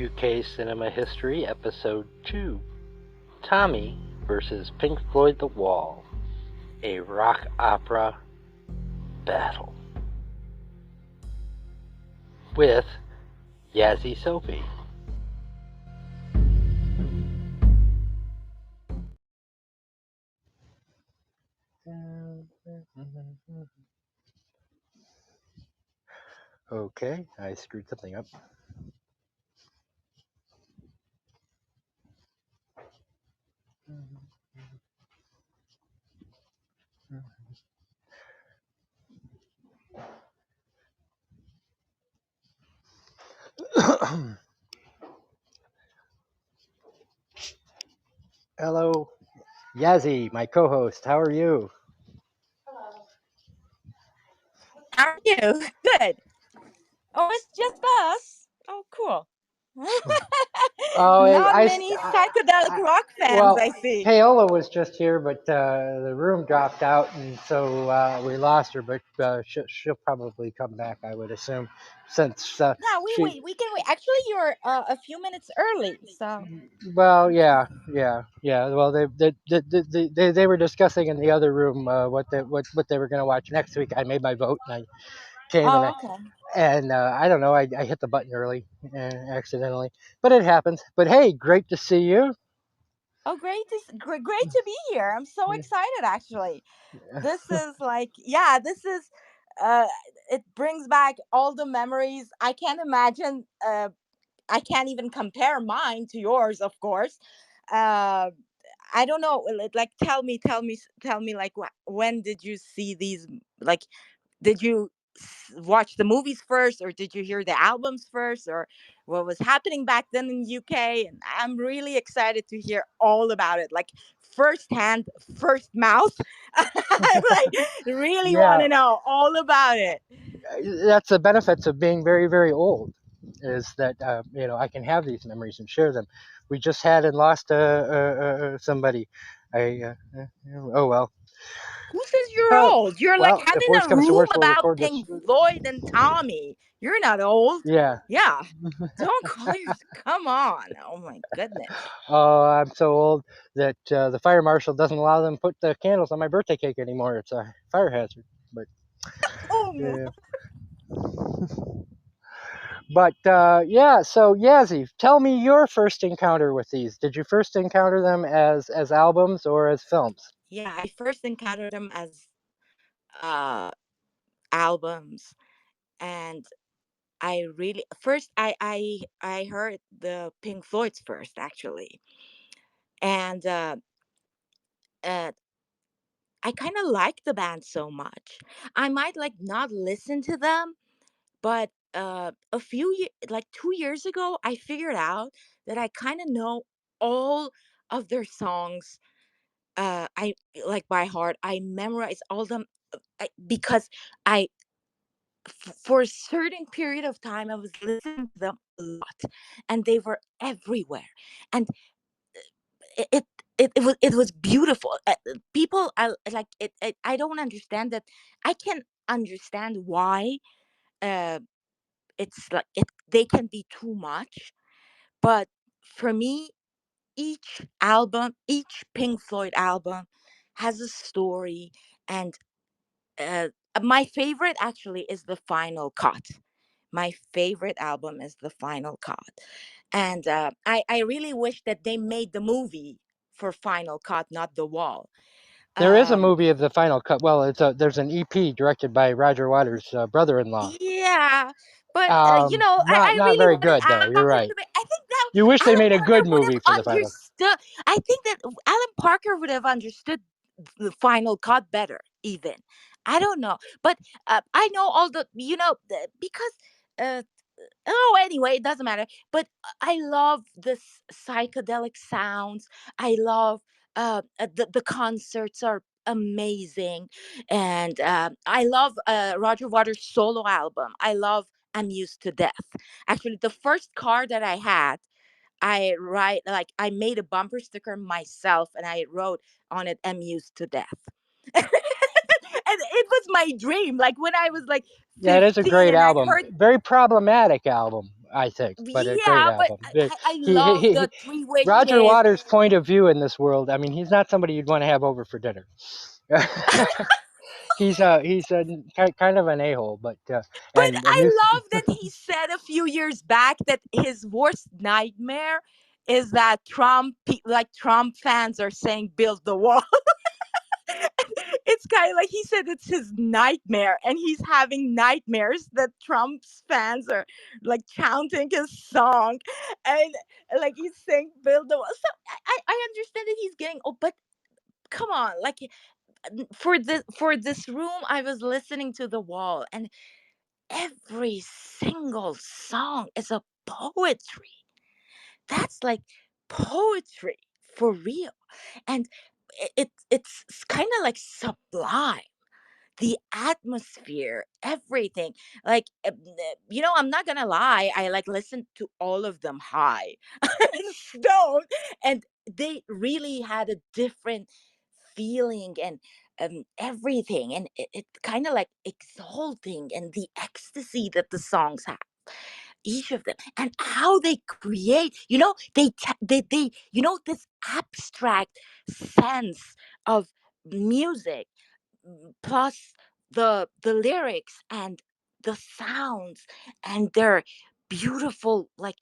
UK Cinema History, Episode 2, Tommy versus Pink Floyd The Wall, a rock opera battle. With Yassi Soufi. Okay, I screwed something up. Hello, Yassi, my co-host. How are you? How are you? Good. Oh, it's just us. Oh, cool. Oh, Not many psychedelic rock fans, well, I see. Paola was just here, but the room dropped out, and so we lost her. But she'll probably come back, I would assume, since Yeah, she. we can wait. Actually, you're a few minutes early, so. Well, yeah. Well, they were discussing in the other room what they were going to watch next week. I made my vote, and I came Oh, okay. and I don't know. I hit the button early accidentally, but it happens. But hey, great to see you. Oh, great to be here. I'm so excited. Actually, this is this is. Uh, it brings back all the memories. I can't imagine. I can't even compare mine to yours, of course. Uh, I don't know. Like, tell me. Like, when did you see these? Like, did you watch the movies first, or did you hear the albums first, or what was happening back then in UK? And I'm really excited to hear all about it, like first hand, first mouth. I like really want Yeah, to know all about it. that's the benefits of being very, very old, is that I can have these memories and share them. We just had and lost somebody. Oh well. Who says you're Well, old? You're like well, if having worst a comes to room worst, we'll about record this. Pink Floyd and Tommy. You're not old. Yeah. Yeah. Don't call yourself. Come on. Oh my goodness. Oh, I'm so old that the fire marshal doesn't allow them to put the candles on my birthday cake anymore. It's a fire hazard. But Oh no. yeah. But yeah, so Yazzie, tell me your first encounter with these. Did you first encounter them as albums or as films? Yeah, I first encountered them as uh albums, and I really first I heard the Pink Floyd's first, actually. And uh I kind of like the band so much. I might like not listen to them, but a like 2 years ago, I figured out that I kind of know all of their songs. I like by heart. I memorize all of them, because I for a certain period of time I was listening to them a lot, and they were everywhere. And it it, it was beautiful. People, I like it. I don't understand that. I can understand why uh it's like they can be too much, but for me, each Pink Floyd album has a story. And uh, my favorite actually is the Final Cut. My favorite album is the Final Cut. And I really wish that they made the movie for Final Cut, not The Wall. There is a um movie of the Final Cut. Well, there's an EP directed by Roger Waters' brother-in-law. yeah, but I Not really very wanted good though. You're Alan right. to be. I think that You wish they Alan made a Parker good would movie for have the Final. understood. I think that Alan Parker would have understood the Final Cut better, even. I don't know, but I know all the because uh, oh, anyway, it doesn't matter. But I love this psychedelic sounds. I love the concerts are amazing. And I love Roger Waters' solo album. I love I'm Used to Death. Actually, the first car that I had, I made a bumper sticker myself, and I wrote on it I'm used to death. And it was my dream. Like when I was like Yeah, it is a 15 great and I album. heard. Very problematic album. I think, but a great Yeah, but album. I He, love he, the he, three Roger wishes. Waters' point of view in this world. I mean, he's not somebody you'd want to have over for dinner. He's kind of an a hole, but But and I music. love that he said a few years back that his worst nightmare is that Trump fans are saying build the wall. It's kind of like he said it's his nightmare, and he's having nightmares that Trump's fans are like chanting his song, and like he's saying build the wall. So I understand that he's getting, oh, but come on, like for this room I was listening to the wall, and every single song is a poetry. That's like poetry for real. And it's kind of like sublime, the atmosphere, everything. Like, I'm not gonna lie, I like listened to all of them high and stoned, and they really had a different feeling, and everything, and it kind of like exalting, and the ecstasy that the songs have, each of them, and how they create, they this abstract sense of music, plus the lyrics and the sounds, and their beautiful, like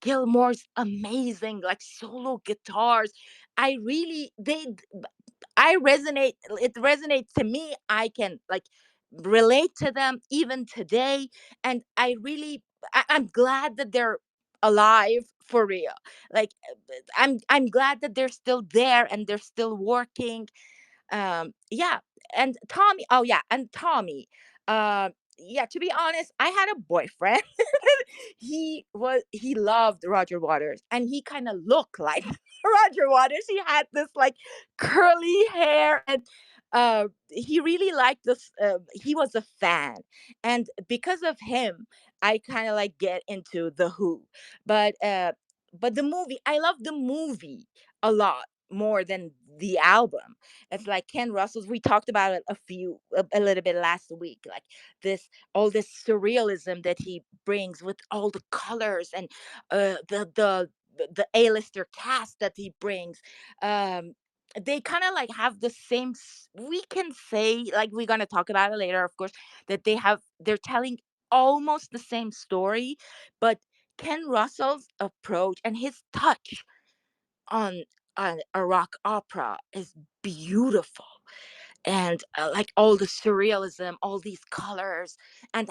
Gilmore's amazing like solo guitars. I really they I resonate it resonates to me. I can like relate to them even today, and I'm glad that they're alive for real. Like, I'm glad that they're still there and they're still working. Yeah. And Tommy, oh yeah, and Tommy, yeah, to be honest, I had a boyfriend. He loved Roger Waters, and he kind of looked like Roger Waters. He had this like curly hair, and he really liked this. He was a fan, and because of him, I kind of like get into the Who. But uh but the movie, I love the movie a lot more than the album. It's like Ken Russell's. We talked about it a little bit last week. Like this, all this surrealism that he brings with all the colors, and the A-lister cast that he brings. Um, they kind of like have the same. We can say, like, we're gonna talk about it later, of course, that they're telling almost the same story, but Ken Russell's approach and his touch on a rock opera is beautiful, and like all the surrealism, all these colors, and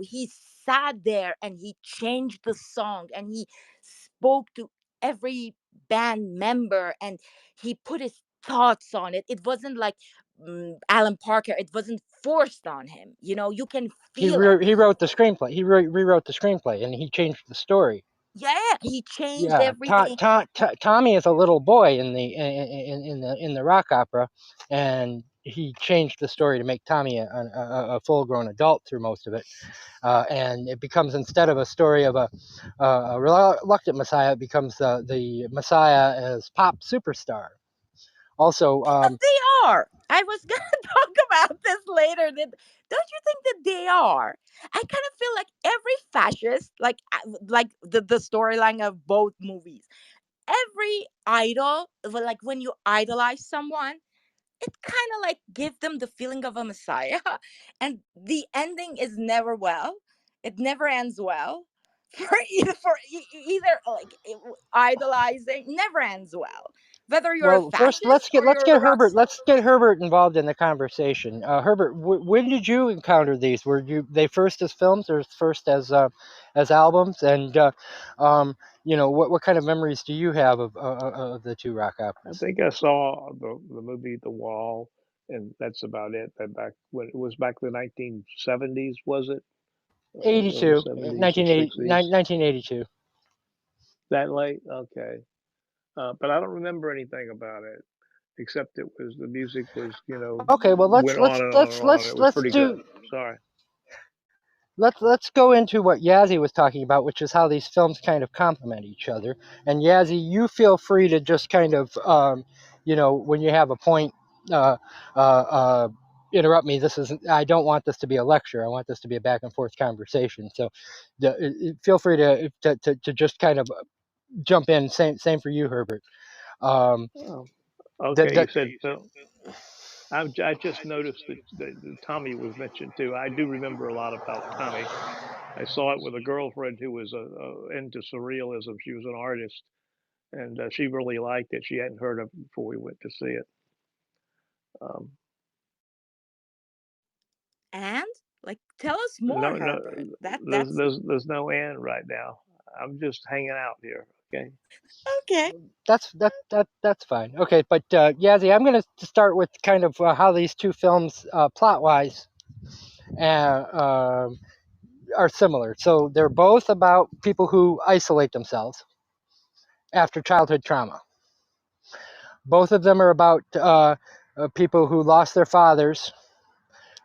he sat there and he changed the song, and he spoke to every band member, and he put his thoughts on it. It wasn't like Alan Parker. It wasn't forced on him. You can feel it. He wrote the screenplay. He rewrote the screenplay, and he changed the story. Yeah, he changed Yeah, everything. Tommy is a little boy in the rock opera, and he changed the story to make Tommy a full grown adult through most of it. And it becomes, instead of a story of a reluctant Messiah, it becomes the Messiah as pop superstar. Also, They are. I was gonna talk about this later. Don't you think that they are? I kind of feel like every fascist, like the storyline of both movies, every idol, like when you idolize someone, it kind of like give them the feeling of a messiah, and the ending is never well. It never ends well. For either like idolizing never ends well, whether you're a well, first let's fascist get or let's you're a get rock Herbert star. let's get Herbert involved in the conversation. Herbert, when did you encounter these? Were they first as films or first as albums? And um, what kind of memories do you have of the two rock I operas? think I saw the movie The Wall, and that's about it. That back when it was back in the 1970s, was it? Early 82, 70s or 1980, 60s. 1982. That late? Okay. But I don't remember anything about it except it was the music was, Okay, well let's went on let's and on let's and on. let's It was let's pretty good. do Sorry. let's go into what Yazzie was talking about, which is how these films kind of complement each other. And Yazzie, you feel free to just kind of when you have a point, uh, uh, uh, interrupt me. I don't want this to be a lecture. I want this to be a back and forth conversation. So feel free to just kind of jump in. Same for you, Herbert. Um, Oh, that, okay, you that, said film. I just noticed that Tommy was mentioned too. I do remember a lot about Tommy. I saw it with a girlfriend who was into surrealism. She was an artist, and she really liked it. She hadn't heard of it before we went to see it. Um, And like, tell us more, no, no, Herbert. That's there's no end right now. I'm just hanging out here. Okay. okay. that's fine. Okay, but Yazzie, I'm going to start with kind of how these two films, plot wise, are similar. So they're both about people who isolate themselves after childhood trauma. Both of them are about people who lost their fathers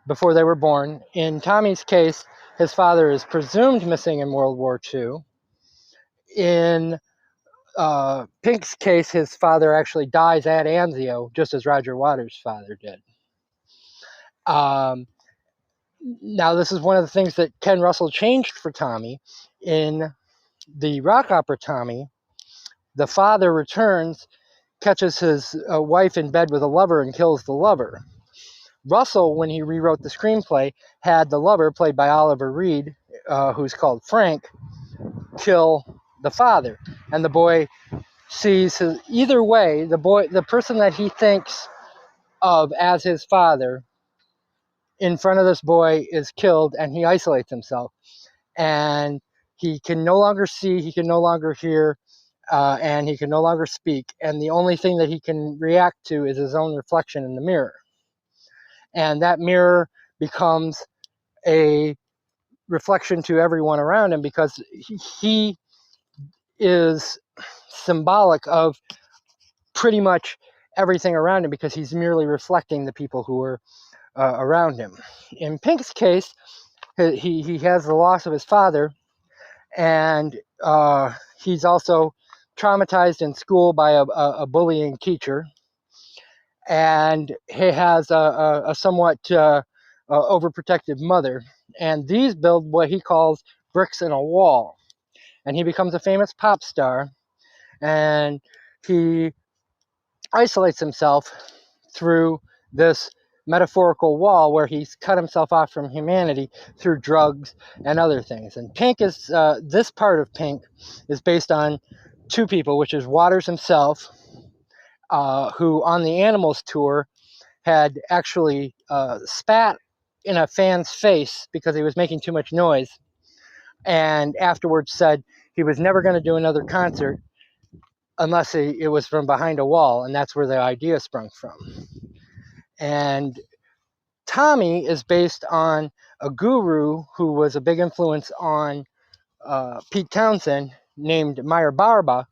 before they were born. In Tommy's case, his father is presumed missing in World War II. In Pink's case, his father actually dies at Anzio, just as Roger Waters' father did. Now, this is one of the things that Ken Russell changed for Tommy. In the rock opera Tommy, the father returns, catches his wife in bed with a lover, and kills the lover. Russell, when he rewrote the screenplay, had the lover, played by Oliver Reed, who's called Frank, kill the father. And the boy sees either way, the person that he thinks of as his father in front of this boy is killed, and he isolates himself. And he can no longer see, he can no longer hear, and he can no longer speak. And the only thing that he can react to is his own reflection in the mirror. And that mirror becomes a reflection to everyone around him, because he is symbolic of pretty much everything around him, because he's merely reflecting the people who are around him. In Pink's case, he has the loss of his father, and he's also traumatized in school by a bullying teacher, and he has a somewhat overprotective mother, and these build what he calls bricks in a wall, and he becomes a famous pop star, and he isolates himself through this metaphorical wall where he's cut himself off from humanity through drugs and other things. And Pink is this part of Pink is based on two people, which is Waters himself, who on the Animals tour had actually spat in a fan's face because he was making too much noise, and afterwards said he was never going to do another concert unless it was from behind a wall, and that's where the idea sprung from. And Tommy is based on a guru who was a big influence on Pete Townsend, named Meyer Barba,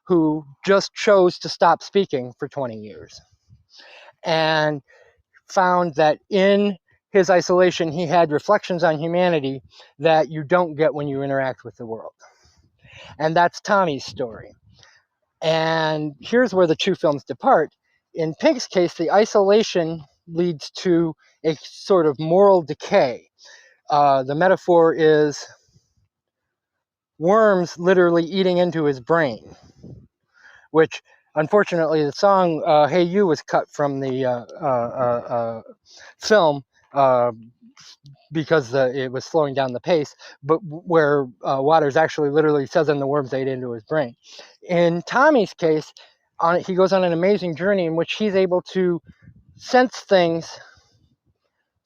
who just chose to stop speaking for 20 years and found that in his isolation he had reflections on humanity that you don't get when you interact with the world. And that's Tommy's story. And here's where the two films depart. In Pink's case, the isolation leads to a sort of moral decay. The metaphor is worms literally eating into his brain, which unfortunately the song Hey You was cut from the film because it was slowing down the pace, but where Waters actually literally says, and the worms ate into his brain. In Tommy's case, he goes on an amazing journey in which he's able to sense things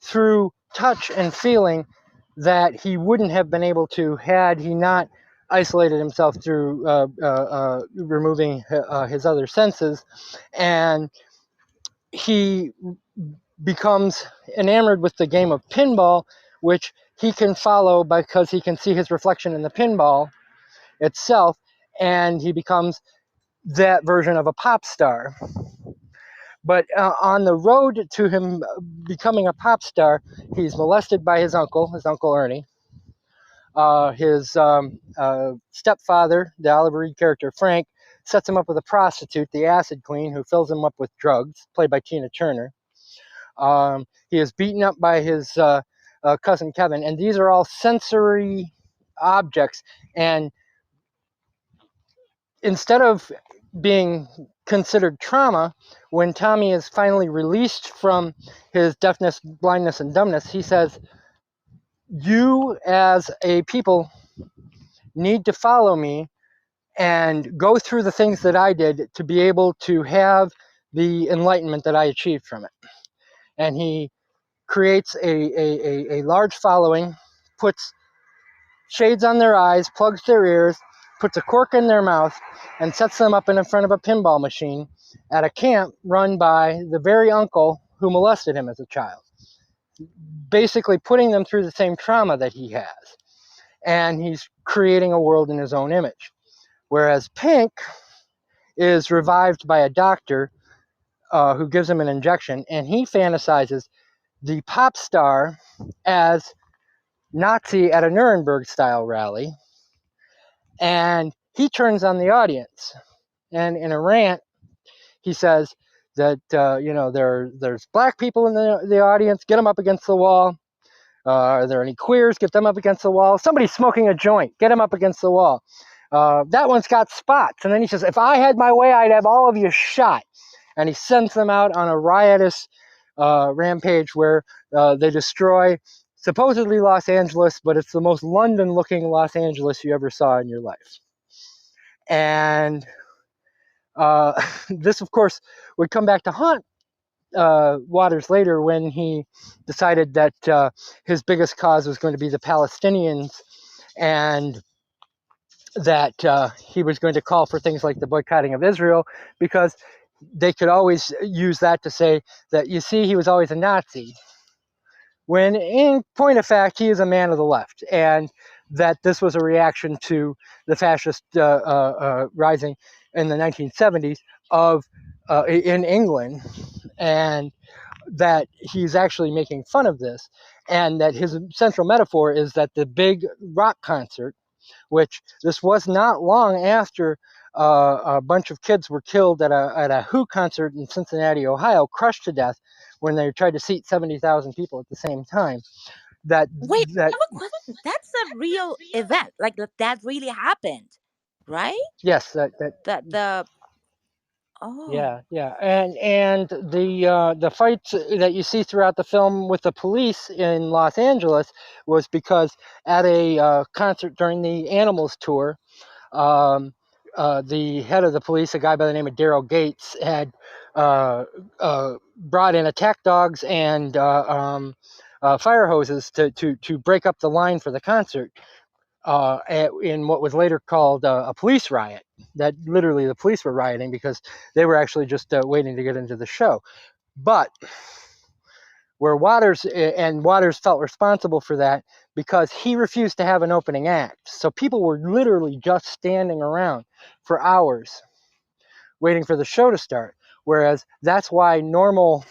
through touch and feeling that he wouldn't have been able to had he not isolated himself through removing his other senses. And he becomes enamored with the game of pinball, which he can follow because he can see his reflection in the pinball itself, and he becomes that version of a pop star. But on the road to him becoming a pop star, he's molested by his uncle Ernie. His stepfather, the Oliver Reed character Frank, sets him up with a prostitute, the Acid Queen, who fills him up with drugs, played by Tina Turner. He is beaten up by his cousin Kevin, and these are all sensory objects. And instead of being considered trauma, when Tommy is finally released from his deafness, blindness, and dumbness, he says, "You as a people need to follow me and go through the things that I did to be able to have the enlightenment that I achieved from it." And he creates a large following, puts shades on their eyes, plugs their ears, puts a cork in their mouth, and sets them up in front of a pinball machine at a camp run by the very uncle who molested him as a child, basically putting them through the same trauma that he has. And he's creating a world in his own image. Whereas Pink is revived by a doctor who gives him an injection, and he fantasizes the pop star as Nazi at a Nuremberg style rally, and he turns on the audience. And in a rant, he says that there's black people in the audience, get them up against the wall. Are there any queers? Get them up against the wall. Somebody's smoking a joint, get them up against the wall. That one's got spots. And then he says, if I had my way, I'd have all of you shot. And he sends them out on a riotous rampage where they destroy supposedly Los Angeles, but it's the most London-looking Los Angeles you ever saw in your life. And this, of course, would come back to haunt Waters later when he decided that his biggest cause was going to be the Palestinians, and that he was going to call for things like the boycotting of Israel, because they could always use that to say that, you see, he was always a Nazi, when in point of fact he is a man of the left, and that this was a reaction to the fascist rising in the 1970s in England, and that he's actually making fun of this, and that his central metaphor is that the big rock concert, which this was not long after a bunch of kids were killed at a Who concert in Cincinnati, Ohio, crushed to death when they tried to seat 70,000 people at the same time. Wait, I have a question. That's a real event. Like that really happened, right? Yes, The yeah, and the fights that you see throughout the film with the police in Los Angeles was because at a concert during the Animals tour, the head of the police, a guy by the name of Daryl Gates, had brought in attack dogs and fire hoses to break up the line for the concert in what was later called a police riot. That literally the police were rioting because they were actually just waiting to get into the show. But where Waters felt responsible for that because he refused to have an opening act. So people were literally just standing around for hours waiting for the show to start. Whereas that's why normal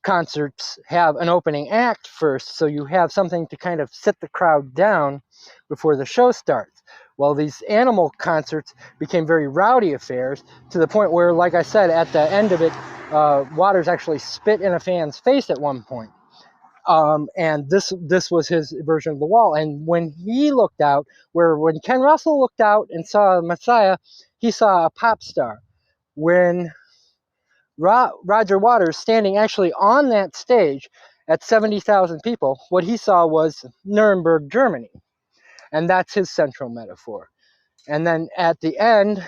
concerts have an opening act first, so you have something to kind of sit the crowd down before the show starts. Well, these animal concerts became very rowdy affairs to the point where, like I said, at the end of it, Waters actually spit in a fan's face at one point. And this was his version of the wall. And when he looked out, when Ken Russell looked out and saw Messiah, he saw a pop star. When Roger Waters standing actually on that stage at 70,000 people, what he saw was Nuremberg, Germany. And that's his central metaphor. And then at the end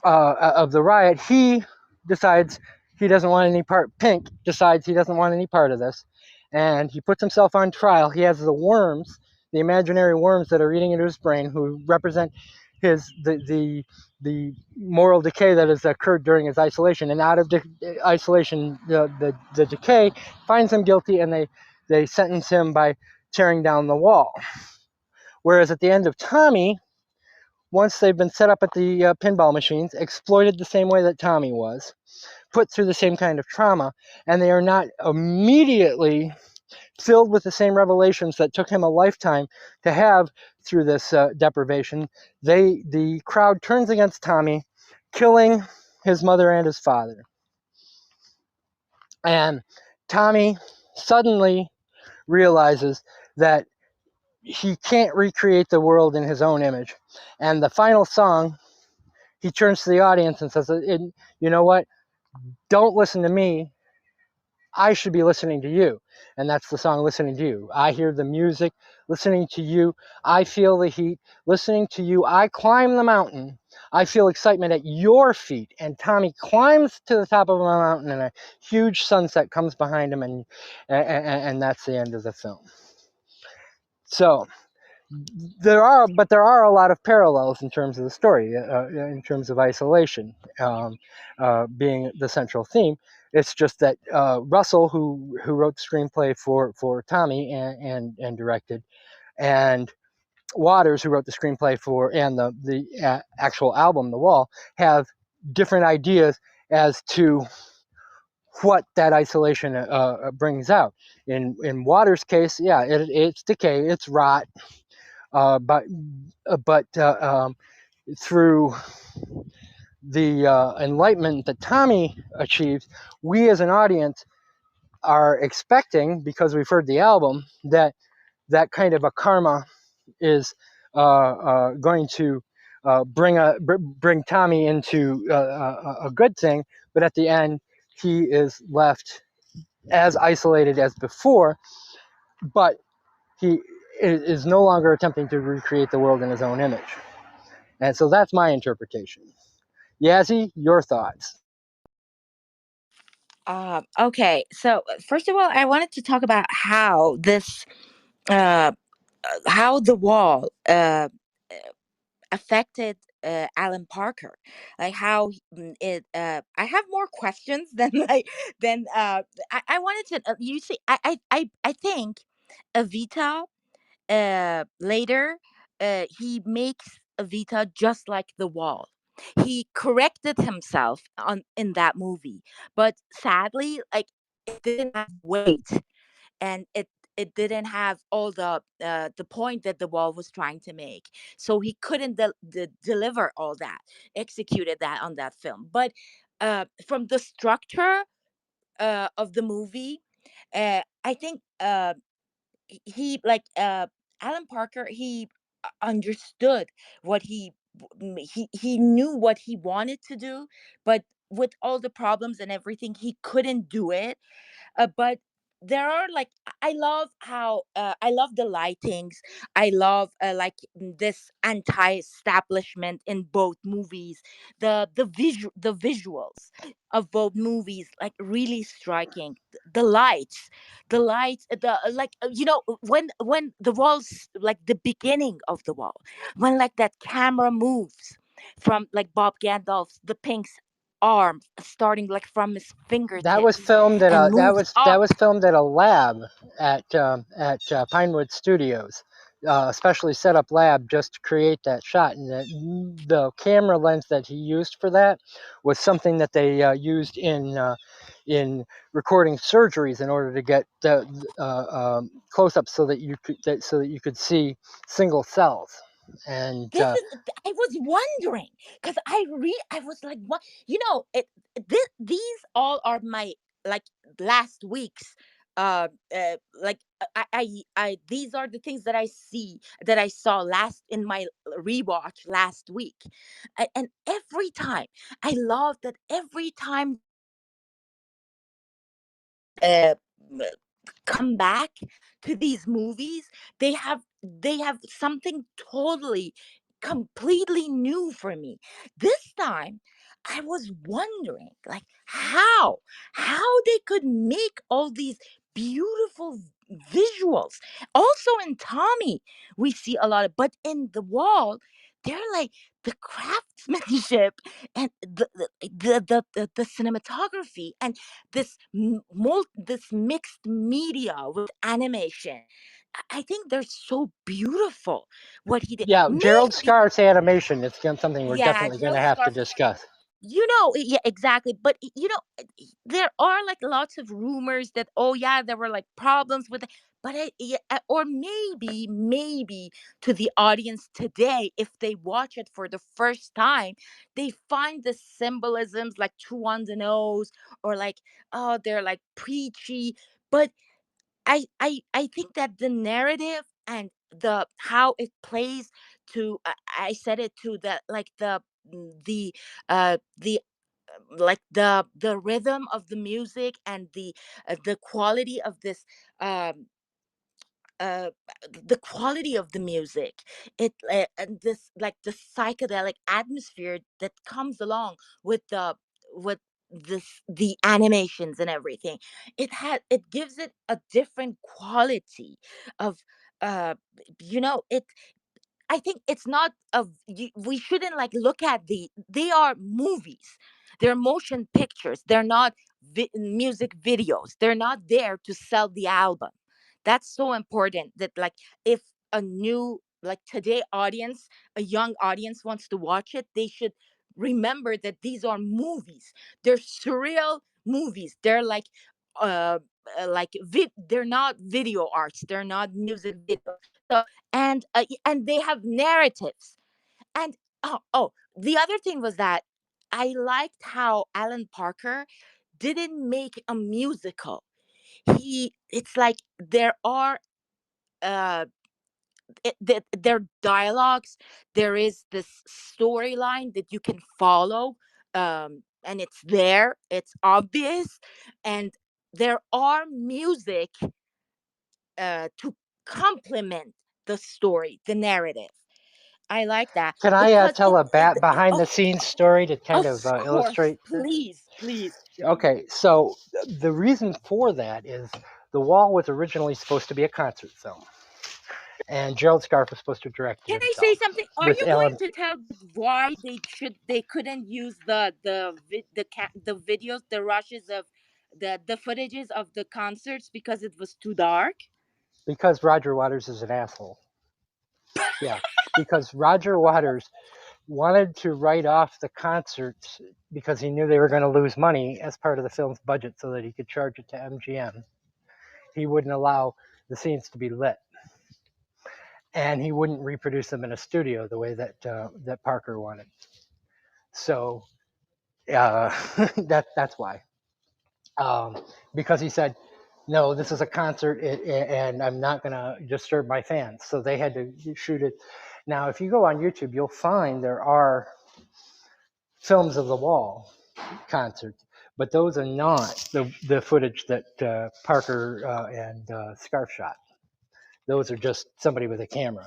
of the riot, he decides he doesn't want any part, Pink decides he doesn't want any part of this. And he puts himself on trial. He has the worms, the imaginary worms that are eating into his brain, who represent the moral decay that has occurred during his isolation. And out of isolation, the decay finds him guilty, and they sentence him by tearing down the wall. Whereas at the end of Tommy, once they've been set up at the pinball machines, exploited the same way that Tommy was, put through the same kind of trauma, and they are not immediately filled with the same revelations that took him a lifetime to have through this deprivation, the crowd turns against Tommy, killing his mother and his father. And Tommy suddenly realizes that he can't recreate the world in his own image. And the final song, he turns to the audience and says, you know what? Don't listen to me. I should be listening to you. And that's the song, Listening to You. I hear the music, listening to you. I feel the heat, listening to you. I climb the mountain. I feel excitement at your feet. And Tommy climbs to the top of a mountain, and a huge sunset comes behind him, and that's the end of the film. So there are a lot of parallels in terms of the story, in terms of isolation being the central theme. It's just that Russell, who wrote the screenplay for Tommy and directed, and Waters, who wrote the screenplay for and the actual album, The Wall, have different ideas as to what that isolation brings out. In Waters' case, yeah, it's decay, it's rot, but through the enlightenment that Tommy achieves, we as an audience are expecting, because we've heard the album, that that kind of a karma is going to bring Tommy into a good thing, but at the end he is left as isolated as before, but he is no longer attempting to recreate the world in his own image. And so that's my interpretation. Yassi, your thoughts? Okay, so first of all, I wanted to talk about uh, how the wall affected Alan Parker, like how it. I have more questions than I wanted to. You see, I think Evita later he makes Evita just like the wall. He corrected himself on in that movie, but sadly, like it didn't have weight, and it didn't have all the point that the wall was trying to make. So he couldn't deliver all that, executed that on that film. But from the structure of the movie, I think he like Alan Parker, he understood what he knew what he wanted to do, but with all the problems and everything, he couldn't do it. But there are like I love how I love the lightings. I love like this anti-establishment in both movies. The visuals of both movies, like really striking. The lights, the like when the walls, like the beginning of the wall, when like that camera moves from like Bob Gandalf's the Pink's arm, starting like from his That was fingertips filmed at and a moves that up. was filmed at a lab at Pinewood Studios, especially set up lab just to create that shot. And the camera lens that he used for that was something that they used in recording surgeries in order to get the close up so that you could see single cells. And This is I was wondering, because I was like, what, these all are my, like, last week's like these are the things that I saw last in my rewatch last week. And every time, I love that every time uh come back to these movies, they have something totally completely new for me. This time I was wondering, like, how they could make all these beautiful visuals. Also in Tommy we see a lot of, but in the wall they're like the craftsmanship and the cinematography and this mixed media with animation. I think they're so beautiful what he did. yeah, Gerald Maybe, Scarfe's animation is something we're yeah, definitely going to Gerald have to Scarfe. discuss. Yeah, exactly. But there are like lots of rumors that, oh yeah, there were like problems with it. But yeah, or maybe to the audience today, if they watch it for the first time, they find the symbolisms like too on the nose, or like, oh, they're like preachy. But I think that the narrative and the how it plays to, I said it to the, like the like the rhythm of the music, and the quality of this, um uh the quality of the music, and this, like the psychedelic atmosphere that comes along with the animations and everything. It gives it a different quality of, uh it I think it's not we shouldn't like look at they are movies. They're motion pictures. They're not music videos. They're not there to sell the album. That's so important, that like, if a new, like today audience, a young audience wants to watch it, they should remember that these are movies. They're surreal movies. They're uh they're not video arts. They're not music videos. So, and they have narratives. And the other thing was that I liked how Alan Parker didn't make a musical. It's like there are, uh their dialogues. There is this storyline that you can follow, and it's obvious, and there are music to complement the story, the narrative. I like that Can I because tell a behind the scenes story to kind of of course, illustrate this? please. Okay, so the reason for that is The Wall was originally supposed to be a concert film, and Gerald Scarfe was supposed to direct it Can I say himself something? Are with you going Alan. to tell why they couldn't use the videos, the rushes of the footages of the concerts, because it was too dark? Because Roger Waters is an asshole. Yeah, because Roger Waters wanted to write off the concerts because he knew they were going to lose money as part of the film's budget so that he could charge it to MGM. He wouldn't allow the scenes to be lit, and he wouldn't reproduce them in a studio the way that Parker wanted. So that's why. Because he said, no, this is a concert, and I'm not going to disturb my fans. So they had to shoot it. Now, if you go on YouTube, you'll find there are films of the Wall concerts, but those are not the footage that Parker and Scarf shot. Those are just somebody with a camera,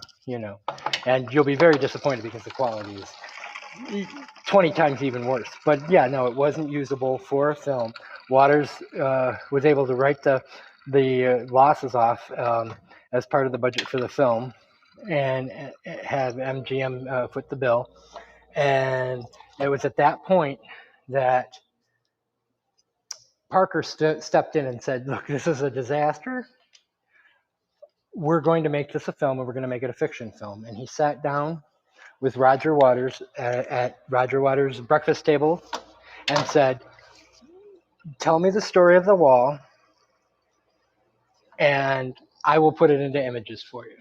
and you'll be very disappointed because the quality is 20 times even worse. But yeah, no, it wasn't usable for a film. Waters was able to write the losses off as part of the budget for the film, and have MGM foot the bill. And it was at that point that Parker stepped in and said, "Look, this is a disaster. We're going to make this a film, and we're going to make it a fiction film." And he sat down with Roger Waters at Roger Waters' breakfast table and said, "Tell me the story of the Wall, and I will put it into images for you."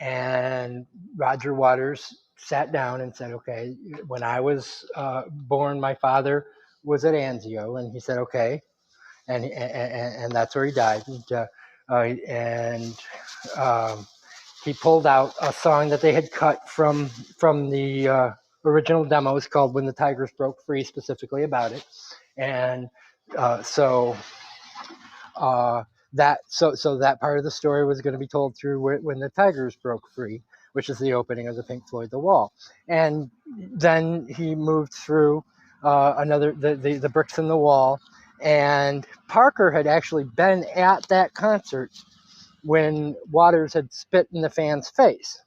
And Roger Waters sat down and said, "Okay, when I was born, my father was at Anzio," and he said, "Okay," and that's where he died. And he pulled out a song that they had cut from the original demos called "When the Tigers Broke Free," specifically about it. And so that part of the story was going to be told through "When the Tigers Broke Free," which is the opening of the Pink Floyd "The Wall." And then he moved through the bricks in the wall. And Parker had actually been at that concert when Waters had spit in the fan's face.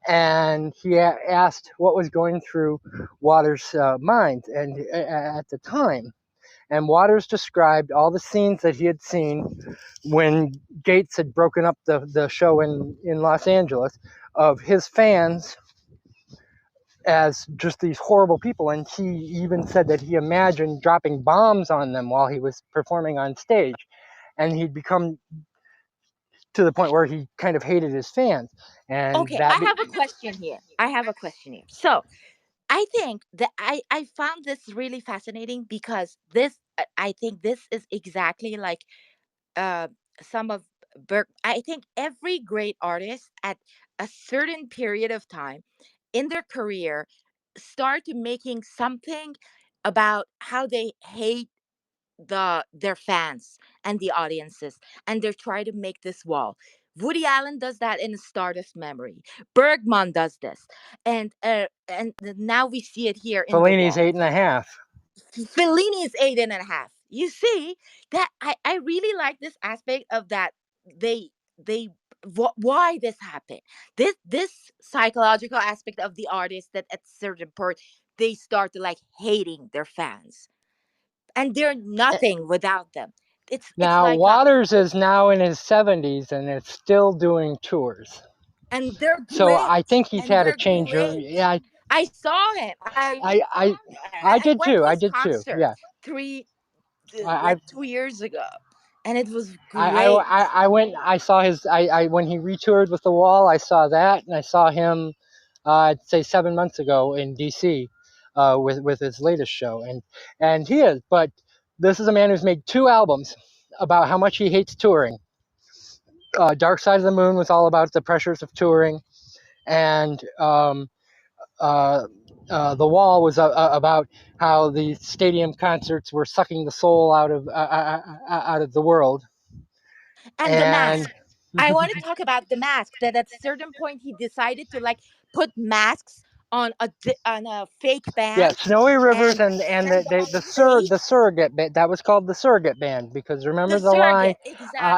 And he asked what was going through Waters' mind and at the time. And Waters described all the scenes that he had seen when Gates had broken up the show in Los Angeles, of his fans as just these horrible people. And he even said that he imagined dropping bombs on them while he was performing on stage. And he'd become to the point where he kind of hated his fans. And Okay, that, I have a question here. I have a question here. So I think that I found this really fascinating because I think this is exactly like uh some of I think every great artist at a certain period of time in their career start making something about how they hate their fans and the audiences, and they try to make this wall. Woody Allen does that in Stardust Memory. Bergman does this, and now we see it here in The Fellini's Wall. 8.5. Fellini is 8.5. You see that I really like this aspect of that. They why this happened. This psychological aspect of the artist that at certain point they start to like hating their fans, and they're nothing without them. It's Now, like Waters is now in his 70s and is still doing tours. and they're So great, I think he's and had a they're change. great. Yeah, I saw him. I, I, I I did went too. to I his did too. concert Yeah. three I, like 2 years ago, and it was I, great. I went. I saw his. When he retoured with the Wall, I saw that, and I saw him. I'd say 7 months ago in D.C. With his latest show, and he is. But this is a man who's made 2 albums about how much he hates touring. Dark Side of the Moon was all about the pressures of touring, and uh, the Wall was about how the stadium concerts were sucking the soul out of the world. And the And mask. I want to talk about the mask. That at certain point he decided to like put masks on on a fake yeah, band Snowy Rivers and and send them on the stage. surrogate band, that was called the surrogate band, because The remember the line, surrogate,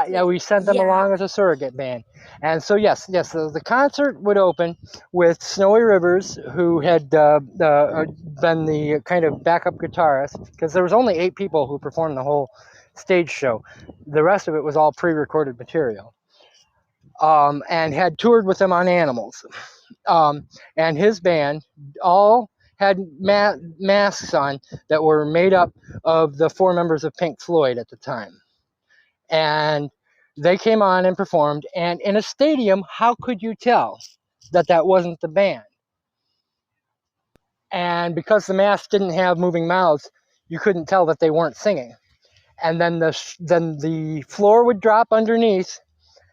yeah, exactly. we sent them Yeah. along as a surrogate band. And so yes, the concert would open with Snowy Rivers, who had been the kind of backup guitarist, because there was only 8 people who performed the whole stage show. The rest of it was all pre-recorded material, and had toured with them on Animals. And his band all had masks on that were made up of the 4 members of Pink Floyd at the time. And they came on and performed. And in a stadium, how could you tell that that wasn't the band? And because the masks didn't have moving mouths, you couldn't tell that they weren't singing. And then the floor would drop underneath,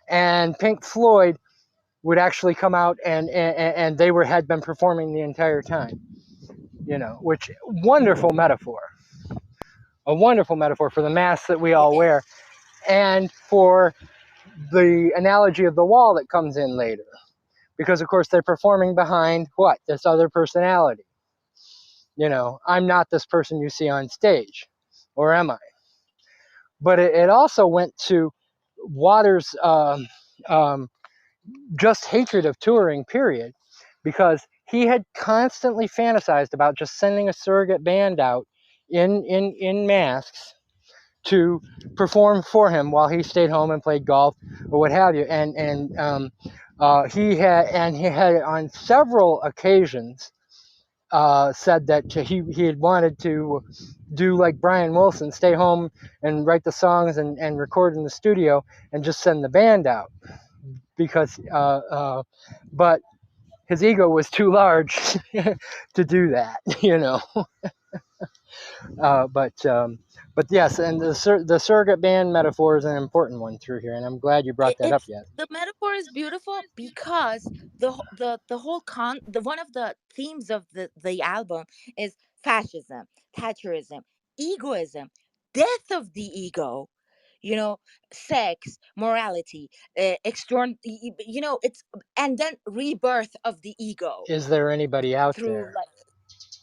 and Pink Floyd would actually come out, and they had been performing the entire time. Which a wonderful metaphor for the mask that we It all wear, is. and for the analogy of the Wall that comes in later, because of course they're performing behind what, this other personality. I'm not this person you see on stage, or am I? But it also went to Waters' um, just hatred of touring, period, because he had constantly fantasized about just sending a surrogate band out in masks to perform for him while he stayed home and played golf or what have you. He had on several occasions said that he had wanted to do like Brian Wilson, stay home and write the songs and record in the studio and just send the band out, because but his ego was too large to do that, Uh, but um, but yes, and the surrogate band metaphor is an important one through here, and I'm glad you brought that up It's yet. the metaphor is beautiful because the whole the one of the themes of the album is fascism, Thatcherism, egoism, death of the ego, you know, sex, morality, it's, and then rebirth of the ego Is there anybody out through there? like,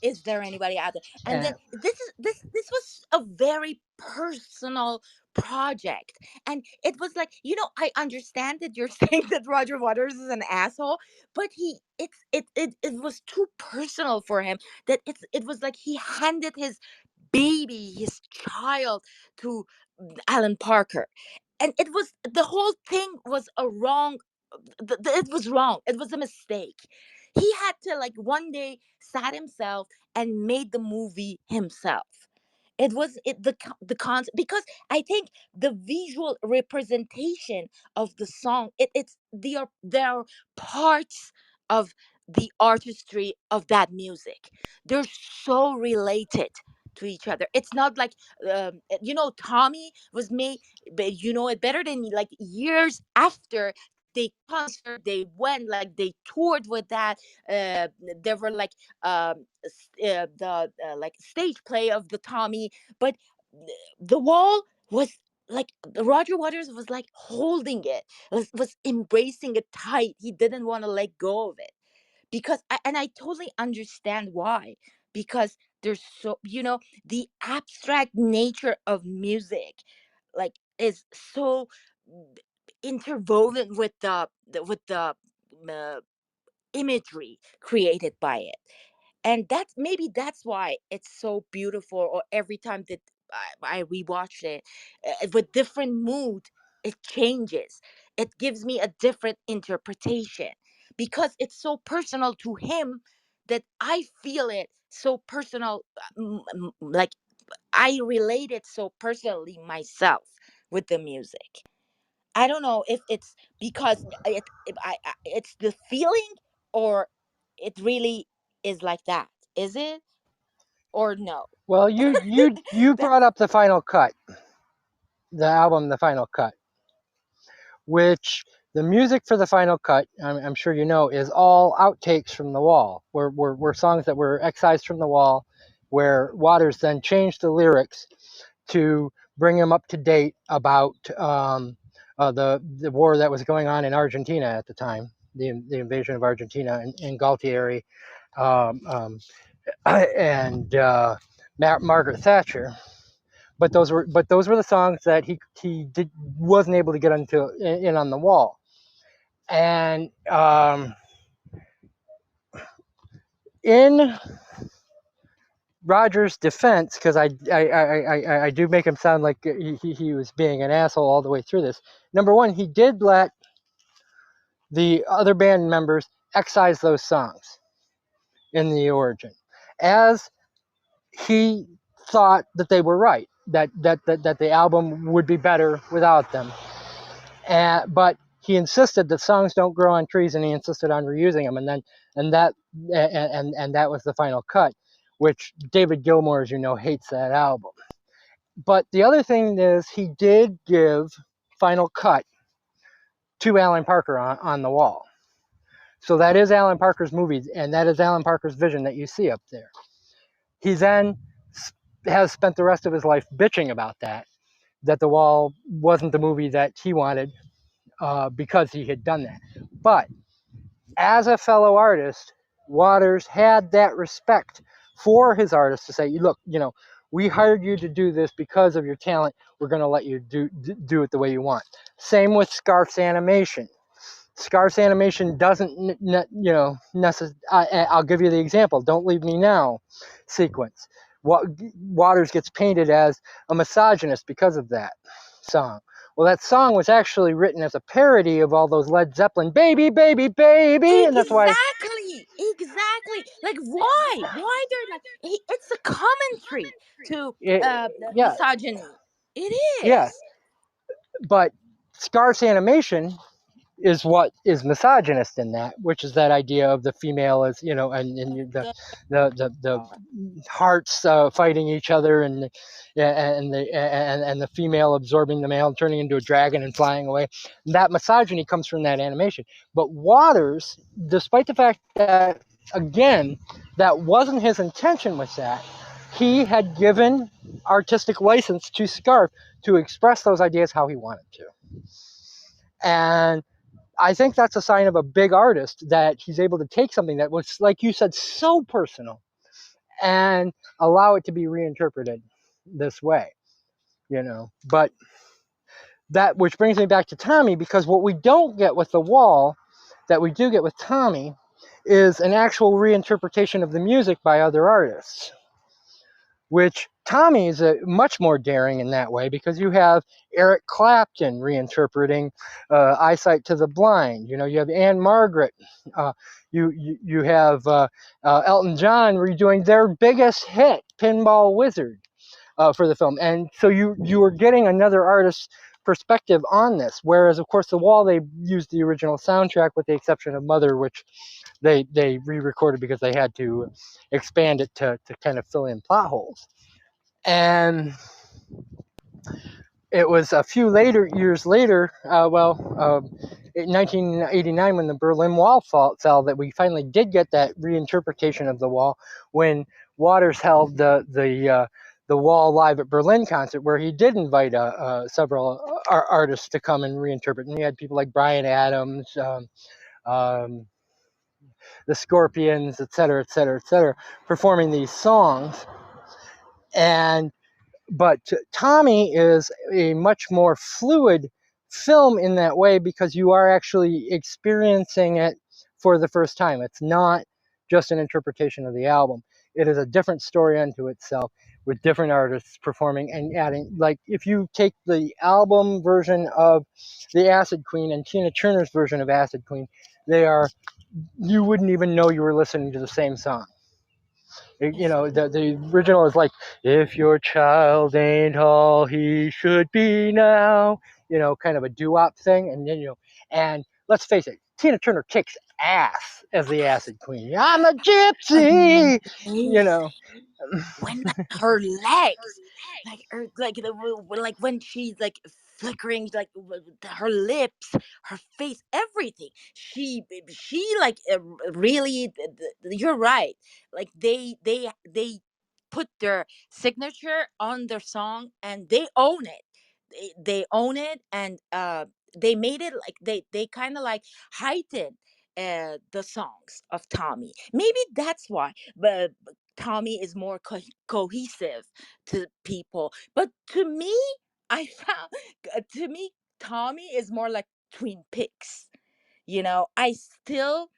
is there anybody out there? And then And this was a very personal project, and it was like, I understand that you're saying that Roger Waters is an asshole, but it was too personal for him, that it was like he handed his baby, his child, to Alan Parker, and it was, the whole thing was a wrong, it was wrong, it was a mistake. He had to like one day sat himself and made the movie himself. It was it the concept, because I think the visual representation of the song, it's there are parts of the artistry of that music. They're so related to each other. It's not like Tommy was made, but you know it better than me, like years after they concert, they went, like they toured with that. uh there were like the like stage play of the Tommy, but the wall was like Roger Waters was like holding it, was embracing it tight. He didn't want to let go of it, because and I totally understand why. Because there's so, the abstract nature of music, like, is so interwoven with the uh, imagery created by it. And that's why it's so beautiful. Or every time that I rewatch it, with different mood, it changes. It gives me a different interpretation, because it's so personal to him that I feel it so personal. Like, I relate it so personally myself with the music. I don't know if it's because it's the feeling, or it really is like that. Is it, or no? Well, you brought That's up the final cut, the album, the final cut, which the music for the final cut, I'm sure you know, is all outtakes from the wall, were songs that were excised from the wall, where Waters then changed the lyrics to bring him up to date about the war that was going on in Argentina at the time, the invasion of Argentina in Galtieri, um, um, and Margaret Thatcher. But those were the songs that he wasn't able to get in on the wall. And in Roger's defense, because I do make him sound like he was being an asshole all the way through this. Number one, he did let the other band members excise those songs in the origin, as he thought that they were right, that the album would be better without them. But he insisted that songs don't grow on trees, and he insisted on reusing them, and that was the final cut, which David Gilmour, as you know, hates that album. But the other thing is, he did give Final Cut to Alan Parker on the wall. So that is Alan Parker's movie, and that is Alan Parker's vision that you see up there. He then has spent the rest of his life bitching about that the wall wasn't the movie that he wanted, because he had done that. But as a fellow artist, Waters had that respect for his artist to say, look, we hired you to do this because of your talent. We're going to let you do it the way you want. Same with Scarf's animation. Scarf's animation doesn't, I'll give you the example. Don't Leave Me Now sequence. Waters gets painted as a misogynist because of that song. Well, that song was actually written as a parody of all those Led Zeppelin, baby, baby, baby, and that's why. Exactly. Like, why they're like, it's a commentary to Yeah, misogyny. It yeah. is. But Scarf's animation is what is misogynist in that, which is that idea of the female as, and the Oh the God. hearts fighting each other, and the female absorbing the male and turning into a dragon and flying away. And that misogyny comes from that animation. But Waters, despite the fact that, again, that wasn't his intention with that, he had given artistic license to Scarf to express those ideas how he wanted to. And I think that's a sign of a big artist, that he's able to take something that was, like you said, so personal, and allow it to be reinterpreted this way, But that, which brings me back to Tommy, because what we don't get with The Wall, that we do get with Tommy, is an actual reinterpretation of the music by other artists. which Tommy is much more daring in that way because you have Eric Clapton reinterpreting "Eyesight to the Blind." You know, you have Anne Margaret. Uh, you have Elton John redoing their biggest hit, "Pinball Wizard," for the film, and so you were getting another artist's perspective on this. Whereas, of course, The Wall, they used the original soundtrack with the exception of Mother, which they re-recorded because they had to expand it to kind of fill in plot holes. And it was a few years later, in 1989, when the Berlin Wall fell, that we finally did get that reinterpretation of The Wall, when Waters held the Wall Live at Berlin concert, where he did invite several artists to come and reinterpret. And he had people like Bryan Adams, um, the Scorpions, et cetera, et cetera, et cetera, performing these songs. But Tommy is a much more fluid film in that way because you are actually experiencing it for the first time. It's not just an interpretation of the album. It is a different story unto itself with different artists performing and adding. Like, if you take the album version of The Acid Queen and Tina Turner's version of Acid Queen, you wouldn't even know you were listening to the same song. You know, the original is like, if your child ain't all he should be now, you know, kind of a doo-wop thing. And then, and let's face it, Tina Turner kicks ass as the Acid Queen. I'm a gypsy, you Amazing. know. When like her legs, like when she's like flickering, like her lips, her face, everything, she like really, you're right, like they put their signature on their song and they own it. They own it, and they made it like they kind of like heighten the songs of Tommy. Maybe that's why, but Tommy is more cohesive to people. But to me, I found to me Tommy is more like Twin Peaks. You know, I still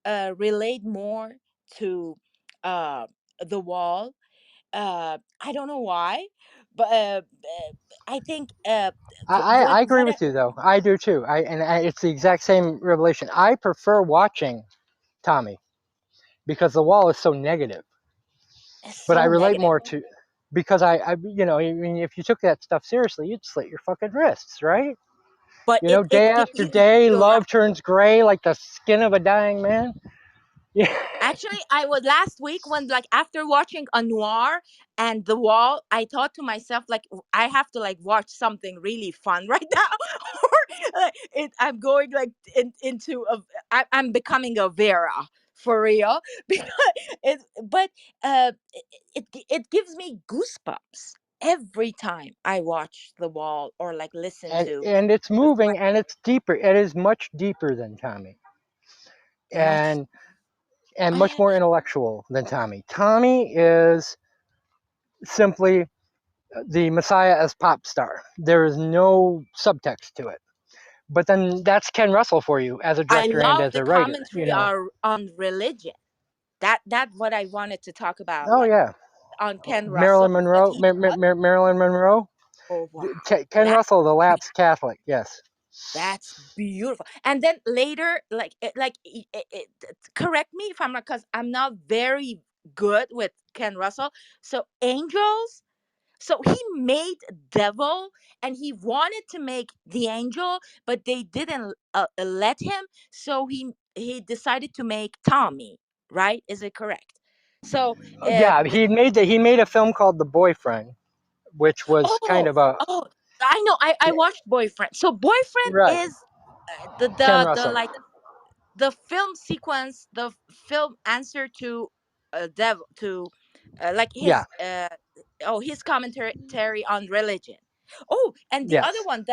relate more to uh, the Wall. I don't know why, but I think I agree with you, though. I do too. It's the exact same revelation. I prefer watching Tommy because The Wall is so negative. it's But I so relate negative. more to, because I mean, if you took that stuff seriously, you'd slit your fucking wrists, right? But You know, day after day, you're right. love turns gray like the skin of a dying man. Yeah. Actually, I was last week when, like, after watching a noir and The Wall, I thought to myself, like, I have to like watch something really fun right now, or I'm going like into I'm becoming a Vera for real because but it gives me goosebumps every time I watch The Wall or like listen to And it's the moving and it's deeper. It is much deeper than Tommy, much. and much more intellectual than Tommy. Tommy is simply the Messiah as pop star. There is no subtext to it. But then that's Ken Russell for you as a I director and love as the a writer. commentary on religion. That what I wanted to talk about, Oh like yeah, on Ken Russell, Marilyn that Monroe, he does. Marilyn Monroe, Oh wow, Ken that Russell, the lapsed Catholic. Yes. that's beautiful. And then later, correct me if I'm not, because I'm not very good with Ken Russell. So Angels. So he made Devil, and he wanted to make the Angel, but they didn't let him. So he decided to make Tommy. Right? Is it correct? So Yeah, he made a film called The Boyfriend, which was kind oh, of a oh, I know. I watched Boyfriend. So Boyfriend right. is Ken the Russell. like the film sequence, the film answer to Devil, to like Yeah. his commentary on religion. Oh, and the other Yes. one,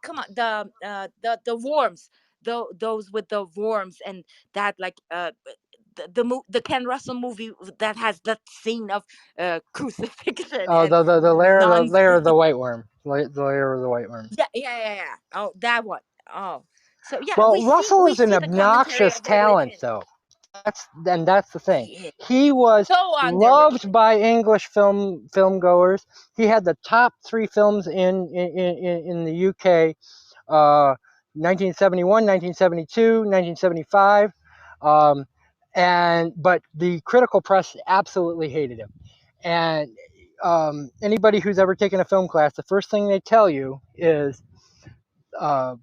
come on, the worms, those with the worms, and that like the Ken Russell movie that has that scene of crucifixion Oh, and the nuns. layer of the white worm, the layer of the white worm. Yeah. Oh, that one. Oh, so yeah, Well, Russell we is an see the commentary obnoxious of religion. talent, though. that's the thing. He is He was so loved underrated. by English film goers. He had the top three films in the UK, 1971, 1972, 1975. Um, and but the critical press absolutely hated him. And anybody who's ever taken a film class, the first thing they tell you is uh,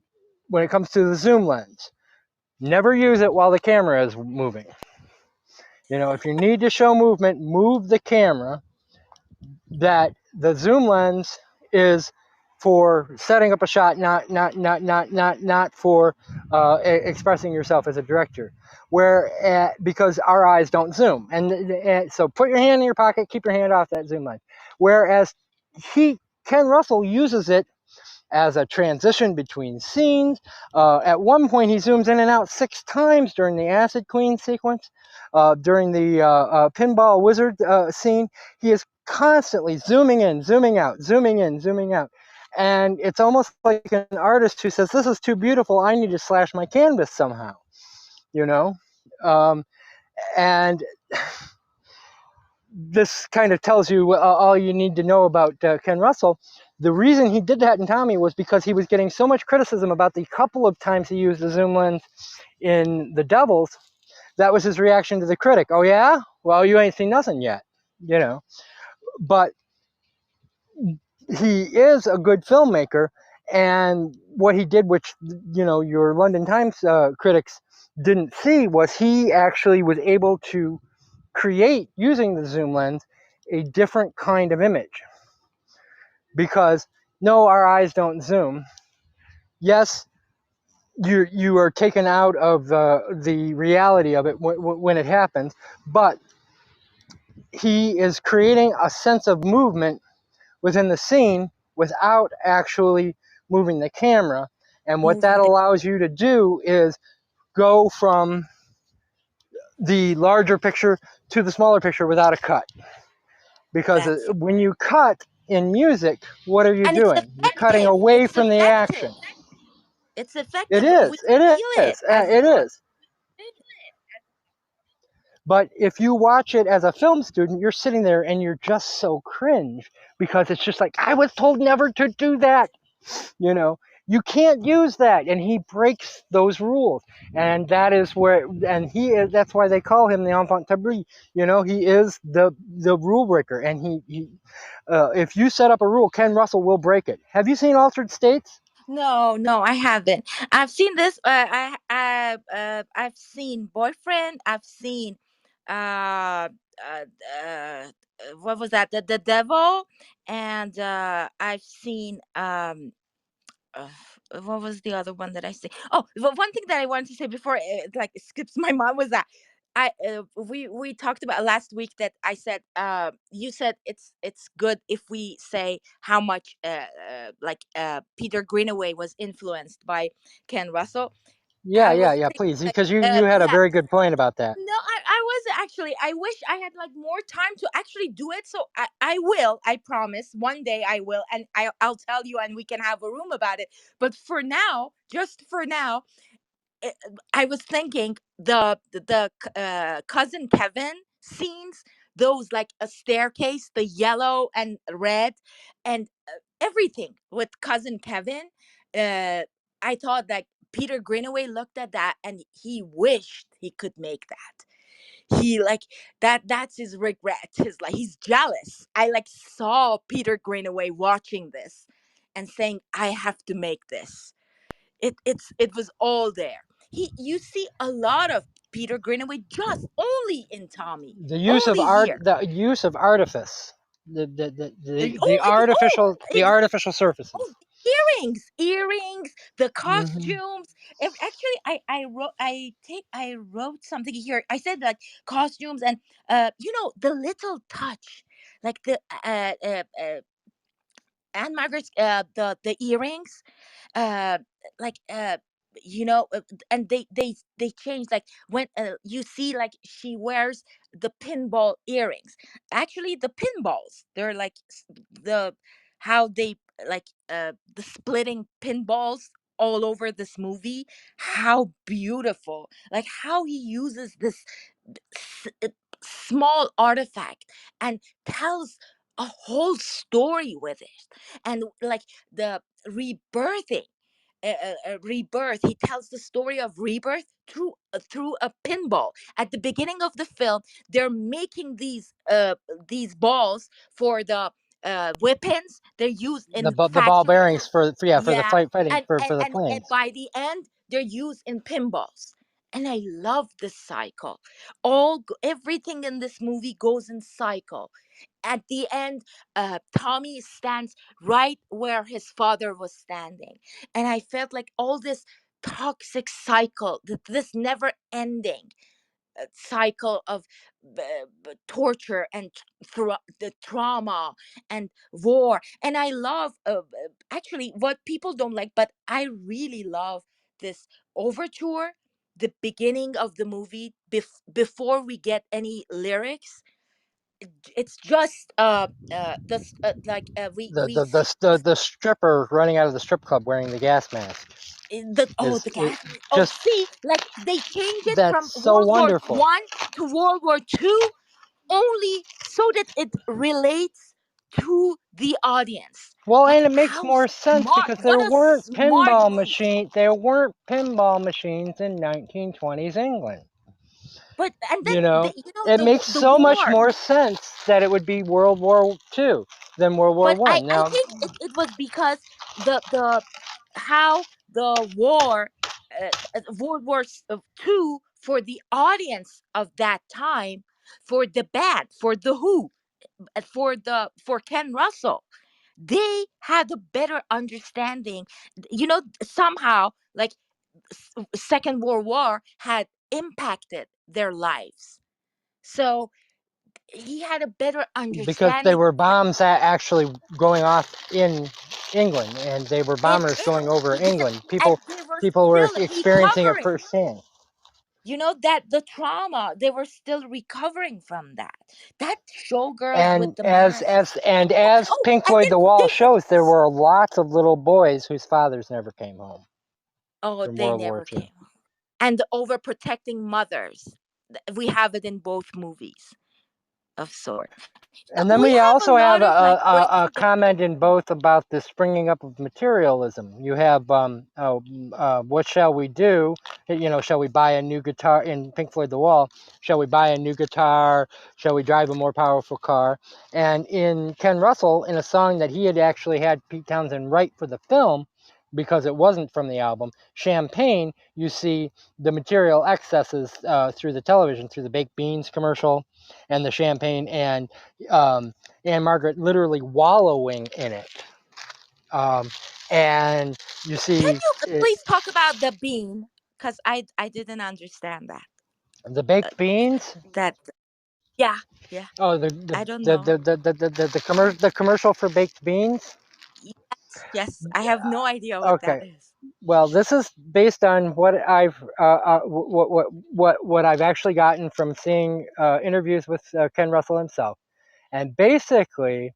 when it comes to the zoom lens, never use it while the camera is moving. If you need to show movement, move the camera. That the zoom lens is for setting up a shot, not for expressing yourself as a director. Because our eyes don't zoom, and so put your hand in your pocket, keep your hand off that zoom lens. Whereas Ken Russell uses it as a transition between scenes. At one point, he zooms in and out 6 times during the Acid Queen sequence. During the Pinball Wizard scene, he is constantly zooming in, zooming out, zooming in, zooming out. And it's almost like an artist who says, "This is too beautiful. I need to slash my canvas somehow." You know? Um, and this kind of tells you all you need to know about Ken Russell. The reason he did that in Tommy was because he was getting so much criticism about the couple of times he used the zoom lens in The Devils. That was his reaction to the critic. "Oh yeah? Well, you ain't seen nothing yet." You know. But he is a good filmmaker, and what he did, which your London Times critics didn't see, was he actually was able to create, using the zoom lens, a different kind of image. Because no, our eyes don't zoom. Yes, you are taken out of the reality of it when it happens, but he is creating a sense of movement within the scene without actually moving the camera. And what that Moving the allows you to do is go from the larger picture to the smaller picture without a cut. Because That's it. when you cut in music, what are you And it's doing? You're cutting effective. away It's from the action. effective. It's It effective. We is. It feel is. it as It what is. But if you watch it as a film student, you're sitting there and you're just so cringe because it's just like, I was told never to do that. You know, you can't use that. And he breaks those rules. And that is where, and he is, that's why they call him the enfant terrible. He is the rule breaker. And if you set up a rule, Ken Russell will break it. Have you seen Altered States? No, no, I haven't. I've seen this. I've seen Boyfriend. I've seen, uh, uh, uh, what was that? The Devil, and I've seen uh, what was the other one that I see? Oh, one thing that I wanted to say before it like skips my mind was that we talked about last week that I said you said it's good if we say how much Peter Greenaway was influenced by Ken Russell. Yeah, I yeah, was yeah, thinking please. like Because you had a yeah, very good point about that. no, I was actually. I wish I had like more time to actually do it. So I will. I promise. One day I will, and I'll tell you, and we can have a room about it. But for now, just for now, it, I was thinking the cousin Kevin scenes. Those like a staircase, the yellow and red, and everything with cousin Kevin. Uh, I thought that Peter Greenaway looked at that and he wished he could make that. He like that's his regret. His like he's jealous. I like saw Peter Greenaway watching this and saying, I have to make this. It was all there. You see a lot of Peter Greenaway just only in Tommy. The use of Only art, here. the use of artifice, the Only artificial, the artificial oh, surfaces. earrings, the Hmm. costumes. Actually, I wrote something here. I said like costumes and the little touch, like the Anne Margaret's the earrings, uh like and they change like when you see like she wears the pinball earrings. Actually the pinballs, they're like the how they like the splitting pinballs all over this movie, how beautiful, like how he uses this s- uh, small artifact and tells a whole story with it, and like the rebirthing, rebirth. He tells the story of rebirth through a pinball. At the beginning of the film, they're making these balls for the weapons they're used in The ball factories. bearings for the Yeah, fighting and for the and planes. by the end, they're used in pinballs. And I love this cycle. Everything in this movie goes in cycle. At the end, Tommy stands right where his father was standing, and I felt like all this toxic cycle, this never ending cycle of torture and the trauma and war. And I love, actually, what people don't like, but I really love this overture, the beginning of the movie, before we get any lyrics. It's just this we see The stripper running out of the strip club wearing the gas mask the is it gas. Oh, just see, like they change it from that's so World War wonderful. One to World War Two, only so that it relates to the audience. Well, Like and it makes how more sense smart! because What a smart move! there weren't pinball machines in 1920s England. But and then You know, it makes the so much war. more sense that it would be World War II than World War But One. I Now, think it was because the how the war, World War Two, for the audience of that time, for the band, for the Who, for Ken Russell, they had a better understanding. Somehow, like Second World War had impacted their lives, so he had a better because they understanding were bombs actually going off in England, and they were in bombers going over England, England. and they were People were still experiencing it recovering. firsthand. That the trauma, they were still recovering from that. That showgirls with And the mask. as Oh, Pink and Floyd then The Wall they shows, there were lots of little boys whose fathers never came home oh, from they World War never II. came. And the overprotecting mothers. We have it in both movies of sort. And then We we have a also have lot of like a breaking the comment fourth. in both about the springing up of materialism. You have what shall we do? Shall we buy a new guitar in Pink Floyd The Wall? Shall we buy a new guitar? Shall we drive a more powerful car? And in Ken Russell, in a song that he had actually had Pete Townsend write for the film, because it wasn't from the album, Champagne, you see the material excesses through the television, through the baked beans commercial and the champagne, and Anne Margaret literally wallowing in it. And you Can see you it, please talk about the bean? Because I didn't understand that. the Uh, baked beans. that yeah, yeah. Oh, I don't know. the commercial for baked beans. Yes, yes. I have no idea what that Okay, is. well, this is based on what I've what I've actually gotten from seeing interviews with Ken Russell himself, and basically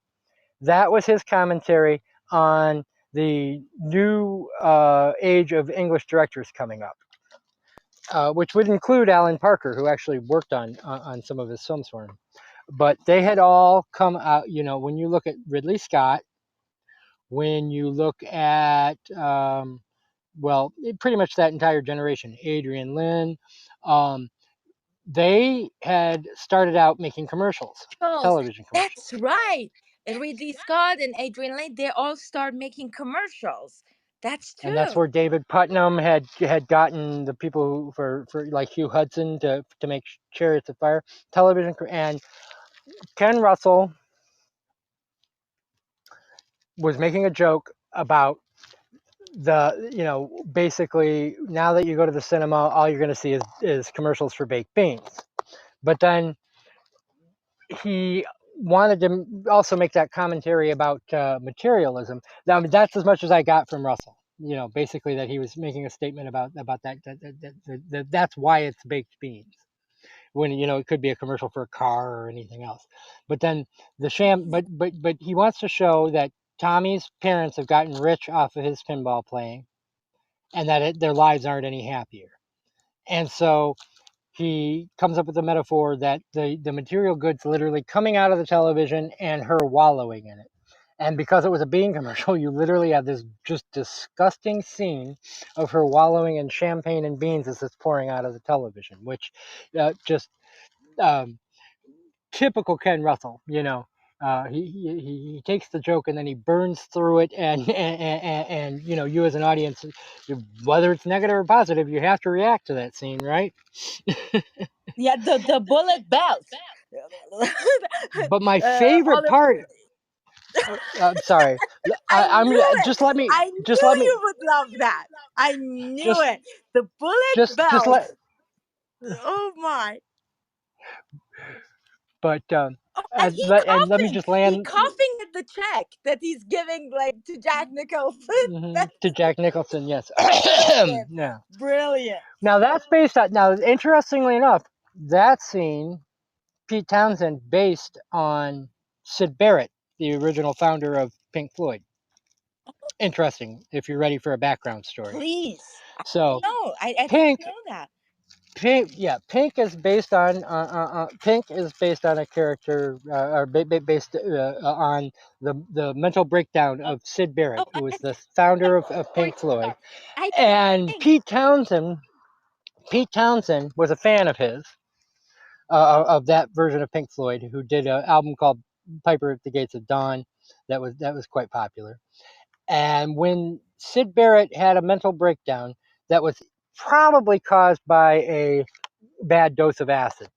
that was his commentary on the new age of English directors coming up, which would include Alan Parker, who actually worked on some of his films for him. But they had all come out. When you look at Ridley Scott, when you look at pretty much that entire generation, Adrian Lyne, um, they had started out making commercials, Commercials. television That's commercials. right. Ridley Scott and Adrian Lane, they all start making commercials. That's And that's true. where David Putnam had gotten the people for like Hugh Hudson to make Chariots of Fire television, and Ken Russell was making a joke about basically now that you go to the cinema, all you're going to see is commercials for baked beans. But then he wanted to also make that commentary about materialism. Now, that's as much as I got from Russell. Basically that he was making a statement about that's why it's baked beans. When it could be a commercial for a car or anything else. But then but he wants to show that Tommy's parents have gotten rich off of his pinball playing, and that their lives aren't any happier. And so he comes up with a metaphor that the material goods literally coming out of the television and her wallowing in it. And because it was a bean commercial, you literally have this just disgusting scene of her wallowing in champagne and beans as it's pouring out of the television, which just um, typical Ken Russell, you know. He takes the joke and then he burns through it, and you know, you as an audience, whether it's negative or positive, you have to react to that scene, right? Yeah, the bullet belt. But my All favorite the, part, I'm sorry, I I'm knew it. just let me, I just knew let me, you would love that. I knew just it. The bullet just belt. let, Oh my. but Oh, and he let me coughing. just He land coughing at the check that he's giving like to Jack Nicholson. to Jack Nicholson. Yes, Brilliant. yeah. Brilliant. Now that's based on, now interestingly enough, that scene, Pete Townsend based on Syd Barrett, the original founder of Pink Floyd. Interesting, if you're ready for a background story. Please. So No, I didn't Pink, know that. Pink is based on Pink is based on a character, or based on the mental breakdown of Syd Oh, Barrett, who was the founder of sorry. Pink Floyd, I and think. Pete Townsend was a fan of his, of that version of Pink Floyd, who did an album called Piper at the Gates of Dawn, that was quite popular. And when Syd Barrett had a mental breakdown that was probably caused by a bad dose of acid,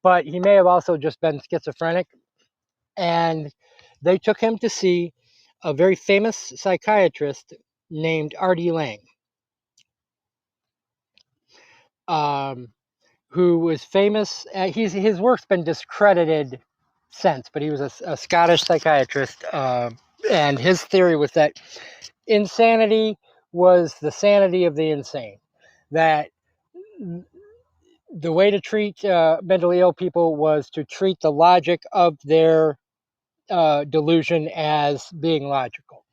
but he may have also just been schizophrenic, and they took him to see a very famous psychiatrist named R.D. Laing, um, who was famous. His work's been discredited since, but he was a Scottish psychiatrist, and his theory was that insanity was the sanity of the insane. That the way to treat mentally ill people was to treat the logic of their delusion as being logical.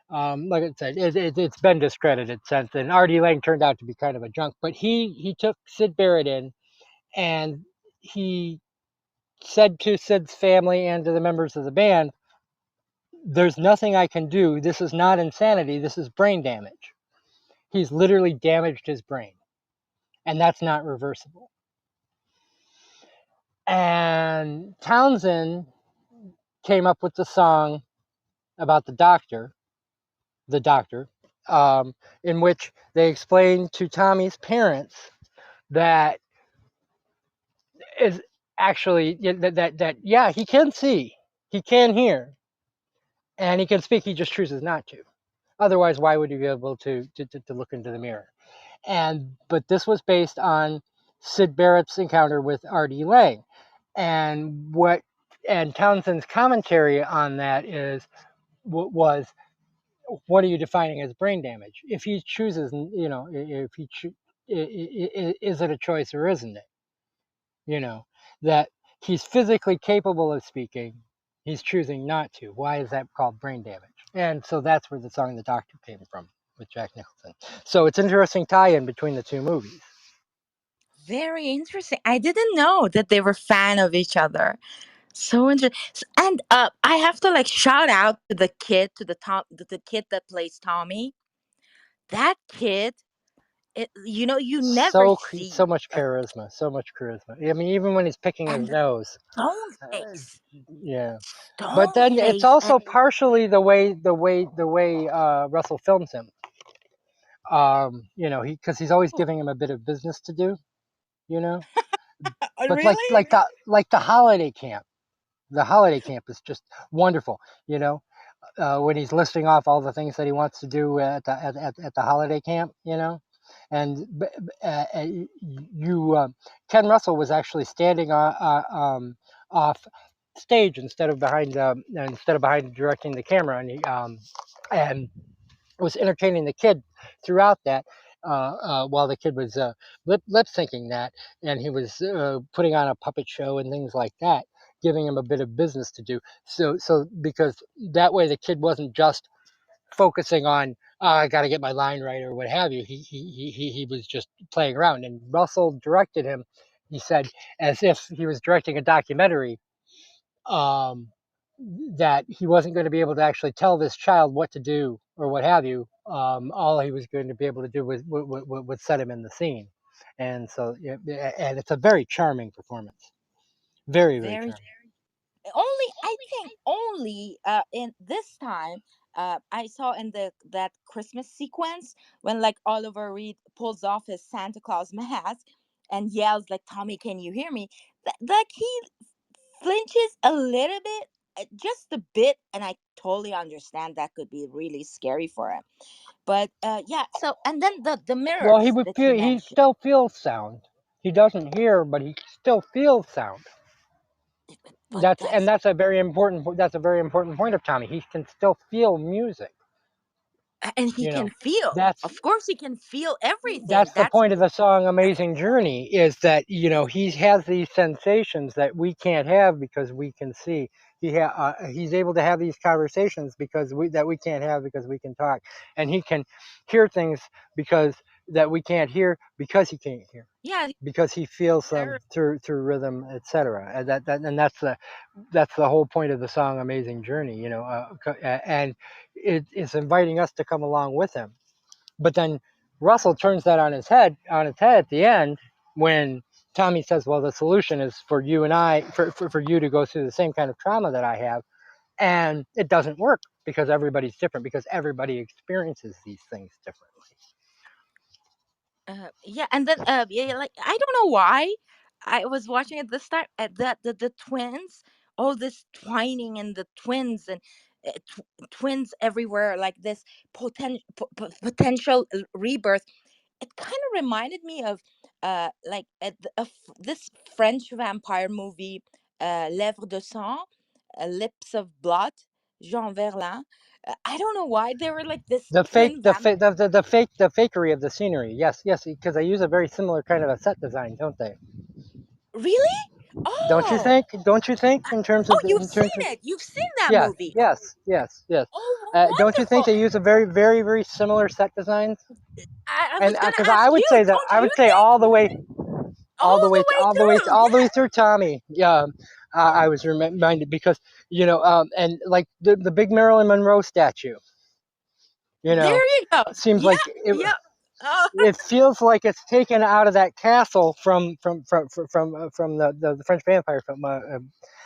Like I said, it's been discredited since, and R.D. Laing turned out to be kind of a junk. But he took Syd Barrett in, and he said to Syd's family and to the members of the band, "There's nothing I can do. This is not insanity. This is brain damage. He's literally damaged his brain, and that's not reversible." And Townsend came up with the song about the doctor, in which they explained to Tommy's parents that is actually that yeah, he can see, he can hear, and he can speak. He just chooses not to. Otherwise, why would he be able to look into the mirror? But this was based on Syd Barrett's encounter with R.D. Laing, and Townsend's commentary on that was, what are you defining as brain damage? If he chooses, you know, if he is it a choice or isn't it? You know, that he's physically capable of speaking, he's choosing not to. Why is that called brain damage? And so that's where the song "The Doctor" came from, with Jack Nicholson. So it's an interesting tie-in between the two movies. Very interesting. I didn't know that they were fan of each other. So interesting. And I have to like shout out to the kid, to the kid that plays Tommy. That kid, you never So see much a charisma, so much charisma. I mean, even when he's picking his and the nose, stone uh, face, yeah. But stone then it's face, and also partially the way Russell films him. You know, because he's always giving him a bit of business to do. You know, but really, the holiday camp. The holiday camp is just wonderful. You know, when he's listing off all the things that he wants to do at the holiday camp. You know, and Ken Russell was actually standing off stage instead of behind directing the camera, and was entertaining the kid throughout that, while the kid was lip syncing that, and he was putting on a puppet show and things like that, giving him a bit of business to do. So because that way the kid wasn't just focusing on I got to get my line right or what have you. He was just playing around, and Russell directed him. He said as if he was directing a documentary. Um, that he wasn't going to be able to actually tell this child what to do or what have you. All he was going to be able to do was set him in the scene, and so and it's a very charming performance, very very Very charming. only I think only in this time I saw in the that Christmas sequence when like Oliver Reed pulls off his Santa Claus mask and yells like Tommy, can you hear me? Like he flinches a little bit, just a bit, and I totally understand that could be really scary for him. But yeah, so and then the Well, he mirrors would that you feel he mentioned. still feels sound. He doesn't hear, but he still feels sound. But that's That's a very important point of Tommy. He can still feel music. and he You can know, feel. that's Of course, he can feel everything. that's the That's point of the song Amazing Journey, is that he has these sensations that we can't have because we can see. He's able to have these conversations because we can't have because we can talk, and he can hear things because that we can't hear because he can't hear, yeah. because he feels them There, through rhythm, etc. And that's the whole point of the song Amazing Journey. And it's inviting us to come along with him. But then Russell turns that on its head at the end when Tommy says, well, the solution is for you and I, for you to go through the same kind of trauma that I have. And it doesn't work because everybody's different, because everybody experiences these things differently. yeah, and then yeah, like I don't know why I was watching it this time at the twins, all this twining and the twins and twins everywhere, like this potential rebirth. It kind of reminded me of this French vampire movie, Lèvres de Sang, Lips of Blood, Jean Verlin. I don't know why they were like this The fake, twin vamp. the fakery of the scenery. Yes, yes, because they use a very similar kind of a set design, don't they? Really? Don't you Oh, think? Don't you think in terms oh, of you've in terms seen of it. You've seen that yes, movie. yes, yes, yes. Oh, Don't you think wonderful. they use a very, very, very similar set designs? I And was gonna because ask I would you. say that Don't I you would say think all all the way, the way through? all the way Yeah. through Tommy. Yeah, I was reminded because and like the big Marilyn Monroe statue. You There know, you go. seems Yeah. like Yeah. Oh, it feels like it's taken out of that castle from the French vampire film.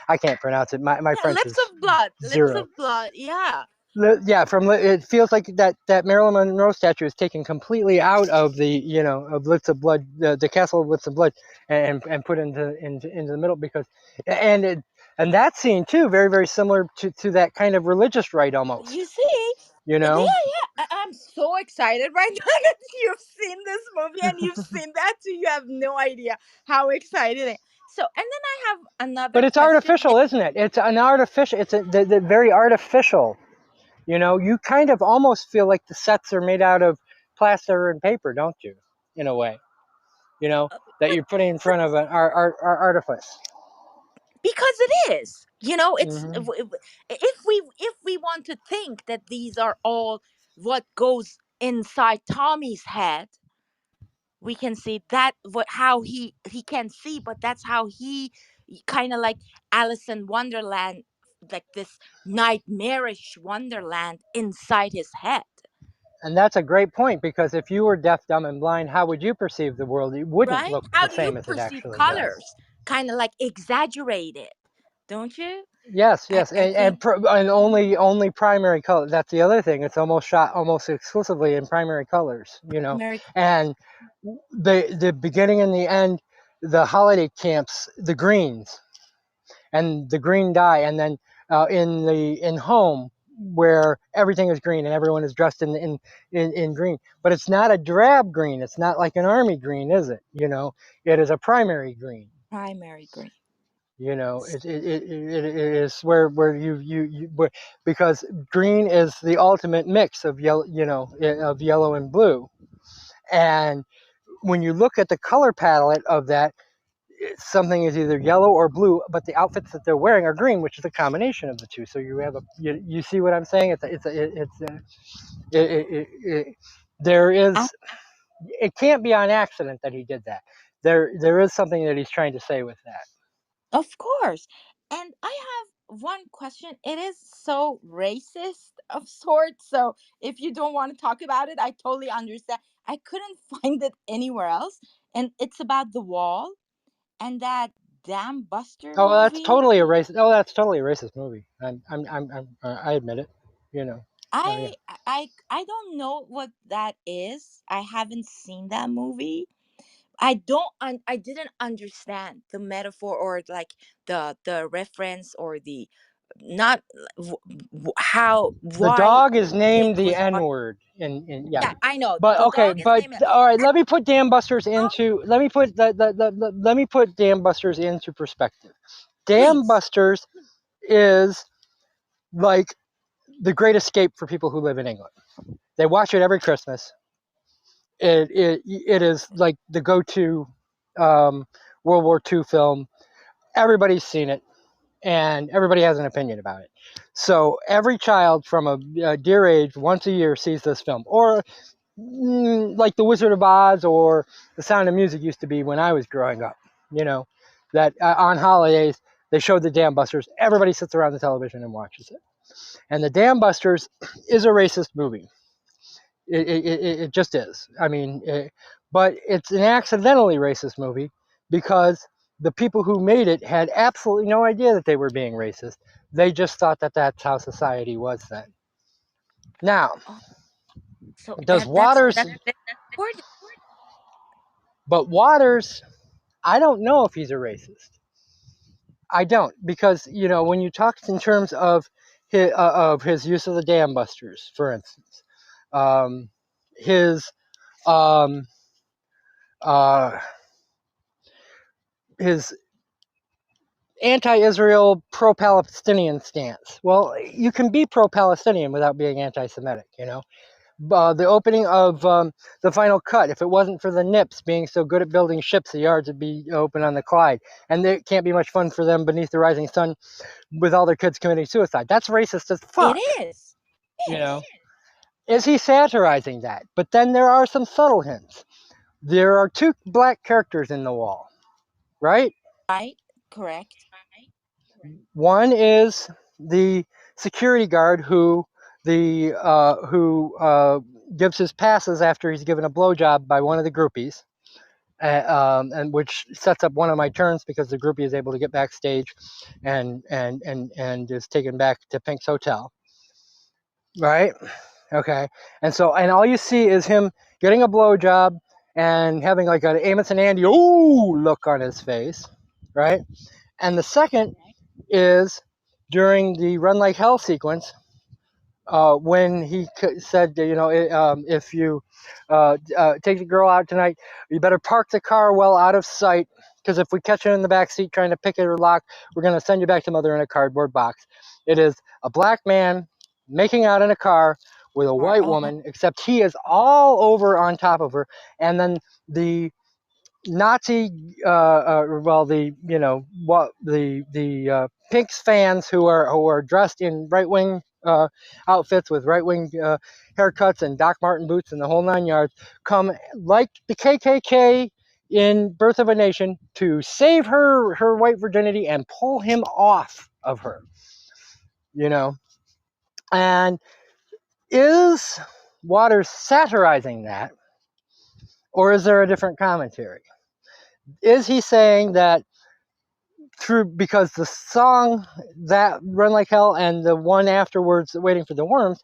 I can't pronounce it. My yeah. French Lips is of blood. Lips zero. of blood. Yeah. Yeah, it feels like that Marilyn Monroe statue is taken completely out of the of Lips of Blood, the castle of Lips of Blood, and put into the middle because and it and that scene too, very very similar to that kind of religious rite You almost. see? You Yeah, know, yeah. I'm so excited right now that you've seen this movie and you've seen that too. You have no idea how excited. So, and then I have but another it's question. Yeah. artificial, isn't it? It's an artificial. It's the very artificial. You kind of almost feel like the sets are made out of plaster and paper, don't you? In a way, that But you're putting in but front of an artifice. because it is, it's Hmm. if we want to think that these are all what goes inside Tommy's head, we can see that what how he can see, but that's how he kind of like Alice in Wonderland, like this nightmarish Wonderland inside his head, And that's a great point, because if you were deaf, dumb, and blind, how would you perceive the world? It wouldn't right? look How the do you same as it perceive actually does. colors? Kind of like exaggerated, don't you? Yes, I, yes, I think and only primary color. That's the other thing. It's almost shot almost exclusively in primary colors. Mary. And the beginning and the end, the holiday camps, the greens and the green dye, and then in home where everything is green and everyone is dressed in green, but it's not a drab green. It's not like an army green, is it? It is a primary green. Primary green. It is where because green is the ultimate mix of yellow, of yellow and blue. And when you look at the color palette of that, something is either yellow or blue, but the outfits that they're wearing are green, which is a combination of the two. So you have you see what I'm saying? There I, is, it can't be on accident that he did that. There is something that he's trying to say with that. of course. And I have one question. It is so racist of sorts. So if you don't want to talk about it, I totally understand. I couldn't find it anywhere else. And it's about the wall and that Dam Buster Oh, well, that's movie. totally a racist. Oh, that's totally a racist movie. I admit it. You know. Oh yeah. I don't know what that is. I haven't seen that movie. I didn't understand the metaphor or like the reference or the not how The why dog is named Pink the was N word in yeah. yeah, I know But the okay, dog is but named all right, and let me put Dam Busters um, into let me put Dam Busters into perspective. Dam please. Busters is like the great escape for people who live in England. They watch it every Christmas. It is like the go-to World War II film. Everybody's seen it, and everybody has an opinion about it. So every child from a dear age, once a year, sees this film, or like The Wizard of Oz or The Sound of Music used to be when I was growing up. You know, that on holidays they showed the Dam Busters. Everybody sits around the television and watches it. And the Dam Busters is a racist movie. It just is. I mean, but it's an accidentally racist movie because the people who made it had absolutely no idea that they were being racist. They just thought that that's how society was then. Now, Oh, so does that's Waters, very important. but Waters, I don't know if he's a racist. I don't, because when you talk in terms of his use of the Dam Busters, for instance, his um, uh, his anti-Israel, pro-Palestinian stance. Well, you can be pro-Palestinian without being anti-Semitic. The opening of the final cut, if it wasn't for the Nips being so good at building ships, the yards would be open on the Clyde. And it can't be much fun for them beneath the rising sun with all their kids committing suicide. That's racist as It fuck. is. You Yes. know, is he satirizing that? But then there are some subtle hints. There are two black characters in the wall, right? Right? Correct. One is the security guard who gives his passes after he's given a blowjob by one of the groupies, and which sets up one of my turns because the groupie is able to get backstage, and is taken back to Pink's hotel. Right? Okay. And all you see is him getting a blowjob and having like an Amos and Andy ooh look on his face. Right? And the second is during the Run Like Hell sequence, when he said, if you take the girl out tonight, you better park the car well out of sight, because if we catch her in the back seat trying to pick it or lock, we're going to send you back to mother in a cardboard box. It is a black man making out in a car with a Or white oh, woman, except he is all over on top of her, and then the Nazi, well, what the Pink's fans who are dressed in right wing outfits with right wing haircuts and Doc Marten boots and the whole 9 yards come like the KKK in Birth of a Nation to save her white virginity and pull him off of her. You know, and is Waters satirizing that, or is there a different commentary? Is he saying that through, because the song that Run Like Hell and the one afterwards, Waiting for the Worms,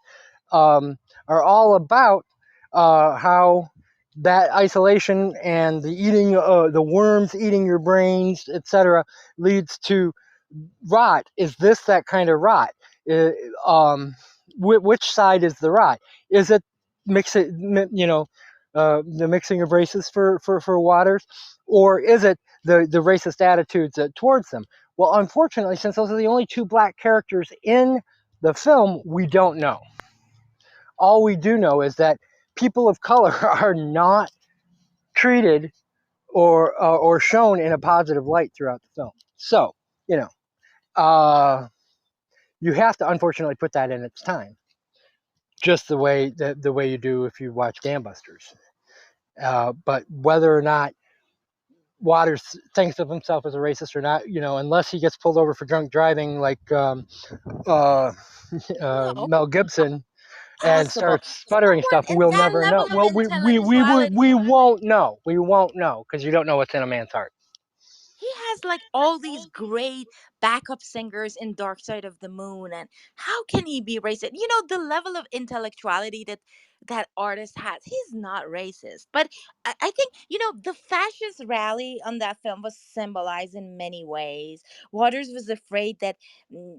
are all about how that isolation and the eating, the worms eating your brains, etc., leads to rot? Is this that kind of rot? Uh, um, which side is the rot? Is it mix it, the mixing of races for Waters, or is it the racist attitudes towards them? Well, unfortunately, since those are the only two black characters in the film, we don't know. All we do know is that people of color are not treated or shown in a positive light throughout the film. So, you know, you have to unfortunately put that in its time, just the way you do if you watch Dam Busters. But whether or not Waters thinks of himself as a racist or not, you know, unless he gets pulled over for drunk driving, like uh, No, Mel Gibson, and possible. starts sputtering stuff, Someone in we'll that never know. level of Well, intellectuality, we won't know. We won't know because you don't know what's in a man's heart. he has like all these great backup singers in Dark Side of the Moon, and how can he be racist? You know, the level of intellectuality that that artist has, he's not racist. But I think, you know, the fascist rally on that film was symbolized in many ways. Waters was afraid that,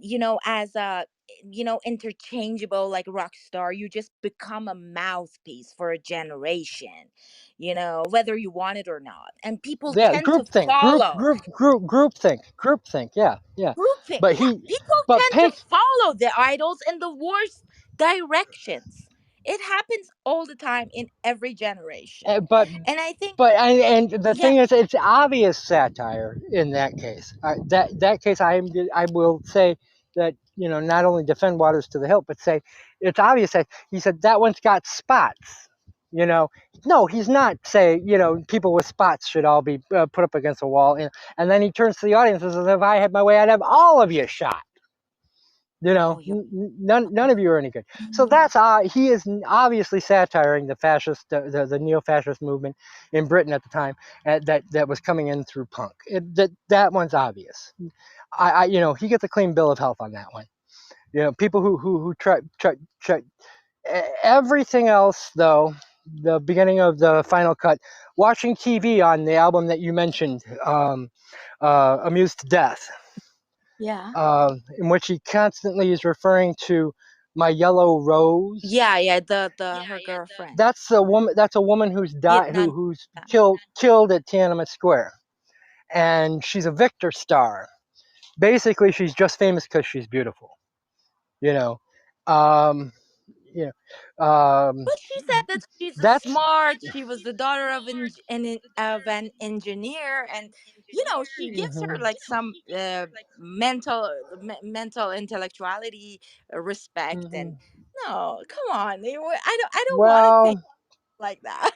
you know, as a, you know, interchangeable like rock star, you just become a mouthpiece for a generation, you know, whether you want it or not, and people Yeah, tend to groupthink, follow. groupthink. Yeah, yeah. Groupthink, But yeah, he, people but tend to Pink, follow the idols in the worst directions. It happens all the time in every generation, but and I think, and the yeah. thing is, it's obvious satire in that case. That case, I will say that, you know, not only defend Waters to the hilt, but say it's obvious that he said that one's got spots. You know, no, he's not saying, you know, people with spots should all be put up against a wall. And then he turns to the audience and says, if I had my way, I'd have all of you shot. You Oh, know, you're none of you are any good. So mm, that's he is obviously satiring the fascist, the neo-fascist movement in Britain at the time, that was coming in through punk. That one's obvious. You know, he gets a clean bill of health on that one. You know, people who try everything else though. The beginning of the final cut, watching TV on the album that you mentioned, Amused to Death, yeah, in which he constantly is referring to my yellow rose. yeah, yeah. The her girlfriend, That's a woman. That's a woman who's died, Vietnam. who's killed at Tiananmen Square, and she's a Victor star. Basically, she's just famous because she's beautiful. You know, um, you But she said that she's a that's smart. She was the daughter of of an engineer, and you know she gives her mhm, like some mental intellectuality, respect. And mhm. no, come on, I don't want to think Well, like that.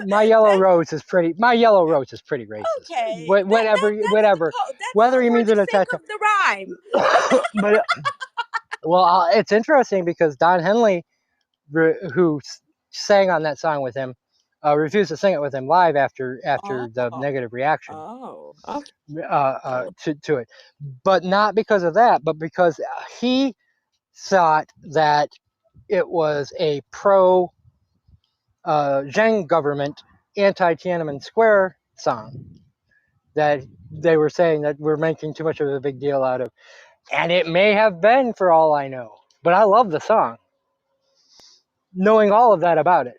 my yellow That, rose is pretty. My yellow rose is pretty racist. okay, Whatever, that's whether he for means the it as a sake tattoo. of the rhyme. But well, it's interesting because Don Henley, who sang on that song with him, refused to sing it with him live after the Oh, negative reaction oh, okay. to it. But not because of that, but because he thought that it was a pro Zheng government anti Tiananmen Square song that they were saying that we're making too much of a big deal out of. And it may have been, for all I know. But I love the song, knowing all of that about it.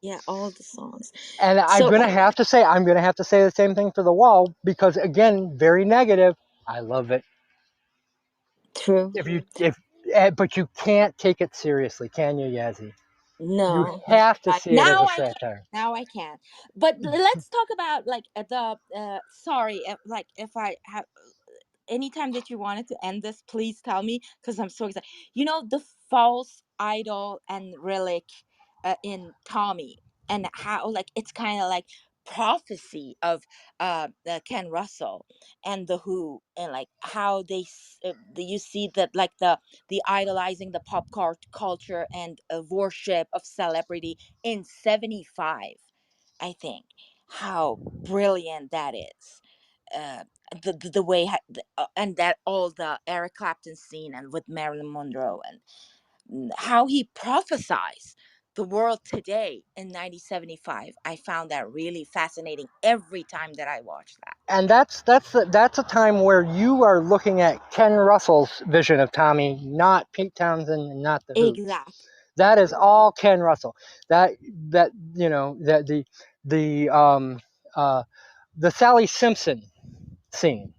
Yeah, all the songs. And So I'm gonna have to say the same thing for The Wall because again, very negative. I love it. true. If But you can't take it seriously, can you, Yazzie? You No, have to see it as now a I can. satire. Now I can. But let's talk about like the sorry, like if I have anytime that you wanted to end this, please tell me because I'm so excited. You know, the false idol and relic in Tommy, and how like it's kind of like prophecy of Ken Russell and the Who, and like how you see that like the idolizing the culture and worship of celebrity in 75. I think how brilliant that is. uh, the way and that all the Eric Clapton scene and with Marilyn Monroe, and how he prophesies the world today in 1975. I found that really fascinating every time that I watched that. And that's a time where you are looking at Ken Russell's vision of Tommy, not Pete Townsend and not the Who's. Exactly. That is all Ken Russell. That that you know that the um uh the Sally Simpson scene,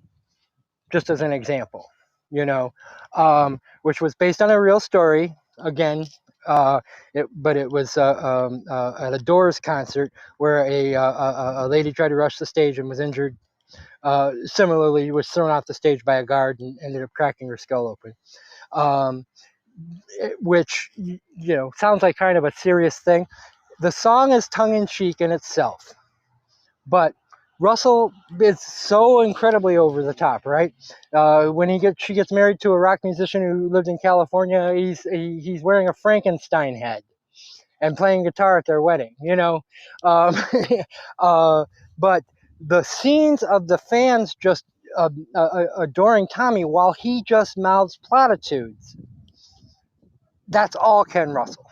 just as an example, you know, which was based on a real story. Again, But it was at a Doors concert where a lady tried to rush the stage and was injured. Similarly, was thrown off the stage by a guard and ended up cracking her skull open. Um, which sounds like kind of a serious thing. The song is tongue in cheek in itself, but Russell is so incredibly over the top, right? When she gets married to a rock musician who lived in California, he's wearing a Frankenstein head and playing guitar at their wedding, um, but the scenes of the fans just adoring Tommy while he just mouths platitudes, that's all Ken Russell,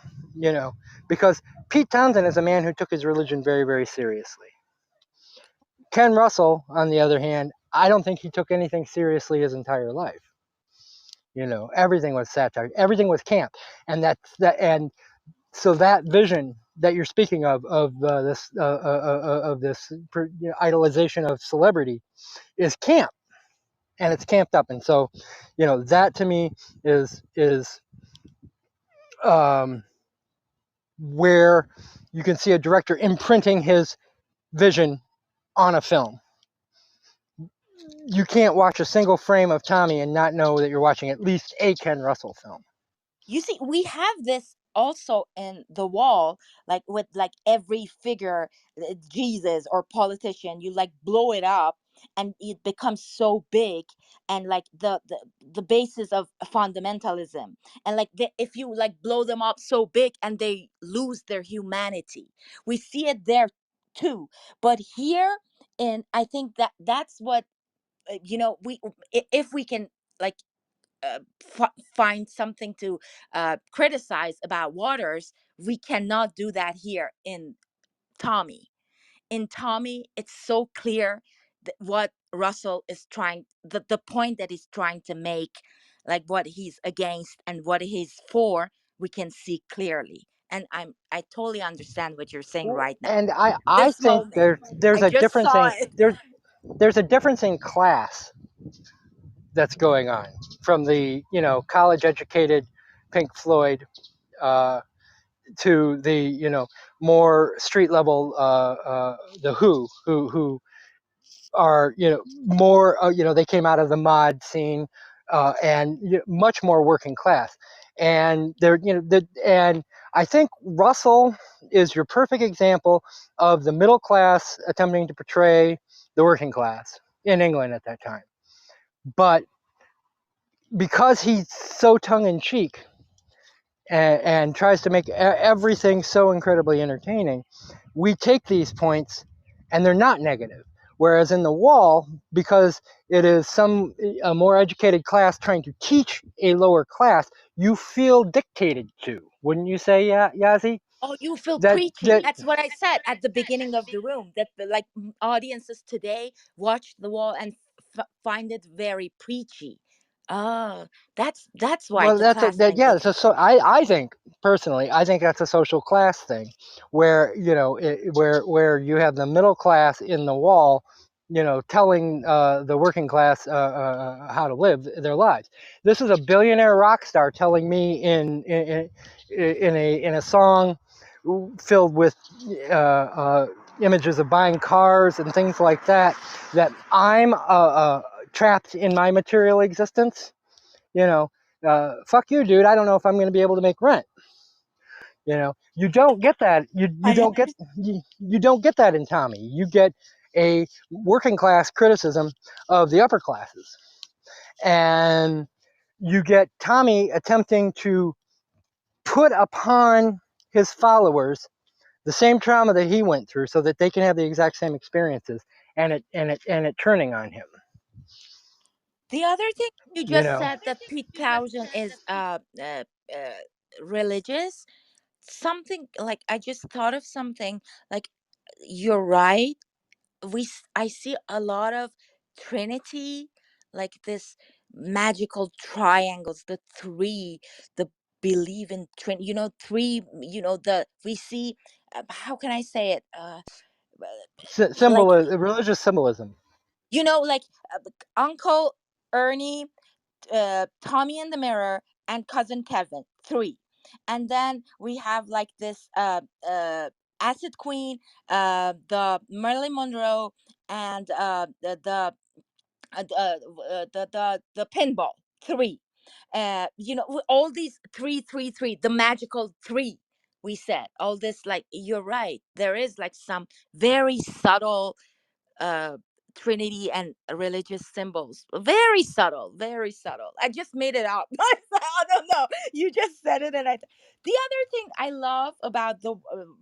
because Pete Townsend is a man who took his religion very, very seriously. Ken Russell, on the other hand, I don't think he took anything seriously his entire life. Everything was satire, everything was camp, and so that vision that you're speaking of this idolization of celebrity is camp, and it's camped up, and so that to me is where you can see a director imprinting his vision on a film. You can't watch a single frame of Tommy and not know that you're watching at least a Ken Russell film. You see, we have this also in the wall, like with like every figure, Jesus or politician, you like blow it up and it becomes so big, and like the basis of fundamentalism, and like if you like blow them up so big and they lose their humanity, we see it there too. But here, and I think that that's what we, if we can like find something to criticize about Waters, we cannot do that here in Tommy. In Tommy, it's so clear that what Russell is trying, the point that he's trying to make, like what he's against and what he's for, we can see clearly. And I totally understand what you're saying right now. And I This think moment, there's I a just difference saw in it. there's a difference in class that's going on from the college educated Pink Floyd to the more street level the who are more they came out of the mod scene and much more working class, and they're and I think Russell is your perfect example of the middle class attempting to portray the working class in England at that time, but because he's so tongue-in-cheek and tries to make everything so incredibly entertaining, we take these points and they're not negative. Whereas in The Wall, because it is a more educated class trying to teach a lower class, you feel dictated to. Wouldn't you say, Yassi? Oh, you feel That preachy. that That's what I said at the beginning of the room. That like audiences today watch The Wall and find it very preachy. Oh, that's why Well, the class thing yeah. is. I think personally, I think that's a social class thing, where where you have the middle class in The Wall, telling the working class how to live their lives. This is a billionaire rock star telling me in a song filled with images of buying cars and things like that, that I'm trapped in my material existence. you know, fuck you, dude. I don't know if I'm going to be able to make rent. You don't get that. I You don't get that in Tommy. You get a working class criticism of the upper classes, and you get Tommy attempting to put upon his followers the same trauma that he went through, so that they can have the exact same experiences, and it turning on him. The other thing you You just know. said, that Pete Townsend is religious. Something like I just thought of something like you're right. I see a lot of Trinity, like this magical triangles, the three, the believe in Trinity, three, the we see. How can I say it? Like Religious symbolism. like Uncle Ernie, Tommy in the Mirror, and cousin Kevin. Three. And then we have like this Acid Queen, the Marilyn Monroe, and the pinball three. All these three, the magical three. We said all this, like, you're right. There is like some very subtle uh trinity and religious symbols, very subtle, very subtle. I just made it up. I don't know, you just said it. The other thing I love about the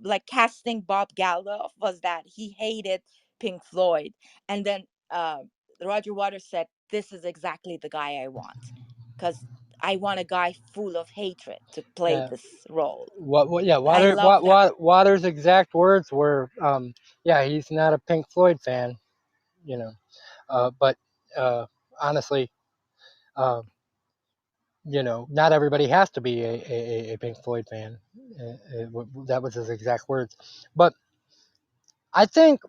like casting Bob Geldof was that he hated Pink Floyd, and then uh Roger Waters said, this is exactly the guy I want, because I want a guy full of hatred to play Yeah. this role. Yeah, I love that. Waters' exact words were, yeah, he's not a Pink Floyd fan, you know. But uh, honestly, uh, not everybody has to be a Pink Floyd fan. That was his exact words. But I think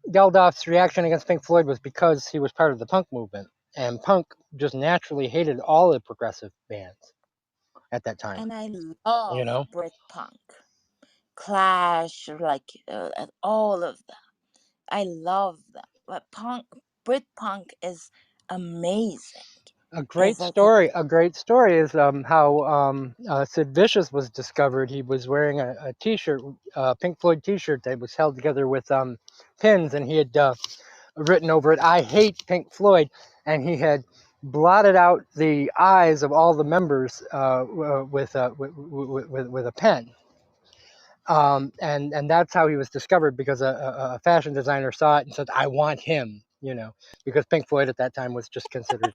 Geldof's reaction against Pink Floyd was because he was part of the punk movement, and punk just naturally hated all the progressive bands at that time. And I You love know, Britpunk, Clash, like all of them. I love them. But Brit punk is amazing. a It's great like story. A great story is how Sid Vicious was discovered. He was wearing a T-shirt, a Pink Floyd T-shirt that was held together with pins, and he had written over it, "I hate Pink Floyd," and he had blotted out the eyes of all the members with a pen. And that's how he was discovered, because a fashion designer saw it and said, "I want him," because Pink Floyd at that time was just considered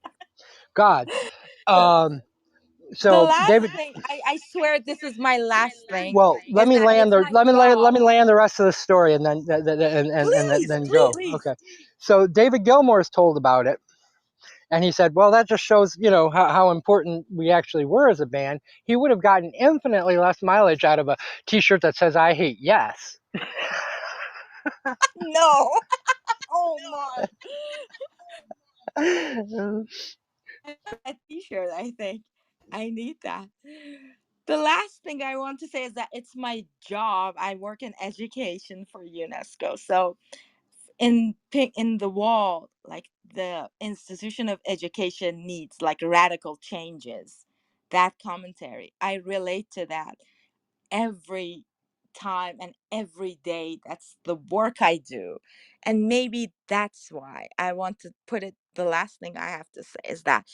God. the Um, the so last David, thing, I swear this is my last thing, well, is that it's my let me job. land the rest of the story, and Please, then go. please. Okay. So David Gilmour is told about it, and he said, "Well, that just shows, how important we actually were as a band. He would have gotten infinitely less mileage out of a T-shirt that says 'I hate Yes.'" No. Oh my. A t-shirt, I think. I need that. The last thing I want to say is that it's my job. I work in education for UNESCO. So in the wall, like, the institution of education needs like radical changes. That commentary, I relate to that every time and every day. That's the work I do. And maybe that's why I want to put it. The last thing I have to say is that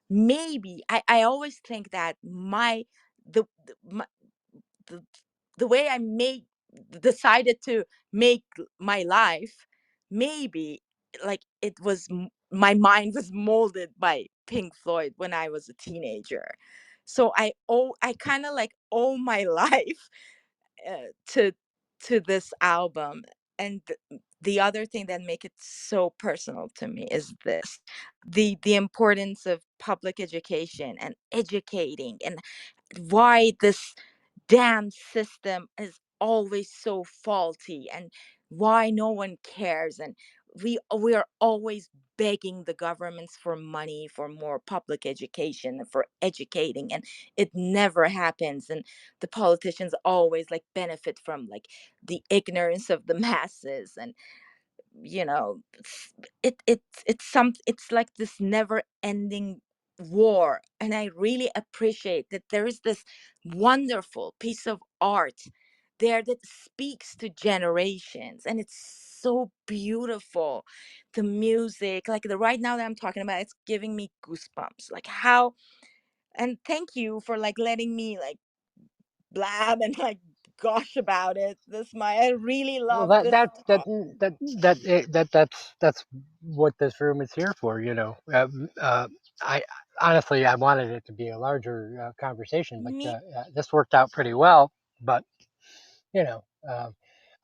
maybe I always think that the, the way I made decided to make my life, maybe, like, my mind was molded by Pink Floyd when I was a teenager. So I kind of like owe my life to this album. And the other thing that make it so personal to me is this: the importance of public education and educating, and why this damn system is always so faulty, and why no one cares, and we are always begging the governments for money for more public education and for educating, and it never happens. And the politicians always like benefit from like the ignorance of the masses. And you know it's like this never ending war. And I really appreciate that there is this wonderful piece of art there that speaks to generations, and it's so beautiful. The music, like, the right now that I'm talking about, it's giving me goosebumps, like how. And thank you for like letting me like blab and like gosh about it. I really Well, love this talk. that's what this room is here for. I honestly, I wanted it to be a larger conversation, but Me. this worked out pretty well. But you know,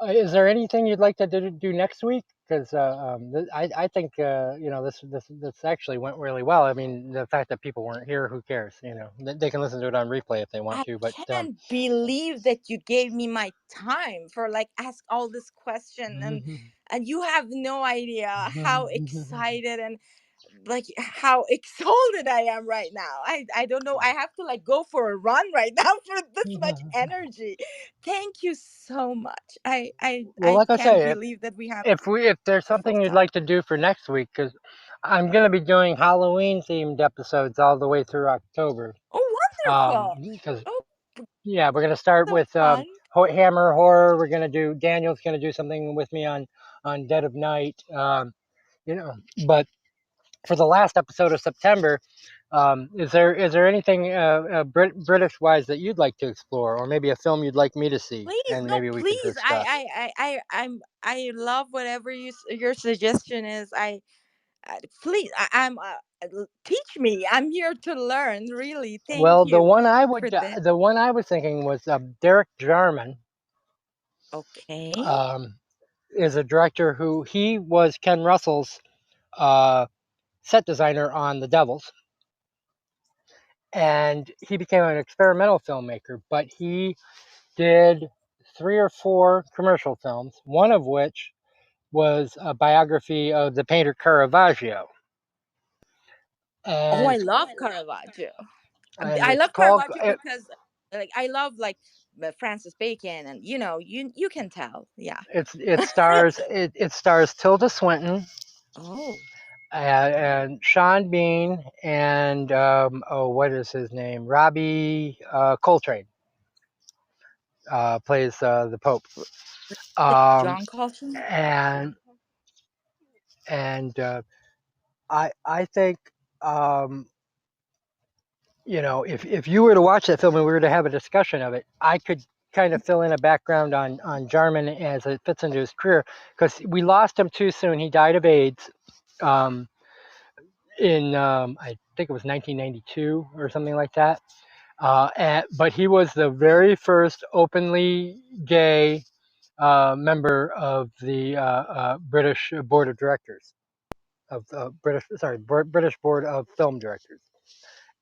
is there anything you'd like to do next week? Because I think this actually went really well. I mean, the fact that people weren't here, who cares? They can listen to it on replay if they want I to. But can't believe that you gave me my time for like ask all this question, and you have no idea how excited and like how exalted I am right now. I don't know. I have to like go for a run right now for this much energy. Thank you so much. Well, I like I can't say, believe that we have if there's a full something you'd time. like to do for next week, because I'm gonna be doing Halloween themed episodes all the way through October. Oh, wonderful. Because Oh, yeah, we're gonna start so with fun. Hammer horror. We're gonna do Daniel's gonna do something with me on Dead of Night. You know, but for the last episode of September, is there anything British wise that you'd like to explore, or maybe a film you'd like me to see, Please, and no, maybe we could please. discuss? I love whatever your suggestion is. Please, teach me. I'm here to learn. Really, thank Well, you for this. the one I was thinking was Derek Jarman. Okay. Um, is a director who he was Ken Russell's uh, set designer on The Devils, and he became an experimental filmmaker. But he did 3 or 4 commercial films, one of which was a biography of the painter Caravaggio, Oh, I and love Caravaggio. I it's love called Caravaggio because, like, I love like Francis Bacon, and you can tell. Yeah. it stars Tilda Swinton Oh, and Sean Bean and what is his name? Robbie Coltrane plays the Pope. like Um, John Coltrane. and and I think um, if you were to watch that film and we were to have a discussion of it, I could kind of fill in a background on Jarman as it fits into his career, because we lost him too soon. He died of AIDS um, in I think it was 1992 or something like that. But he was the very first openly gay member of the British Board of Directors of British Board of Film Directors,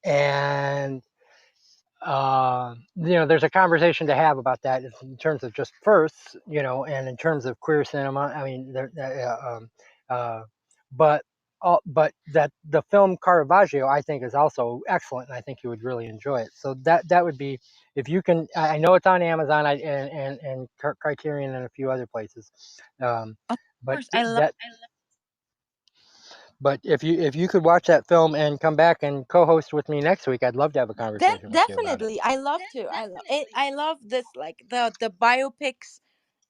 and there's a conversation to have about that in terms of just firsts, and in terms of queer cinema. I mean, uh, but but that the film Caravaggio, I think, is also excellent, and I think you would really enjoy it. So that would be, if you can. I know it's on Amazon and Criterion and a few other places, um, Of but course, I love. that. But if you could watch that film and come back and co-host with me next week, I'd love to have a conversation with you about it. Definitely, I love to. I love it. I love this, like the biopics.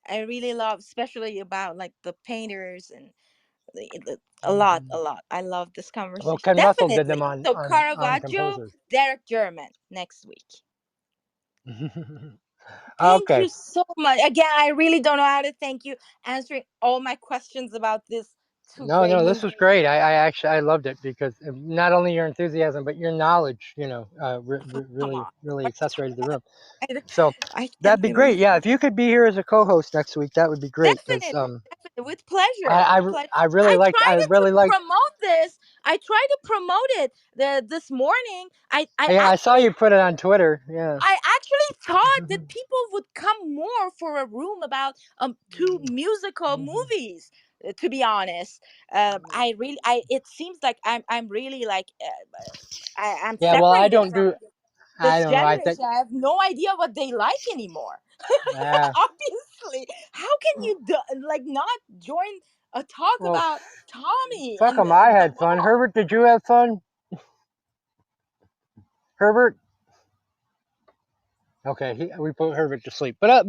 I really love, especially about like the painters and a lot, a lot. I love this Well, conversation. Ken Russell did them Definitely. So on Caravaggio, composers. Derek German next week. Thank Okay. you so much. Again, I really don't know how to thank you answering all my questions about this two No, great no, this was movies. great. I actually I loved it because not only your enthusiasm but your knowledge, Come really on. really What? saturated the room. I, So I that'd can't be great. believe Yeah, that. if you could be here as a co-host next week, that would be great. Because Definitely, definitely, with pleasure, with pleasure. I really liked I tried to promote this. I tried to promote it this morning. Yeah, I saw you put it on Twitter. Yeah. I actually thought that people would come more for a room about two musical movies. To be honest, I really, I it seems like I'm really like I'm Yeah. Well, separated from I this don't know. I think. generation. I have no idea what they like anymore. Yeah. Obviously, how can you like not join a talk Well, about Tommy fuck and 'em. I the had fun. ball? Herbert, did you have fun? Herbert. Okay, we put Herbert to sleep, but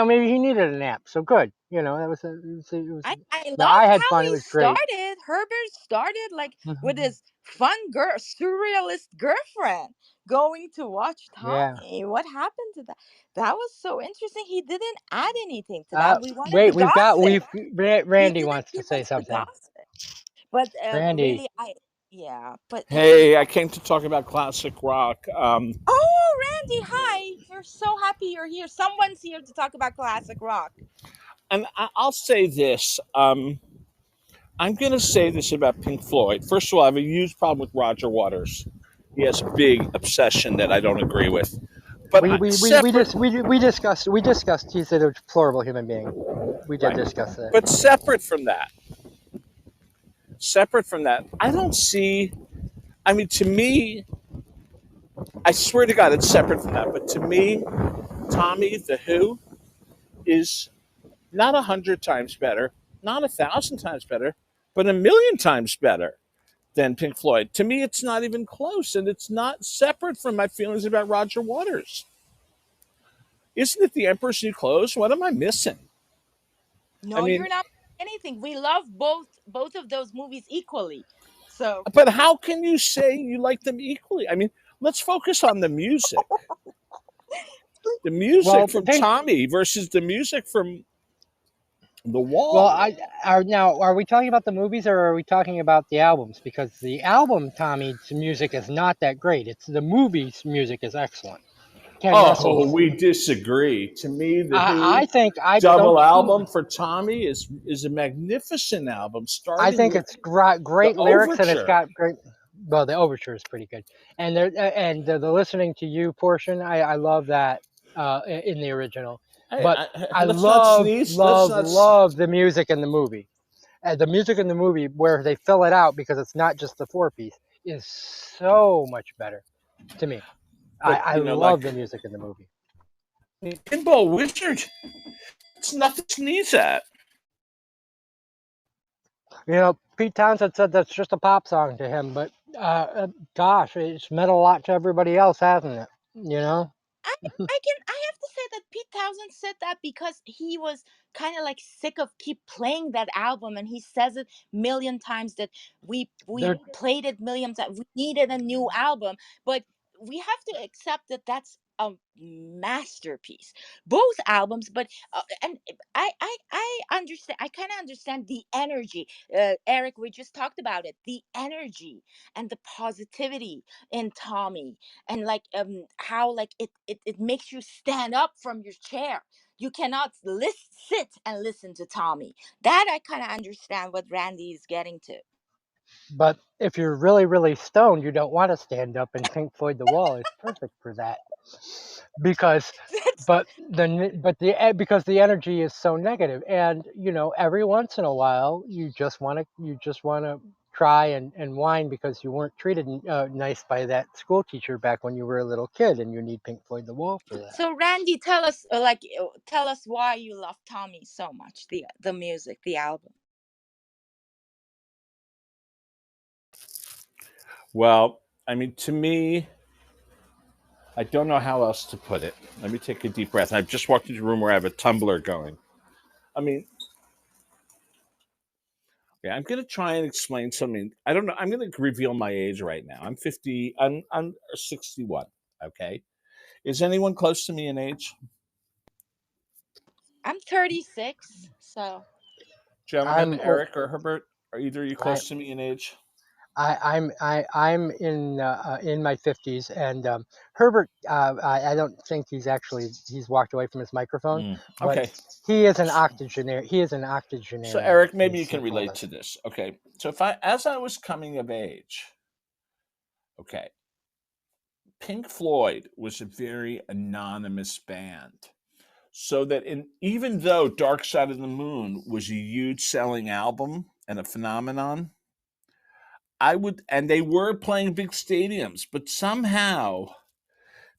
maybe he needed a nap. So good, that was I no, I loved had how fun. It he was great. started. Herbert started like with his fun girl, surrealist girlfriend going to watch Yeah. Tommy. What happened to that? That was so interesting. He didn't add anything to that. We wanted the Wait, gossip. He Randy didn't wants to give say us the something. gossip. But Randy. really, yeah. But Hey, I came to talk about classic rock. oh, Randy, hi! We're so happy you're here. Someone's here to talk about classic rock. And I'll say this. I'm going to say this about Pink Floyd. First of all, I have a huge problem with Roger Waters. He has a big obsession that I don't agree with. But separate, We discussed. He's a deplorable human being. We did right? discuss that. But separate from that, separate from that, I don't see. I mean, to me, I swear to God, it's separate from that. But to me, Tommy the Who is not 100 times better, not 1,000 times better, but 1,000,000 times better than Pink Floyd. To me, it's not even close, and it's not separate from my feelings about Roger Waters. Isn't it The Emperor's New Clothes? What am I missing? I No, mean, you're not anything. We love both of those movies equally. So but how can you say you like them equally? I mean, let's focus on the music. The music Well, from Pink. Tommy versus the music from The Well, Wall. are we talking about the movies or are we talking about the albums? Because the album Tommy's music is not that great. It's the movie's music is excellent. Ken Oh, Russell's. we disagree. To me, The I Who think I don't. double album for Tommy is a magnificent album, I starting think with it's the great lyrics and it's overture. got great. Well, the overture is pretty good, and the listening to you portion, I love that in the original. Hey, But I let's not sneeze. Let's not. love the music in the movie. The music in the movie where they fill it out because it's not just the four piece is so much better to me. But I love like the music in the movie. Pinball Wizard, it's nothing to sneeze at. Pete Townsend said that's just a pop song to him, but gosh, it's meant a lot to everybody else, hasn't it? You know, I have to say that Pete Townsend said that because he was kind of like sick of keep playing that album, and he says it million times that we they're played it million times. We needed a new album, but we have to accept that that's a masterpiece, both albums. But and I understand. I kind of understand the energy. Eric, we just talked about it. The energy and the positivity in Tommy, and like how like it makes you stand up from your chair. You cannot sit and listen to Tommy. That I kind of understand what Randy is getting to. but if you're really really stoned, you don't want to stand up, and Pink Floyd The Wall is perfect for that because That's because the energy is so negative, and every once in a while you just want to cry and whine because you weren't treated nice by that school teacher back when you were a little kid, and you need Pink Floyd The Wall for that. so Randy, tell us why you love Tommy so much, the music, the album. Well, I mean, to me, I don't know how else to put it. Let me take a deep breath. I've just walked into a room where I have a tumbler going. I mean, yeah, I'm going to try and explain something. I don't know. I'm going to reveal my age right now. I'm 50. I'm 61. Okay. Is anyone close to me in age? I'm 36, so Gentlemen, I'm old. Eric or Herbert, are either of you I, close to me in age? I'm in my 50s, and Herbert. I don't think he's walked away from his microphone, but Okay. he is an octogenarian. He is an So octogenarian. Eric, maybe you He's can the relate oldest. to this. Okay. So as I was coming of age, okay, Pink Floyd was a very anonymous band. So that even though Dark Side of the Moon was a huge selling album and a phenomenon, and they were playing big stadiums, but somehow,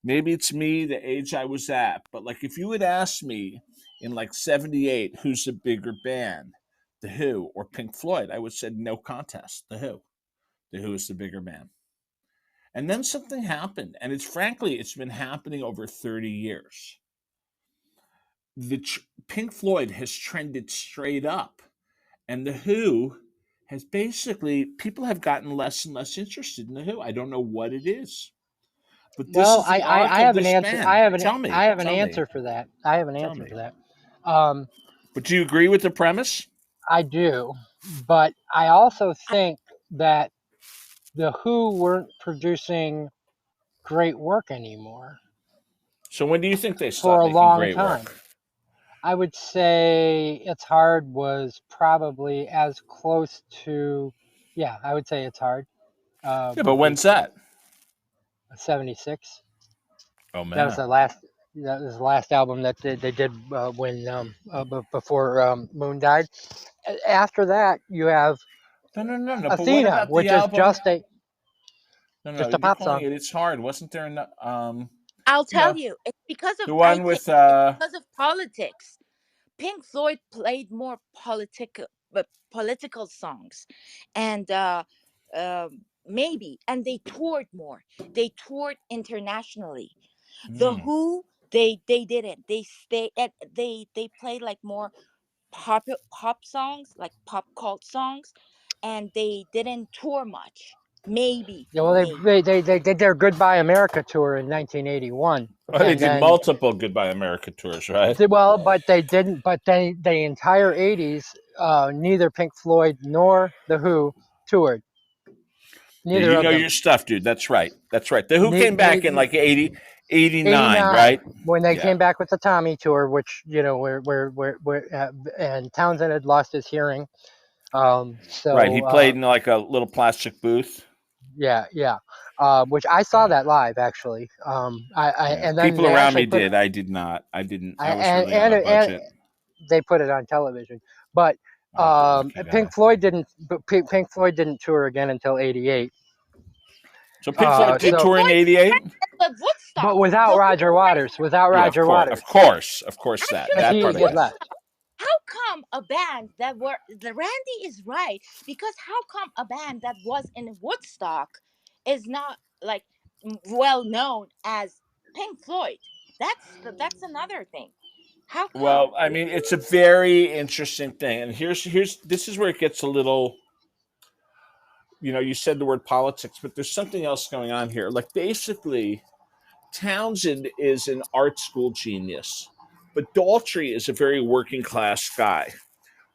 maybe it's me, the age I was at, but like if you had asked me in like 78, who's a bigger band, The Who or Pink Floyd, I would have said no contest, The Who. The Who is the bigger band. And then something happened, and it's been happening over 30 years. Pink Floyd has trended straight up, and the Who has basically people have gotten less and less interested in the Who. I don't know what it is, but this Well, is the arc I of have an this answer. band. I have an Tell me, answer for that. I have an tell answer me. for that. Um, But do you agree with the premise? I do, but I also think that the Who weren't producing great work anymore So when do you think they for stopped a making long great time. work? I would say It's Hard was probably as close to, yeah, I would say It's Hard Yeah, but would be when's that? 76. Oh That was man. the last. That was the last album that they did when before Moon died. After that, you have No. But what Athena, about the which is album? No. just a You're pop calling song. it It's Hard. Wasn't there I'll you tell know, you, it's because of the I one think with it's because of politics. Pink Floyd played more political songs, and maybe, and they toured more. They toured internationally. The hmm. Who, they didn't. They stay at they played like more pop songs, like pop cult songs, and they didn't tour much. Maybe, Yeah, well, maybe. they did their Goodbye America tour in 1981, Oh, they and did then multiple Goodbye America tours, right? well, but they didn't. But the entire 80s, neither Pink Floyd nor the Who toured. Yeah, Neither you of know them. your stuff, dude. That's right. That's right. The Who came back in Ne- like 89, 89 right? when they Yeah. came back with the Tommy tour, which and Townsend had lost his hearing. Right. He So played in like a little plastic booth. yeah, which I saw Yeah. that live actually. Yeah. And then People they around actually me put did. I did not. I didn't. I, I was really on a and budget. they put it on television, but Oh, lucky guy. Pink Floyd didn't tour again until '88. So Pink Floyd did Pink So tour in Floyd '88. at but Woodstock. without The Who Roger Waters, already. without Yeah, Roger of Waters, course, because that Actually, part he I had get. left. Woodstock. How come a band that were the Randy is right, because how come a band that was in Woodstock is not like well known as Pink Floyd? That's another thing. How come? Well, I mean, it's a very interesting thing, and here's this is where it gets a little. You said the word politics, but there's something else going on here. Like basically, Townsend is an art school genius, but Daltry is a very working class guy.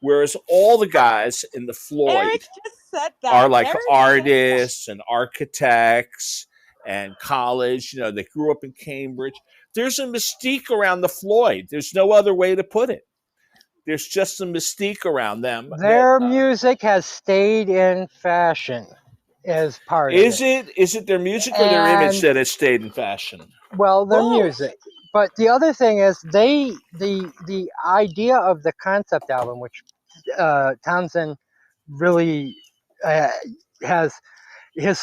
Whereas all the guys in the Floyd Eric just said are that. like Eric said that. artists and architects and college. They grew up in Cambridge. There's a mystique around the Floyd. There's no other way to put it. There's just a mystique around them that Their music has stayed in fashion as part of it, is it their music or their image and that has stayed in fashion? well, their Both. music. But the other thing is the idea of the concept album, which Townsend really uh, has his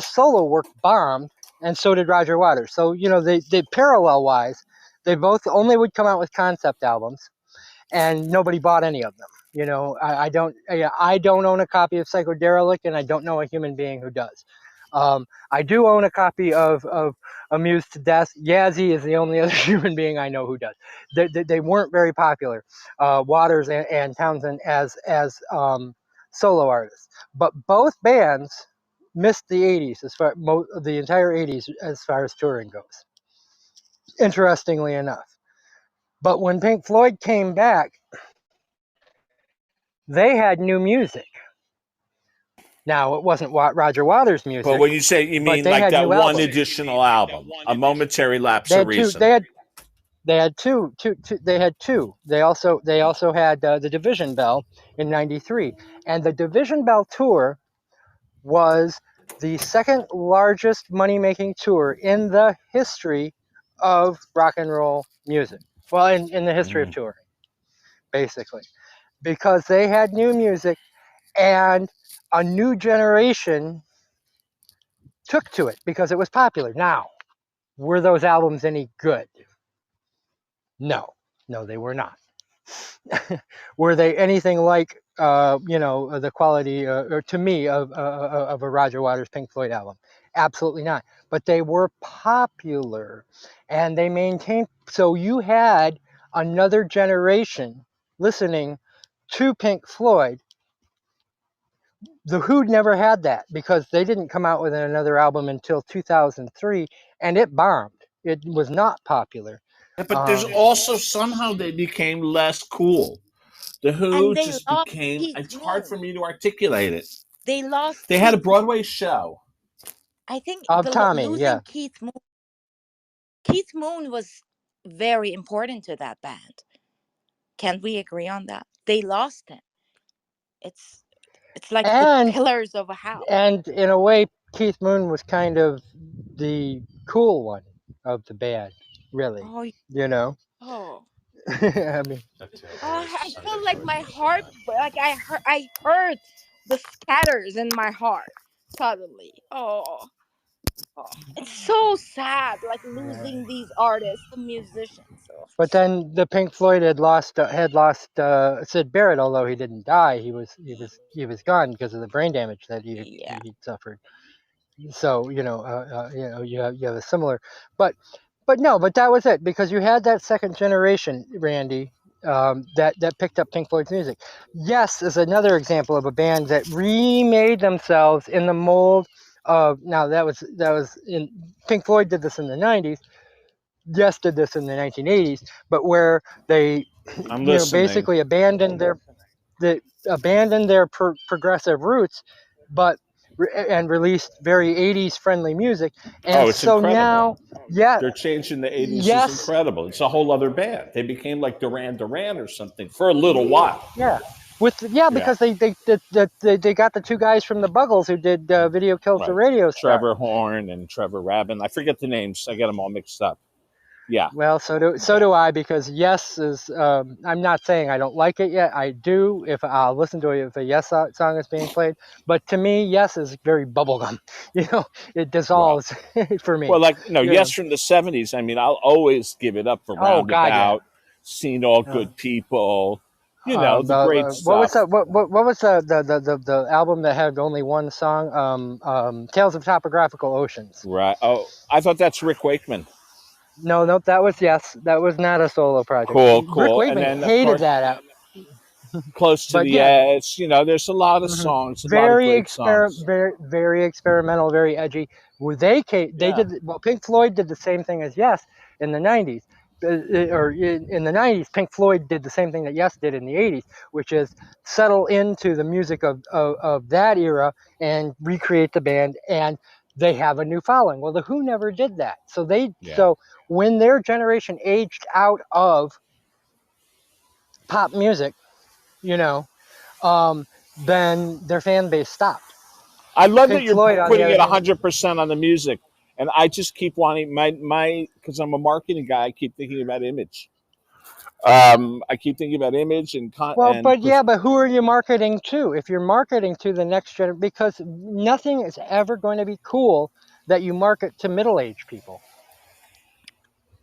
solo work bombed, and so did Roger Waters. So they parallel wise, they both only would come out with concept albums, and nobody bought any of them. I don't own a copy of Psychodelic, and I don't know a human being who does. I do own a copy of Amused to Death. Yassi is the only other human being I know who does. They weren't very popular, Waters and Townsend as solo artists, but both bands missed the 80s the entire 80s as far as touring goes. Interestingly enough, but when Pink Floyd came back, they had new music. Now, it wasn't Roger Waters' But music, when you say, you but mean they like had that new one albums. additional album, A Momentary Lapse They of had two. Reason. They had two. They had two. They also had the Division Bell in '93, and the Division Bell tour was the second largest money making tour in the history of rock and roll music. Well, in the history of Mm. touring, basically, because they had new music and a new generation took to it because it was popular. Now, were those albums any good? No, no, they were not. Were they anything like the quality, or to me, of a Roger Waters Pink Floyd album? Absolutely not. But they were popular, and they maintained. So you had another generation listening to Pink Floyd. The Who never had that because they didn't come out with another album until 2003, and it bombed. It was not popular. But there's also somehow they became less cool. The And Who they just lost became, Keith it's hard for Moon. me to articulate it. They lost They had a Keith Moon. Broadway show. I think Of Tommy, losing yeah. Keith Moon. Keith Moon was very important to that band. Can we agree on that? They lost him. It's it's like the And pillars of a house. and in a way, Keith Moon was kind of the cool one of the band, really. Oh, You know, oh, I mean, oh! I feel like my heart, like I hurt the scatters in my heart suddenly. Oh, it's so sad, like Yeah. losing these artists, the musicians. Oh, But then the Pink Floyd had lost Sid Barrett, although he didn't die. He was gone because of the brain damage that yeah. he suffered. So you have a similar, but no, but that was it, because you had that second generation, Randy, that picked up Pink Floyd's music. Yes is another example of a band that remade themselves in the mold of, now that was in Pink Floyd did this in the 90s. Yes did this in the 1980s, but where they I'm listening. basically abandoned their progressive roots, but and released very 80s friendly music. And Oh, it's so incredible. now, yeah, They're changing the 80s is yes, incredible. It's a whole other band. They became like Duran Duran or something for a little while. yeah, Yeah, because they got the two guys from the Buggles who did Video Kills the right. Radio Star. Trevor Horn and Trevor Rabin. I forget the names. I get them all mixed up. Yeah, Well, so yeah. do I, because Yes is. I'm not saying I don't like it yet. I do, if I'll listen to it if a Yes song is being played. But to me, Yes is very bubblegum. It Well, dissolves for me. well, like You Yes know. from the '70s. I mean, I'll always give it up for Oh God, yeah. Roundabout, Seen All Uh, Good People. The great what was stuff. the what was the album that had only one song? Tales of Topographical Oceans. Right. Oh, I thought that's Rick Wakeman. No, nope, that was Yes. That was not a solo project. Cool, Rick cool. And Wakeman then of hated course, that out, Close to but the yeah. Edge. There's a lot of Mhm. songs, a lot of great songs. Very experimental, very edgy. Where they Yeah, did, well, Pink Floyd did the same thing as Yes in the 90s. Or in the 90s, Pink Floyd did the same thing that Yes did in the 80s, which is settle into the music of that era and recreate the band, and they have a new following. Well, the Who never did that. yeah. So when their generation aged out of pop music, you know, then their fan base stopped. I love that Pink you're Floyd, on the putting other it hand, 100% on the music, and I just keep wanting my because I'm a marketing guy. I keep thinking about image. I keep thinking about image and well, but who are you marketing to? If you're marketing to the next generation, because nothing is ever going to be cool that you market to middle-aged people.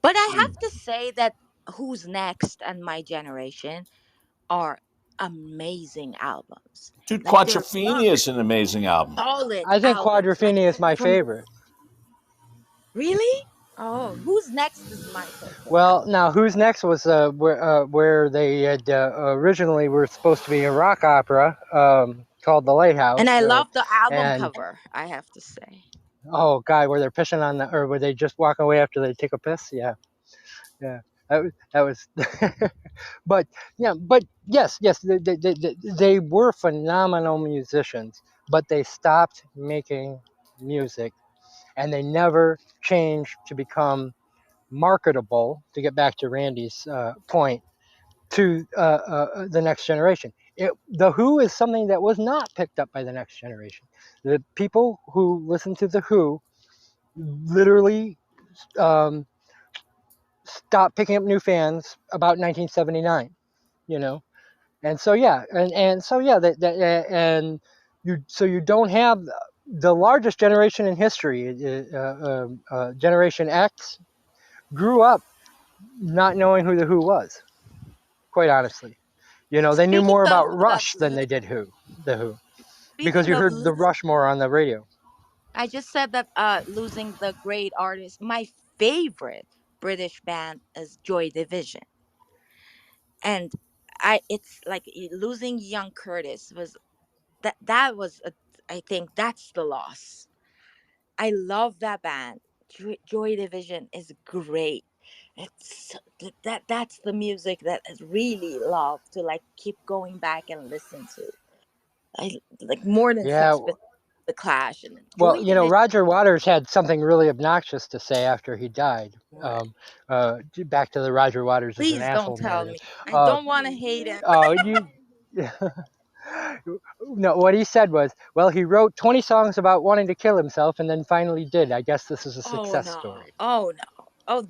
But I have to say that Who's Next and My Generation are amazing albums. Dude, Like they're Quadrophenia is an amazing album. solid I think albums. Like Quadrophenia is my from favorite. really? Oh, Who's Next is my favorite Well, album. now Who's Next was where they had originally were supposed to be a rock opera called The And Lighthouse, I love the album and cover, I have to say. oh God, where they're pissing on the, or were they just walking away after they take a piss? Yeah, yeah, that was. But yeah, but yes, they were phenomenal musicians, but they stopped making music, and they never changed to become marketable. To get back to Randy's point, to the next generation. The Who is something that was not picked up by the next generation. The people who listen to the Who literally um, stopped picking up new fans about 1979. You know, and so yeah, and so yeah, and you don't have the largest generation in history. Generation X grew up not knowing who the Who was. Quite honestly, they knew Speaking more about of Rush than they did the Who, because speaking you of heard the losing, Rush more on the radio. I just said that losing the great artist. My favorite British band is Joy Division, and it's like losing young Curtis was that was I think that's the loss. I love that band. Joy Division is great. That's the music that I really love to like keep going back and listen to. I like more than Yeah, Suspect, the Clash, and well, Joy Division. Roger Waters had something really obnoxious to say after he died. What? Back to the Roger Waters is an Please don't asshole tell narrative. me. I Uh, don't want to hate him. you. No, what he said was, well, he wrote 20 songs about wanting to kill himself and then finally did. I guess this is a Oh success no. story. Oh no. Oh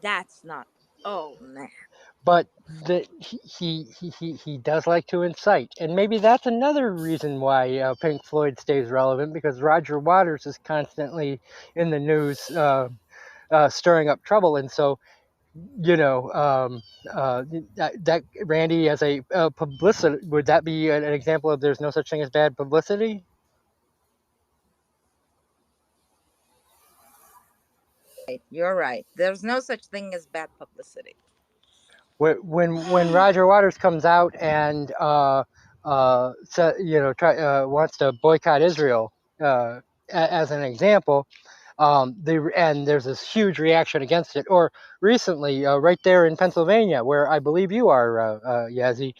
that's not. Oh man. but he does like to incite, and maybe that's another reason why Pink Floyd stays relevant, because Roger Waters is constantly in the news, stirring up trouble, and so you know that Randy, as a publicity, would that be an example of there's no such thing as bad publicity? You're right. There's no such thing as bad publicity. When Roger Waters comes out and wants to boycott Israel, as an example, and there's this huge reaction against it. Or recently, right there in Pennsylvania, where I believe you are, Yazzie,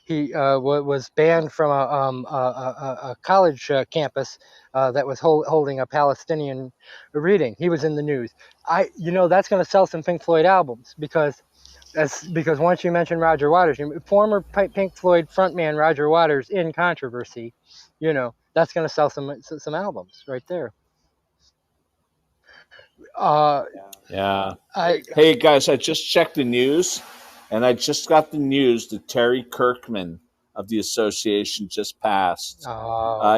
he was banned from a college campus that was holding a Palestinian reading. He was in the news. That's going to sell some Pink Floyd albums, because once you mention Roger Waters, former Pink Floyd frontman Roger Waters in controversy, that's going to sell some albums right there. Yeah. I Hey guys, I just checked the news, and I just got the news that Terry Kirkman of the association just passed.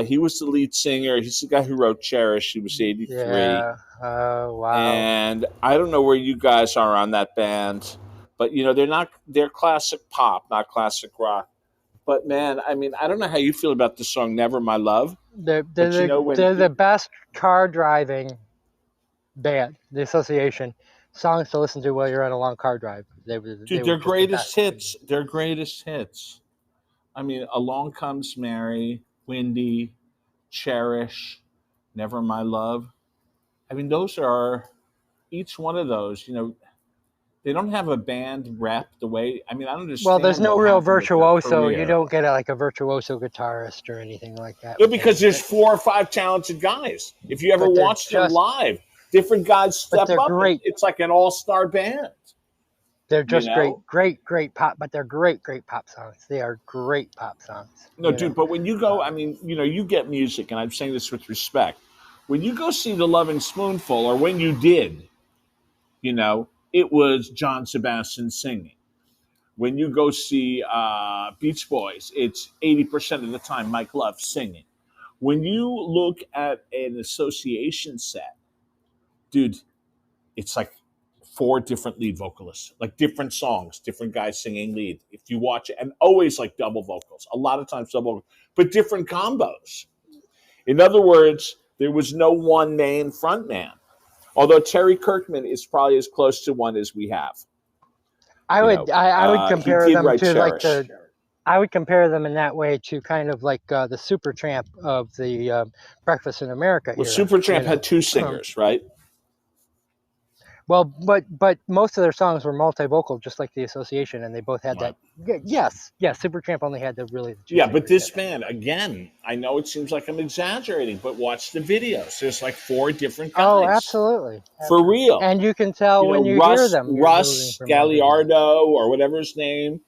He was the lead singer. He's the guy who wrote "Cherish." He was 83. yeah. Wow. And I don't know where you guys are on that band, but they're classic pop, not classic rock. But man, I mean, I don't know how you feel about the song "Never My Love." They're the best car driving band, the association. Songs to listen to while you're on a long car drive. Dude, their greatest hits. Their greatest hits. I mean, Along Comes Mary, Windy, Cherish, Never My Love. I mean, those are, each one of those, they don't have a band rep the way, I mean, I don't understand. Well, there's no what real happened with their virtuoso. You career. don't get like a virtuoso guitarist or anything like that. No, because there's 4 or 5 talented guys. If you ever But they're watch them just- live, different guys step they're up. great. It's like an all-star band. They're just great pop, but they're great pop songs. They are great pop songs. No, dude, but when you go, I mean, you get music, and I'm saying this with respect. When you go see The Loving Spoonful, or when you did, it was John Sebastian singing. When you go see Beach Boys, it's 80% of the time Mike Love singing. When you look at an association set, dude, it's like 4 different lead vocalists, like different songs, different guys singing lead. If you watch it, and always like double vocals, a lot of times double, but different combos. In other words, there was no one main frontman. Although Terry Kirkman is probably as close to one as we have. I would compare them to Cherish. I would compare them in that way to kind of like the Supertramp of the Breakfast in America Well, era. Supertramp had 2 singers, right? Well, but most of their songs were multi-vocal, just like the association, and they both had that. Yes, Supertramp only had the really. But this band, again, I know it seems like I'm exaggerating, but watch the videos. There's like 4 different guys. Oh, absolutely. For real. And you can tell when you hear them. Russ Galliardo, or whatever his name,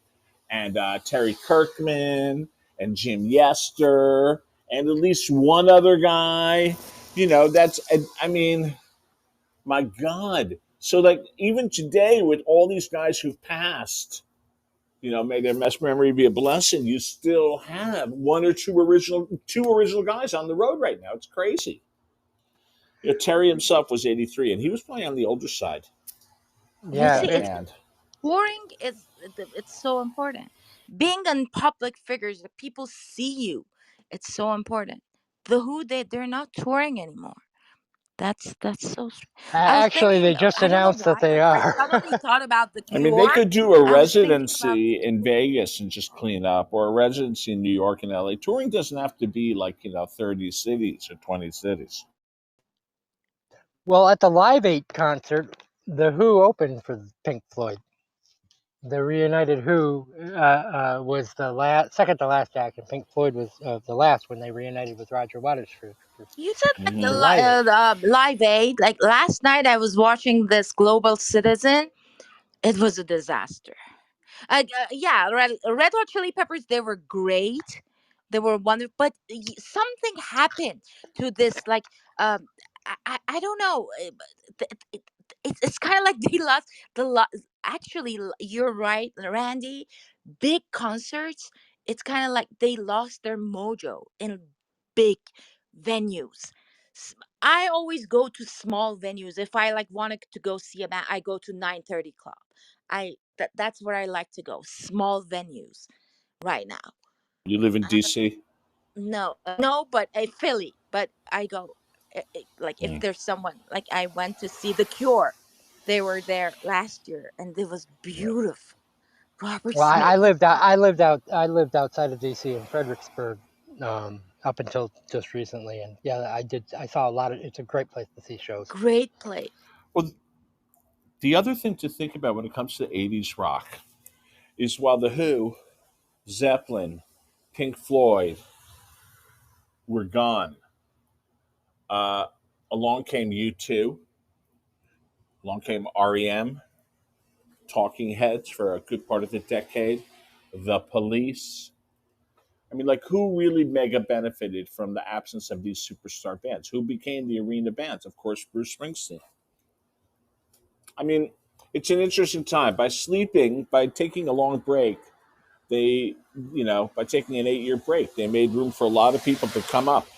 and Terry Kirkman, and Jim Yester, and at least one other guy. I mean, my God. So, like, even today, with all these guys who've passed, may their memory be a blessing, you still have 1 or 2 original guys on the road right now. It's crazy. Terry himself was 83, and he was probably on the older side. Yeah, touring it's so important. Being in public figures, that people see you, it's so important. The Who, they're not touring anymore. That's so. Actually, they just announced that they are. I suddenly thought about the Cure. I mean, they could do a residency in Vegas and just clean up, or a residency in New York and LA. Touring doesn't have to be like 30 cities or 20 cities. Well, at the Live 8 concert, the Who opened for Pink Floyd. The reunited Who was the second to last act, and Pink Floyd was the last when they reunited with Roger Waters for you said that the Live Aid. Like last night, I was watching this Global Citizen. It was a disaster. Red Hot Chili Peppers, they were great. They were wonderful, but something happened to this. Like, I don't know. It's kind of like they lost actually, you're right, Randy. Big concerts, it's kind of like they lost their mojo in big venues. I always go to small venues. If I like wanted to go see a band, I go to 9:30 Club. That's where I like to go. Small venues right now. You live in Uh, DC? no, no, but Philly. But I go like if Mm. there's someone like I went to see The Cure. They were there last year, and it was Yeah. beautiful. Robert Well, Smith. I lived outside of DC in Fredericksburg, up until just recently, and yeah, I saw a lot of. It's a great place to see shows. Great play. Well, the other thing to think about when it comes to 80s rock is while The Who, Zeppelin, Pink Floyd were gone, uh, along came U2, along came REM, Talking Heads for a good part of the decade, The Police. I mean, like, who really mega benefited from the absence of these superstar bands? Who became the arena bands? Of course, Bruce Springsteen. I mean, it's an interesting time. By sleeping, by taking a long break, they, by taking an 8-year break, they made room for a lot of people to come up.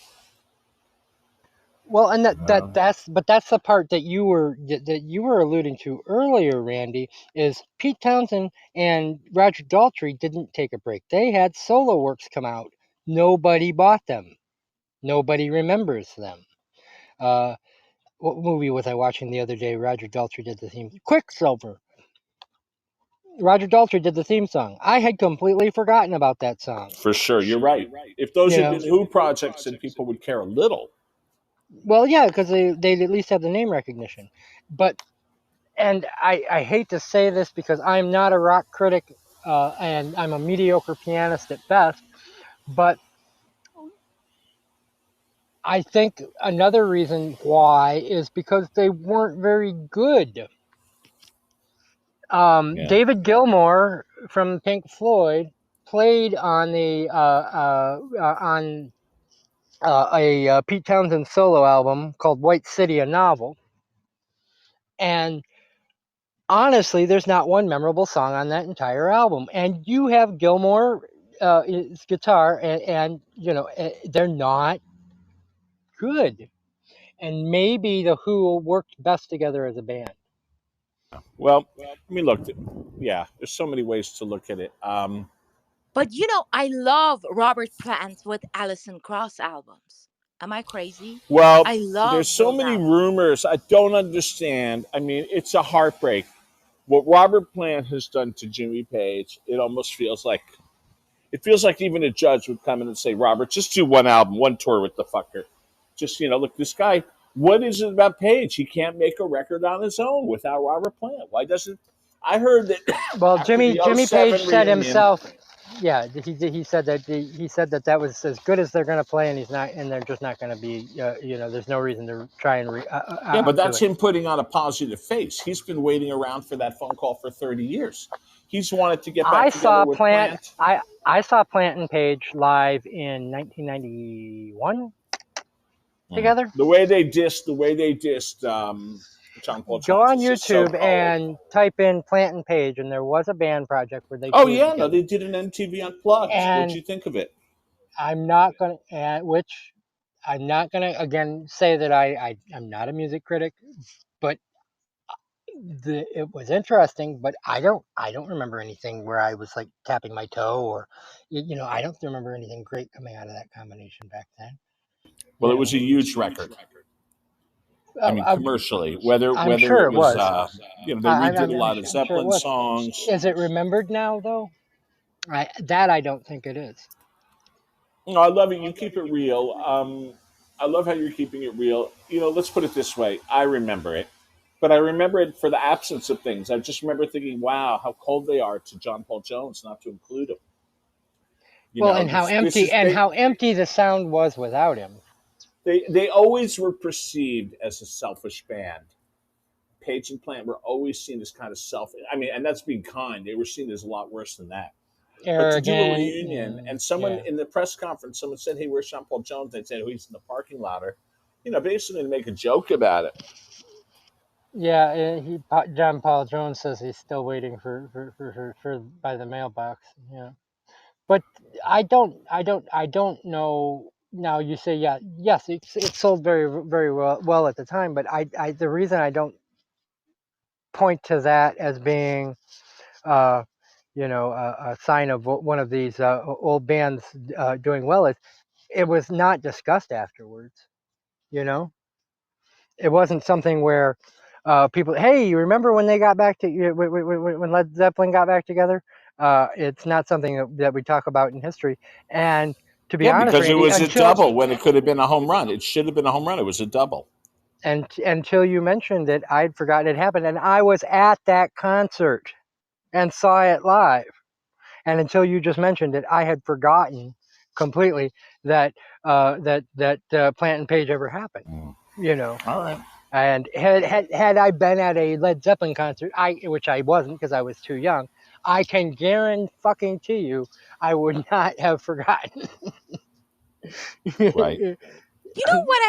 Well, and Um, that's the part that you were alluding to earlier, Randy. Is Pete Townsend and Roger Daltrey didn't take a break. They had solo works come out. Nobody bought them. Nobody remembers them. Uh, what movie was I watching the other day? Roger Daltrey did the theme. Quicksilver. Roger Daltrey did the theme song. I had completely forgotten about that song. for sure, you're right. If those You had know, been Who projects, then people would care a little. well, yeah, because they at least have the name recognition. But and I hate to say this because I'm not a rock critic, and I'm a mediocre pianist at best. But I think another reason why is because they weren't very good. Yeah. David Gilmour from Pink Floyd played on the on a Pete Townsend solo album called White City, a Novel. And honestly, there's not one memorable song on that entire album. And you have Gilmour, his guitar, and they're not good. And maybe the Who worked best together as a band. Well, I mean, look, yeah, there's so many ways to look at it. But I love Robert Plant with Alison Krauss albums. Am I crazy? Well, I there's love so those many albums. rumors. I don't understand. I mean, it's a heartbreak. What Robert Plant has done to Jimmy Page, it feels like even a judge would come in and say, Robert, just do one album, one tour with the fucker. Just, look, this guy, what is it about Page? He can't make a record on his own without Robert Plant. Why doesn't I heard that Well, after the Jimmy Page '07 said reunion. himself, yeah, he said that was as good as they're going to play, and they're just not going to be, there's no reason to try and Yeah, but outdo that's it. him putting on a positive face. He's been waiting around for that phone call for 30 years. He's wanted to get back I together saw with Plant. Plant. I saw Plant and Page live in 1991 together. The way they dissed John Paul Go Jones on is just so YouTube cold. and type in Plant and Page, and there was a band project where they Oh toured yeah, no, together. they did an MTV Unplugged. What'd And you think of it? I'm not gonna, which I'm not gonna again say that I'm not a music critic, but it was interesting. But I don't remember anything where I was like tapping my toe, or I don't remember anything great coming out of that combination back then. Well, You it was know, a huge record. I oh, mean, commercially, whether I'm whether sure it it was, was. they redid a lot of I'm sure it Zeppelin was. songs. Is it remembered now though? I don't think it is. No, I love it. You keep it real. I love how you're keeping it real. Let's put it this way. I remember it, but I remember it for the absence of things. I just remember thinking, "Wow, how cold they are to John Paul Jones not to include him." Well, and This is how empty the sound was without him. they always were perceived as a selfish band. Page and Plant were always seen as kind of selfish. I mean, and that's being kind. They were seen as a lot worse than that. But to do a Arrogant. reunion, and someone Yeah. in the press conference, someone said, "Hey, where's Jean Paul Jones?" They said, "Oh, he's in the parking lot," or basically to make a joke about it. Yeah, John Paul Jones says he's still waiting for by the mailbox. Yeah, but I don't know. Now you say yes, it sold very well at the time, but the reason I don't point to that as being uh, a sign of one of these old bands doing well is it was not discussed afterwards. You know, it wasn't something where people, hey, you remember when they got back to when Led Zeppelin got back together? It's not something that we talk about in history. And to be Yeah, honest, because it Randy, was a double when it could have been a home run. It should have been a home run. It was a double. Until you mentioned it, I'd forgotten it happened, and I was at that concert and saw it live. And until you just mentioned it, I had forgotten completely that Plant and Page ever happened. You know. All right. And had I been at a Led Zeppelin concert, which I wasn't because I was too young, I can guarantee you I would not have forgotten. Right. You know what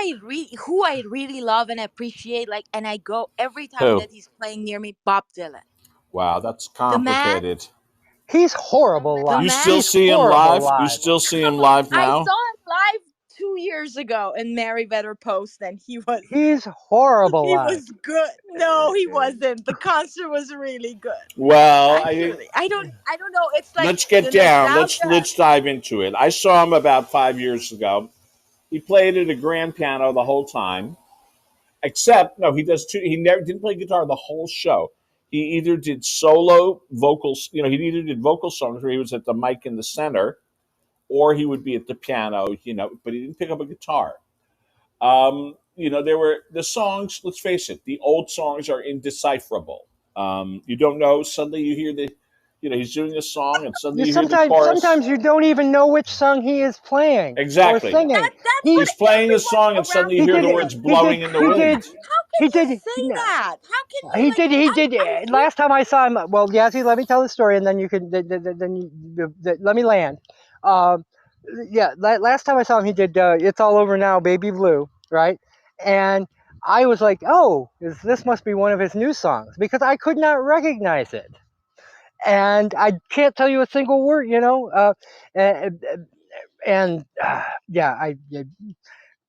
who I really love and appreciate, like, and I go every time Who? that he's playing near me, Bob Dylan. Wow, that's The man, complicated. He's horrible the live. You man. still He's see him horrible live? You live. still see him Come on, live I now? saw him live 2 years ago in Merriweather Post, and He's horrible he live. was good. No, he wasn't. The concert was really good. Well, Actually, I don't know. It's like let's get the down. nostalgia. Let's dive into it. I saw him about 5 years ago. He played at a grand piano the whole time. Except no, he does two. He never didn't play guitar the whole show. He either did solo vocals, he either did vocal songs where he was at the mic in the center, or he would be at the piano, but he didn't pick up a guitar. There were the songs. Let's face it, the old songs are indecipherable. You don't know. Suddenly you hear he's doing a song, and suddenly You you hear the sometimes chorus. sometimes you don't even know which song he is playing or Exactly. singing. That's what He He's playing a song, and everyone suddenly around you he me hear the did says. words he did blowing in the he How did wind. can he you did say that? How can you he like? did he did last time I saw him. Well, Yassi, let me tell the story, and then you can then let me land. Um, yeah, last time I saw him, he did "It's All Over Now, Baby Blue," right? And I was like, oh, this must be one of his new songs because I could not recognize it, and I can't tell you a single word, and, yeah,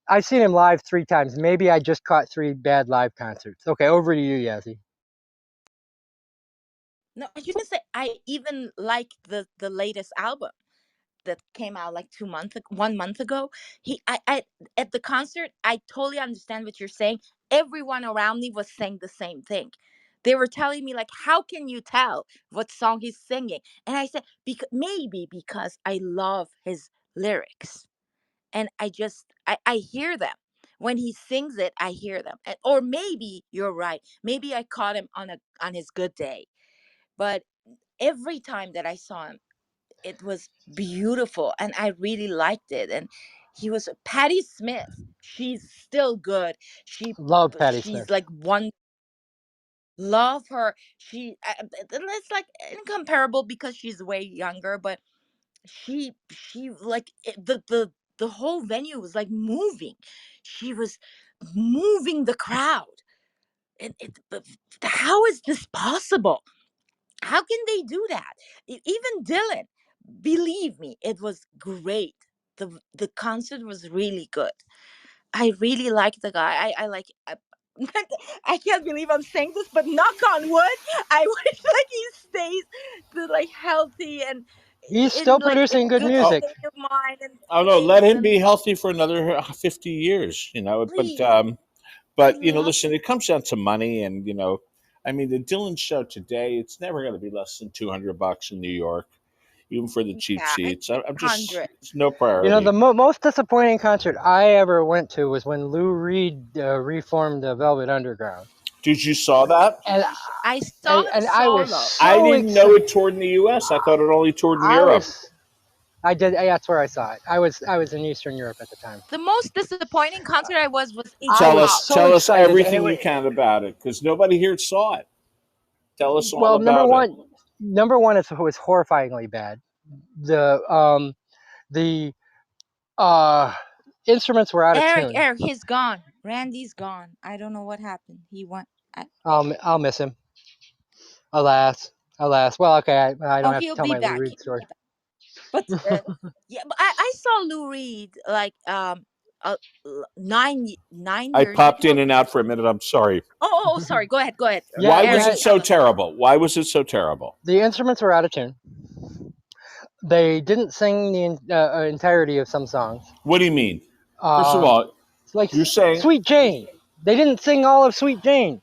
I've seen him live 3 times. Maybe I just caught 3 bad live concerts. Okay, over to you, Yassi. No, I just say I even like the latest album that came out like 1 month ago. I at the concert, I totally understand what you're saying. Everyone around me was saying the same thing. They were telling me like, how can you tell what song he's singing? And I said, because maybe because I love his lyrics, and I hear them when he sings it. I hear them, or maybe you're right. Maybe I caught him on his good day, but every time that I saw him, it was beautiful and I really liked it. And he was Patti Smith. She's still good. She Love Patti she's Smith. like one. Love her. It's like incomparable because she's way younger, but she like the whole venue was like moving. She was moving the crowd. And but how is this possible? How can they do that? Even Dylan, believe me, it was great. The concert was really good. I really like the guy. I like. I can't believe I'm saying this, but knock on wood, I wish like he stays like healthy and He's in still like a producing good good Oh, music. state of mind and oh no, let plays him and be healthy for another 50 years. But please. I love. listen, it comes down to money, and I mean, the Dylan show today, it's never going to be less than $200 in New York, even for the cheap Yeah, seats. I'm just, 100. it's no The priority. most disappointing concert I ever went to was when Lou Reed reformed the Velvet Underground, Did you saw that? and I saw him I was solo. I so didn't know excited. it toured in the U.S. I thought it only toured in I Europe. was I did. That's where I saw it. I was in Eastern Europe at the time. The most disappointing concert I was I Iggy Tell was Pop. us, so tell us excited, and it everything was you can about it, because nobody here saw it. Tell us all well. about it. Number one, it was horrifyingly bad. The uh, instruments were out of tune. Eric, he's gone. Randy's gone. I don't know what happened. He went. I'll miss him. Alas, alas. Well, okay, I don't Oh, have to he'll tell be my Lou back. Reed He'll story. be back. But yeah, but I saw Lou Reed like uh, 9 I years popped in ago. and out for a minute. I'm sorry. Sorry. Go ahead. Go ahead. Yeah, Why was yeah. it so terrible? Why was it so terrible? The instruments were out of tune. They didn't sing the entirety of some songs. What do you mean? First of Um, all, like you're saying Sweet Jane. They didn't sing all of Sweet Jane.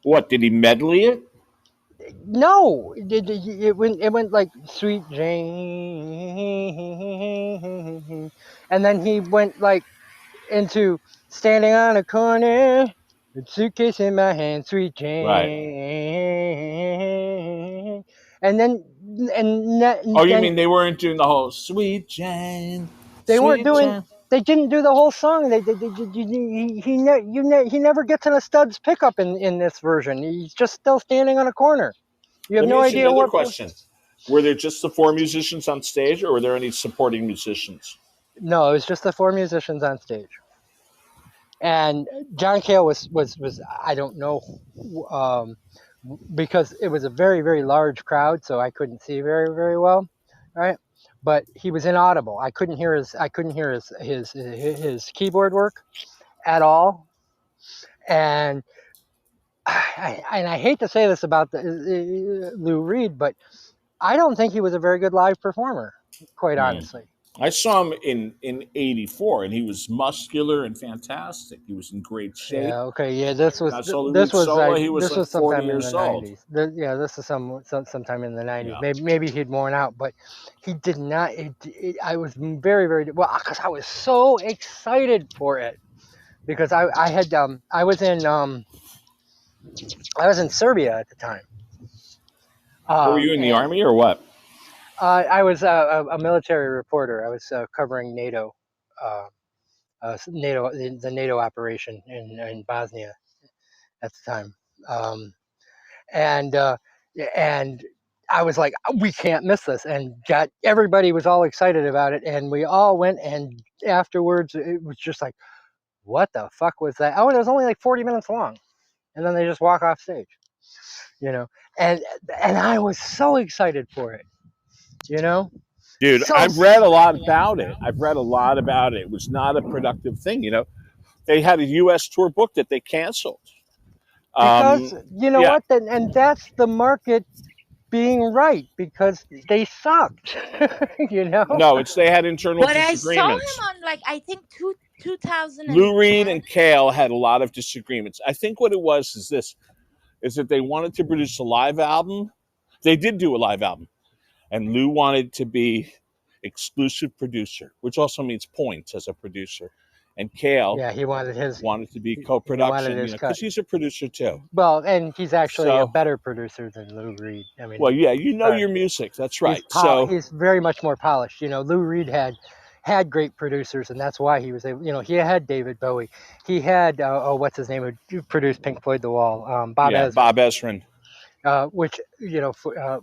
what? Did he medley it? No, it went like Sweet Jane, and then he went like into standing on a corner, with suitcase in my hand, Sweet Right. Jane, and then Oh, you then mean they weren't doing the whole "Sweet Jane, they weren't Sweet doing. Jane"? They didn't do the whole song. He never gets in a Studs pickup in this version. He's just still standing on a corner. You have Let me no ask you idea another what. question. Were there just the four musicians on stage, or were there any supporting musicians? No, it was just the four musicians on stage. And John Cale was I don't know, um, because it was a very very large crowd, so I couldn't see very very well, right? But he was inaudible. I couldn't hear his keyboard work at all, and I hate to say this about Lou Reed, but I don't think he was a very good live performer, quite Hmm. honestly. I saw him in '84, and he was muscular and fantastic. He was in great shape. Yeah. Okay. Yeah. I saw Lou Reed solo. He was This like was 40 sometime in the years old. '90s. Yeah. This is sometime in the '90s. Yeah. Maybe he'd worn out, but he did not. I was very very well because I was so excited for it because I was in Serbia at the time. Were you in the And army or what? I was a military reporter. I was covering NATO. NATO, the NATO operation in Bosnia at the time. Um, and and I was like, we can't miss this, and got everybody was all excited about it, and we all went, and afterwards it was just like, what the fuck was that? Oh, it was only like 40 minutes long, and then they just walk off stage, you know, and and I was so excited for it, you know, Dude, so I've read a lot about it. I've read a lot about it. It was not a productive thing. They had a U.S. tour book that they canceled. because Um, you know yeah, what, then, and that's the market being right because they sucked, you know. no, it's they had internal But I saw disagreements. him on like I think Lou Reed 2010. and Cale had a lot of disagreements. I think what it was is this: is that they wanted to produce a live album. They did do a live album, and Lou wanted to be exclusive producer, which also means points as a producer, and Cale Yeah, wanted to be he wanted co-production, his cut. because he's a producer too. Well, and he's actually a So, better producer than Lou Reed. I well, mean, yeah, you know sorry, your music. That's right. So, he's very much more polished. You know, Lou Reed had great producers, and that's why he was able. You know, he had David Bowie. He had what's his name who produced Pink Floyd The Wall, Bob yeah, Ezrin, Bob Ezrin. which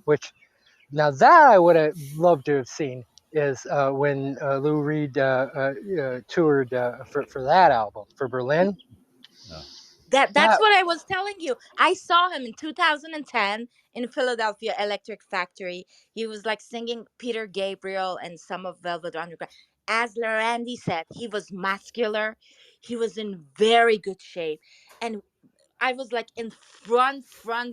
which now that I would have loved to have seen is when Lou Reed toured for that album for Berlin. Yeah. That's That what I was telling you. I saw him in 2010 in Philadelphia Electric Factory. He was like singing Peter Gabriel and some of Velvet Underground. As Randy said, he was muscular. He was in very good shape, and I was like in front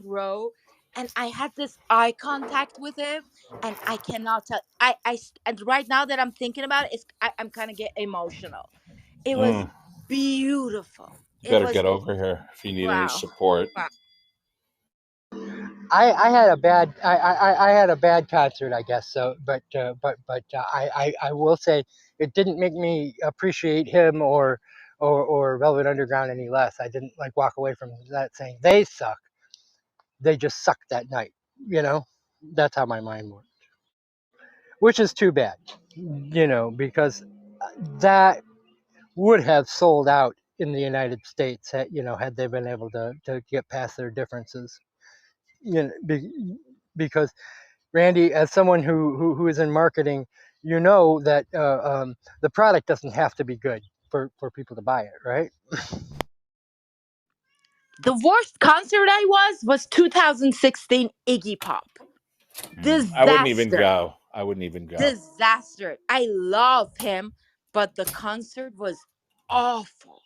row, and I had this eye contact with him, and I cannot tell. And right now that I'm thinking about it, I'm kind of get emotional. It was Mm, beautiful. you It better was get over here if you need any wow. support. Wow. I had a bad I had a bad concert, I guess. So, I will say it didn't make me appreciate him or Velvet Underground any less. I didn't like walk away from that saying they suck. They just sucked that night. You know, that's how my mind worked, which is too bad. You know, because that would have sold out in the United States had they been able to get past their differences. You know, because Randy, as someone who is in marketing, you know that the product doesn't have to be good for people to buy it, right? The worst concert I was 2016 Iggy Pop. I wouldn't even Disaster. go. I wouldn't even go. Disaster. I love him, but the concert was awful.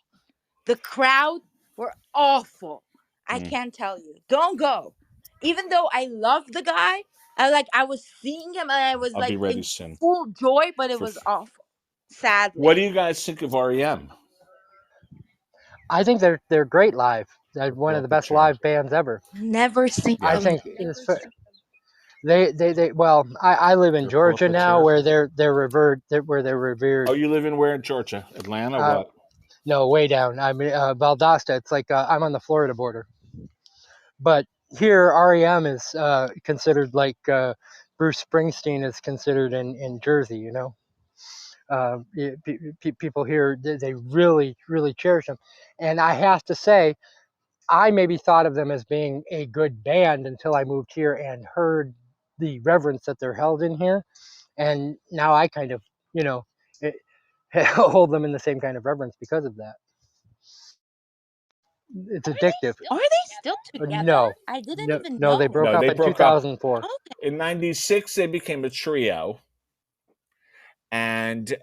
The crowd were awful. I Mm, can't tell you. Don't go. Even though I love the guy, I was seeing him and I was I'll be like ready in soon. full joy, but it For was f- awful. what do Sadly. you guys think of REM? I think they're great live. They're one Pull of the up a best chair. live bands ever. Never seen I Yeah. them. think it's they well, I live in Here, pull up Georgia a now, chair. where they're revered, where they're revered. Oh, you live in where in Georgia? Atlanta? Uh, What? no, way down. I mean, Valdosta. It's like I'm on the Florida border, but here REM is considered like Bruce Springsteen is considered in Jersey. You know, people here they really really cherish them, and I have to say I maybe thought of them as being a good band until I moved here and heard the reverence that they're held in here, and now I kind of, you know, it, hold them in the same kind of reverence because of that. It's addictive. Are they still together? No, I didn't no, even no, they know. broke No, up they in broke up 2004. Okay. in '96. They became a trio, and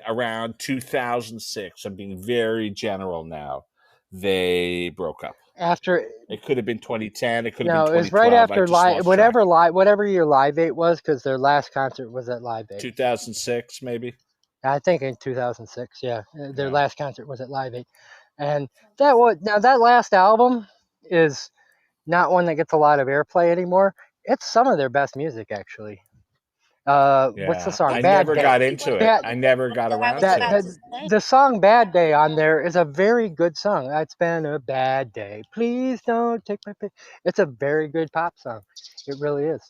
around 2006. I'm being very general now. They broke up. After It could have been 2010. It could have been no, it was right 2012. I after just live, lost track. whatever year Live 8 was, because their last concert was at Live 8. 2006, maybe. I think in 2006. Yeah, their Yeah. last concert was at Live 8, and that last album is not one that gets a lot of airplay anymore. It's some of their best music, actually. What's the Yeah. song? I Bad never Day. got Exactly into what it. Bad I never got I around was that to about it. that to say. the song Bad Day on there is a very good song. It's been a bad day. Please don't take my pick. It's a very good pop song. It really is.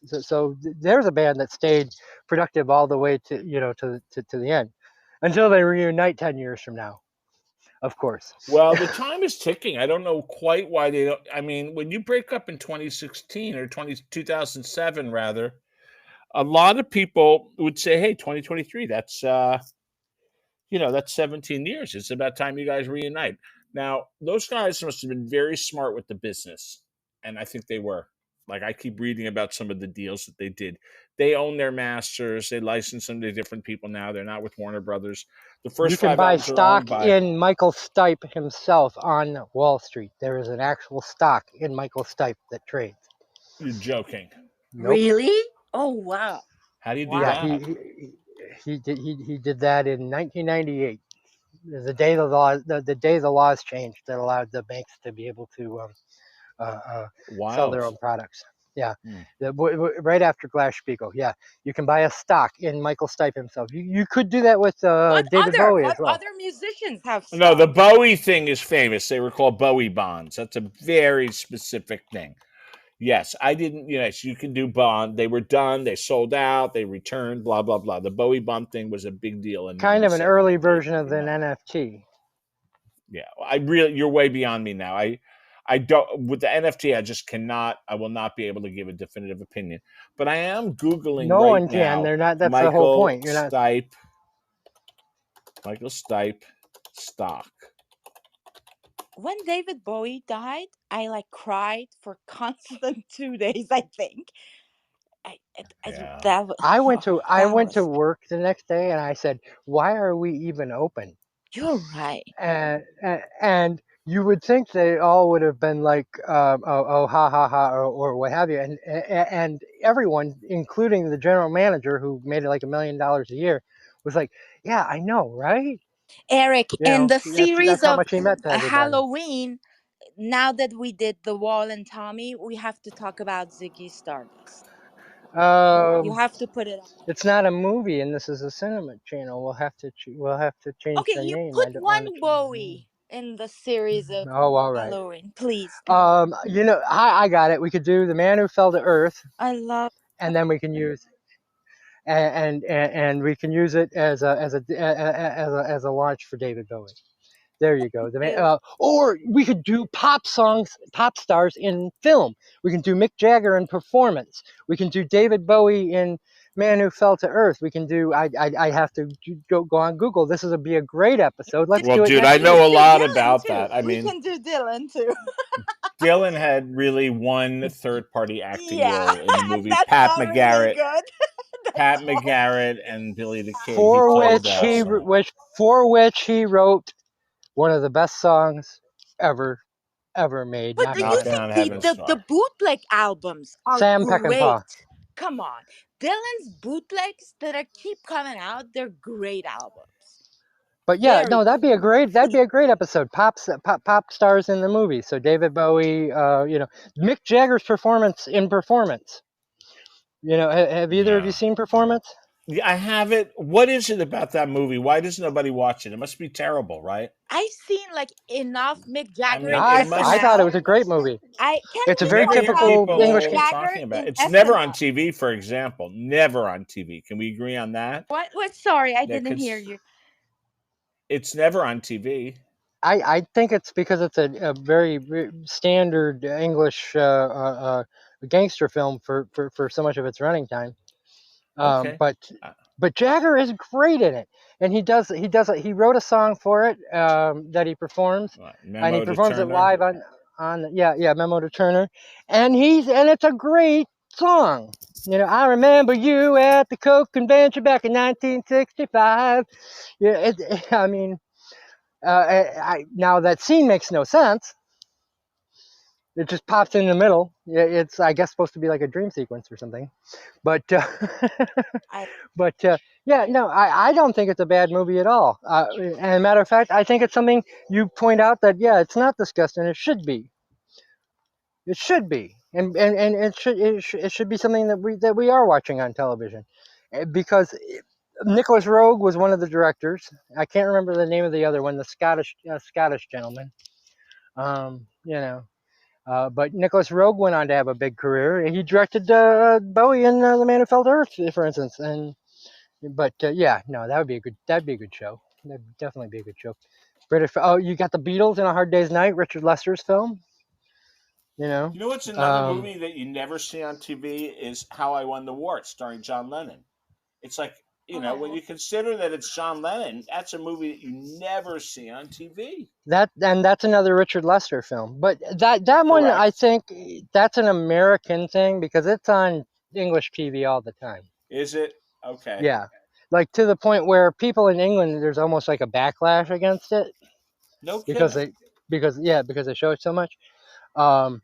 There's a band that stayed productive all the way to to the end, until they reunite 10 years from now, of course. Well, the time is ticking. I don't know quite why they don't. I mean, when you break up in 2016 or 2007, rather, a lot of people would say, hey, 2023, that's 17 years. It's about time you guys reunite. Now, those guys must have been very smart with the business, and I think they were. Like, I keep reading about some of the deals that they did. They own their masters. They license them to different people now. They're not with Warner Brothers. The You first can five buy albums are owned stock by. in Michael Stipe himself on Wall Street. There is an actual stock in Michael Stipe that trades. You're joking. Nope. Really? Oh wow. How do you do Yeah, Wow. that? he did that in 1998. The day the day the laws changed that allowed the banks to be able to sell their Wild. own products. Yeah, Hmm. right after Glass-Steagall. Yeah, you can buy a stock in Michael Stipe himself. You could do that with David Bowie as What well. other musicians have No, the stock? Bowie thing is famous. They were called Bowie bonds. That's a very specific thing. Yes, I didn't. Yes, you can do bond. They were done. They sold out. They returned. Blah blah blah. The Bowie bond thing was a big deal in Kind of an '97, early '98, version of an '99. NFT. Yeah, you're way beyond me now. I don't with the NFT. I just cannot. I will not be able to give a definitive opinion. But I am googling No right one can. now. They're not. That's the whole Michael point. You're not. Stipe. Michael Stipe stock. When David Bowie died, I cried for constant 2 days. I think. Yeah. That was I that went to was. work the next day and I said, "Why are we even open?" You're right. And you would think they all would have been like, oh, ha ha ha, or what have you, and everyone, including the general manager who made it like $1 million a year, was like, yeah, I know, right? Eric, You in know, the series that's how of much he meant to everybody. Halloween, now that we did The Wall and Tommy, we have to talk about Ziggy Stardust. You Um, have to put it on. it's not a movie, and this is a cinema channel. We'll have to change Okay, the you name. I put don't want to one change the name. Bowie in the series of Oh, all right. Halloween, please. Come on. I got it. We could do The Man Who Fell to Earth, I love. and then we can use and we can use it as a launch for David Bowie. There you go. You. Or we could do pop stars in film. We can do Mick Jagger in performance. We can do David Bowie in Man Who Fell to Earth. We can do. I have to go on Google. This would be a great episode. Let's Well, do it dude, I next We week. know a can do lot Dylan about too. that. I We mean, can do Dylan too. Dylan had really one third-party acting Yeah, role in the movie. that's Pat not really McGarrett, good. Pat That's all. McGarrett, and Billy the Kid. He for played which he wrote one of the best songs ever made. But Knocking you on Knocking think on Heaven's Door. Heaven's the Door. bootleg albums are Sam great? Peckinpah. Come on, Dylan's bootlegs that are keep coming out, they're great albums. But yeah, Very no, good. that'd be a great episode. Pop stars in the movie. So David Bowie, Mick Jagger's performance. Have either of you Yeah. seen Performance? Yeah, I have it. What is it about that movie? Why does nobody watch it? It must be terrible, right? I've seen like enough Mick I Jagger mean, in it I thought it SNL. was a great movie. Can It's a we you very talk never hear about typical Mick English. people Jagger talking about it. in It's never on SNL? TV, for example. Never on TV. Can we agree on that? What? Sorry, I That didn't could, hear you. it's never on TV. I think it's because it's a very standard English gangster film for so much of its running time. Okay. But Jagger is great in it, and he wrote a song for it that he performs, and he Memo to performs it Turner. live on Memo to Turner, and it's a great song. I remember you at the Coke convention back in 1965. Yeah, I mean, now that scene makes no sense. It just pops in the middle. It's, I guess, supposed to be like a dream sequence or something. But I I don't think it's a bad movie at all. And matter of fact, I think it's something you point out that it's not discussed, and it should be. It should be, and it should be something that we are watching on television, because Nicholas Roeg was one of the directors. I can't remember the name of the other one, the Scottish gentleman. But Nicholas Roeg went on to have a big career. He directed Bowie in The Man Who Fell to Earth, for instance. That'd be a good show. That'd definitely be a good show. British. Oh, you got the Beatles in A Hard Day's Night, Richard Lester's film. You know what's another movie that you never see on TV is How I Won the War, starring John Lennon. It's like, when you consider that it's John Lennon, that's a movie that you never see on TV. That's another Richard Lester film. But that one, Correct. I think that's an American thing because it's on English TV all the time. Is it? Okay. Yeah. Like to the point where people in England, there's almost like a backlash against it. No Because kidding. because they show it so much. But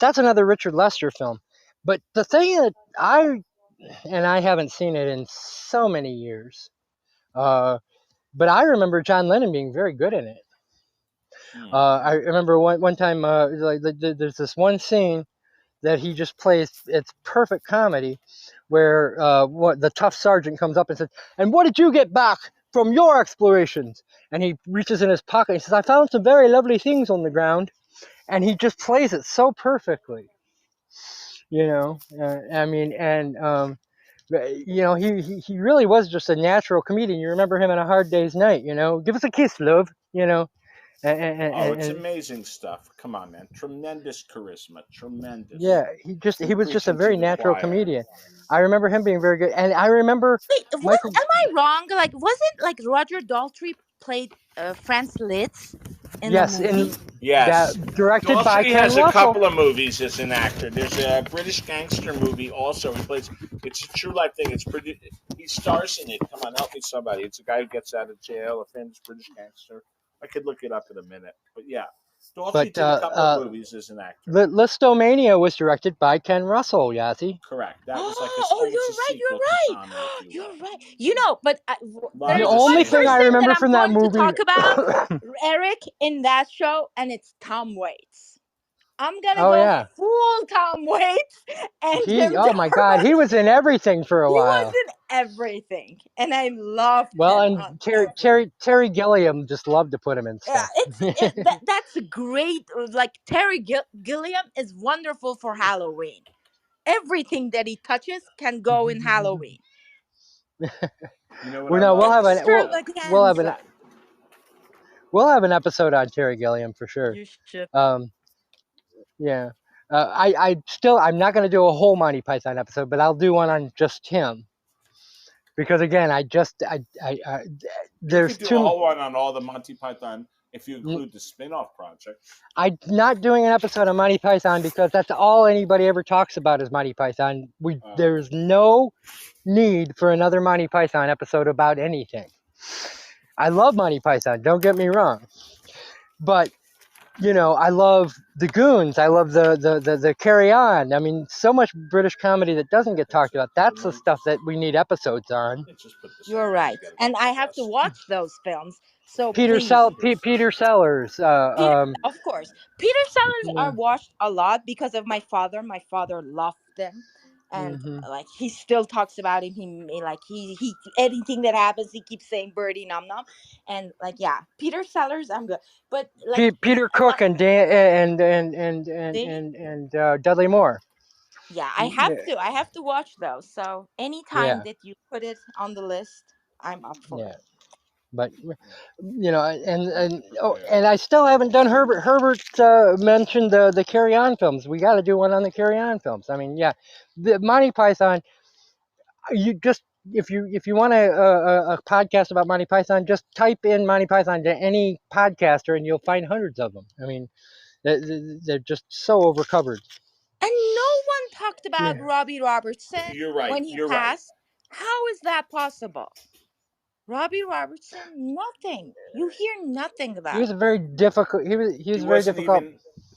that's another Richard Lester film. But the thing that I haven't seen it in so many years, but I remember John Lennon being very good in it. I remember one time, there's this one scene that he just plays. It's perfect comedy, where the tough sergeant comes up and says, "And what did you get back from your explorations?" And he reaches in his pocket and he says, "I found some very lovely things on the ground." And he just plays it so perfectly. He really was just a natural comedian. You remember him in A Hard Day's Night, give us a kiss, love, it's amazing stuff. Come on, man. Tremendous charisma. Tremendous. Yeah, he was just a very natural comedian. I remember him being very good. And I remember am I wrong? Like, wasn't like Roger Daltry played Franz Liszt in the movie? Yes. Directed by Daltry Ken has Russell. a couple of movies as an actor. There's a British gangster movie also. He plays. It's a true life thing. He stars in it. Come on, help me, somebody. It's a guy who gets out of jail, a famous British gangster. I could look it up in a minute, but yeah. Daltry did a couple of movies as an actor. Listomania was directed by Ken Russell, Yassi. Correct. That was like You're right. But the only thing I remember from that movie to talk about Eric in that show, and it's Tom Waits. I'm gonna go full Tom Waits and oh my God, he was in everything for a while. He was in everything, and I loved him. And Terry Gilliam just loved to put him in stuff. That's great. Like Terry Gilliam is wonderful for Halloween. Everything that he touches can go in Halloween. We'll have an episode on Terry Gilliam for sure. You should. Yeah. I'm not going to do a whole Monty Python episode, but I'll do one on just him. Because again, there's too. A whole one on all the Monty Python if you include the spin-off project. I'm not doing an episode on Monty Python because that's all anybody ever talks about is Monty Python. There's no need for another Monty Python episode about anything. I love Monty Python, don't get me wrong. But, I love the Goons. I love the Carry On. I mean, so much British comedy that doesn't get talked about. That's the stuff that we need episodes on. You're right, and I have to watch those films. So Peter please, Peter Sellers. Peter, of course, Peter Sellers Yeah. are watched a lot because of my father. My father loved them, and Mhm. like he still talks about him. He anything that happens, he keeps saying "birdie num num," and like yeah, Peter Sellers, I'm good. But like Peter a lot, Cook and Dan see, and Dudley Moore. yeah, Yeah. I have to watch those. So anytime Yeah. that you put it on the list, I'm up for Yeah. it. But and I still haven't done Herbert. Herbert mentioned the Carry On films. We got to do one on the Carry On films. I mean, yeah, the Monty Python. You just if you want a podcast about Monty Python, just type in Monty Python to any podcaster, and you'll find hundreds of them. I mean, they're just so overcovered. And no one talked about Yeah. Robbie Robertson You're right. when he You're right. passed. How is that possible? Robbie Robertson, nothing. You hear nothing He about was him. a very difficult. He was He very wasn't difficult.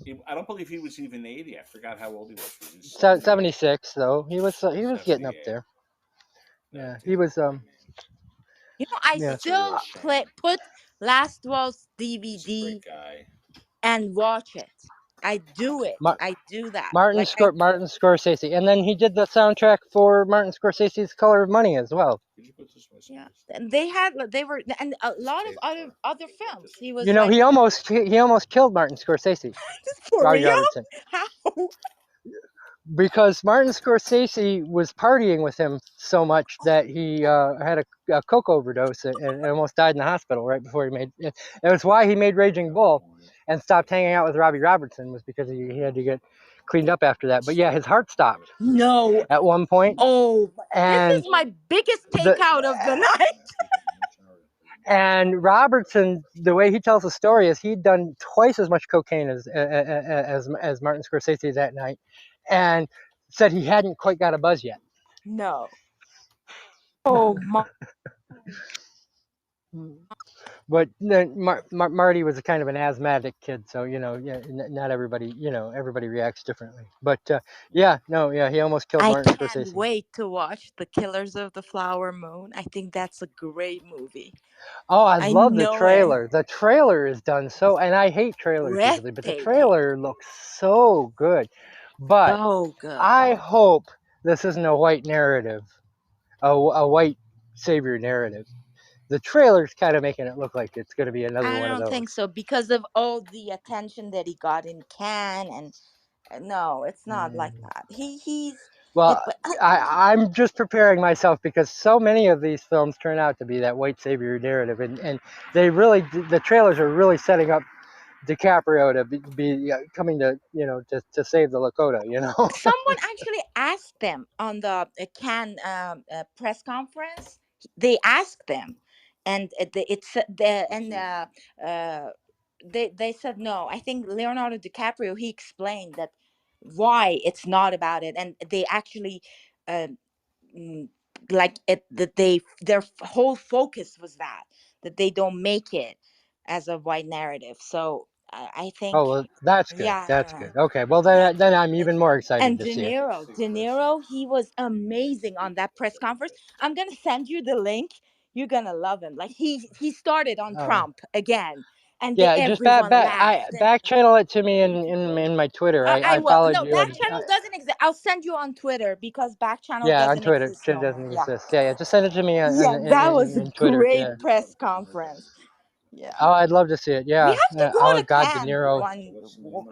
even. I don't believe he was even 80. I forgot how old he was. He was 76 though. He was getting up 78. there. No, Yeah, he dude. was. You know, I Yeah. That's a real still shame. put Last Waltz He's a great DVD guy. and watch it. I do it. Ma- I do that. Like I Martin Scorsese, and then he did the soundtrack for Martin Scorsese's Color of Money as well. Could you put this way yeah. someplace? And they were and a lot of other films. He was He like almost killed Martin Scorsese, for Robbie real? Robertson, How? because Martin Scorsese was partying with him so much that he had a coke overdose and almost died in the hospital right before he made it. It was why he made Raging Bull and stopped hanging out with Robbie Robertson, was because he had to get cleaned up after that. But yeah, his heart stopped No. at one point, Oh, this and is my biggest the takeout of the night. and Robertson, the way he tells the story is he'd done twice as much cocaine as Martin Scorsese that night, and said he hadn't quite got a buzz yet. No. Oh my. But Marty was a kind of an asthmatic kid, so yeah, not everybody, everybody reacts differently. But yeah, he almost killed I Martin can't Scorsese. wait to watch The Killers of the Flower Moon. I think that's a great movie. Oh, I I love the know it. trailer. The trailer is done so, and I hate trailers usually, but the Breathtaking. trailer looks so good. But So good. I hope this isn't a white narrative, a white savior narrative. The trailer's kind of making it look like it's going to be another I one of don't those. think so because of all the attention that he got in Cannes and no, it's not like that. He's Well, it, but I'm just preparing myself because so many of these films turn out to be that white savior narrative, and they really, the trailers are really setting up DiCaprio to be coming to to save the Lakota. someone actually asked them on the Cannes press conference. They asked them, and uh, they said no. I think Leonardo DiCaprio, he explained that why it's not about it, and they actually uh, mm, like it that their whole focus was that they don't make it as a white narrative. So I think Oh, well, that's good. That's yeah. good. Okay, well Yeah. then I'm even more excited And to see it. De Niro, he was amazing on that press conference. I'm gonna send you the link. You're gonna love him. Like he started on Oh, Trump again, and yeah, just everyone laughed. And back channel it to me in my Twitter. I I will. followed No, you back on channel doesn't exist. I'll send you on Twitter because back channel yeah, on doesn't Twitter. exist It no more. doesn't Yeah, exist. Yeah, just send it to me yeah, that was a in Twitter. Yeah. great press conference. Yeah. Oh, I'd love to see it. We Yeah. have to Yeah. go Oh to God, De Cannes Niro.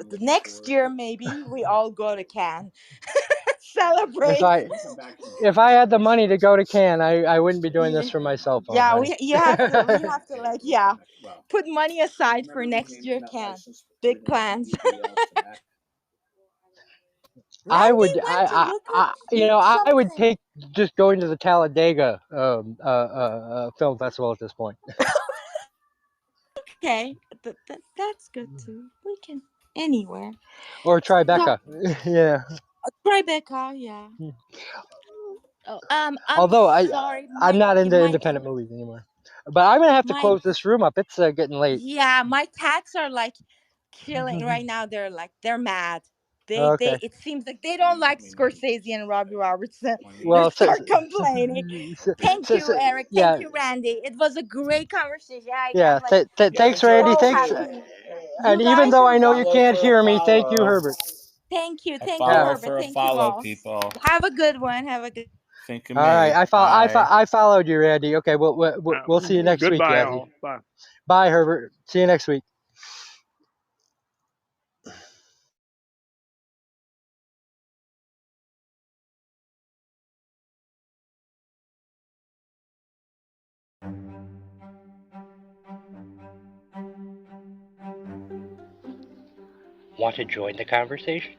the next year maybe we all go to Cannes If celebrate. I if I had the money to go to Cannes, I wouldn't be doing this Yeah, from my cell phone, yeah, honey. we have to like yeah, put money aside for next year. Can big plans. I Randy would went to look up I would something. take just going to the Talladega Film Festival at this point. Okay, that's good too. We can anywhere. Or So Tribeca. Yeah. Tribeca, yeah. Oh, I'm Although sorry, I'm not into my independent movies anymore. But I'm gonna have to my close this room up. It's getting late. yeah, my cats are like killing right now. They're mad. They Okay. it seems like they don't like Scorsese and Robbie Robertson. They Well, start complaining. Thank you, Eric. Thank yeah, you, Randy. It was a great conversation. yeah. I'm like Yeah, Thanks, Randy. so Thanks. happy. And You even guys though are I know you welcome. follow can't for a hear me, thank you, follow. Herbert. A Thank you, Yeah. follow Herbert. for a Thank you follow, all. people. Have a good one. Have a good. Think of All right. me. Bye. I followed you, Randy. Okay. We'll see you next week, Goodbye, Yassi. all. Bye. Bye, Herbert. See you next week. Want to join the conversation?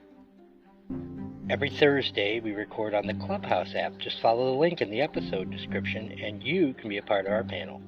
Every Thursday, we record on the Clubhouse app. Just follow the link in the episode description, and you can be a part of our panel.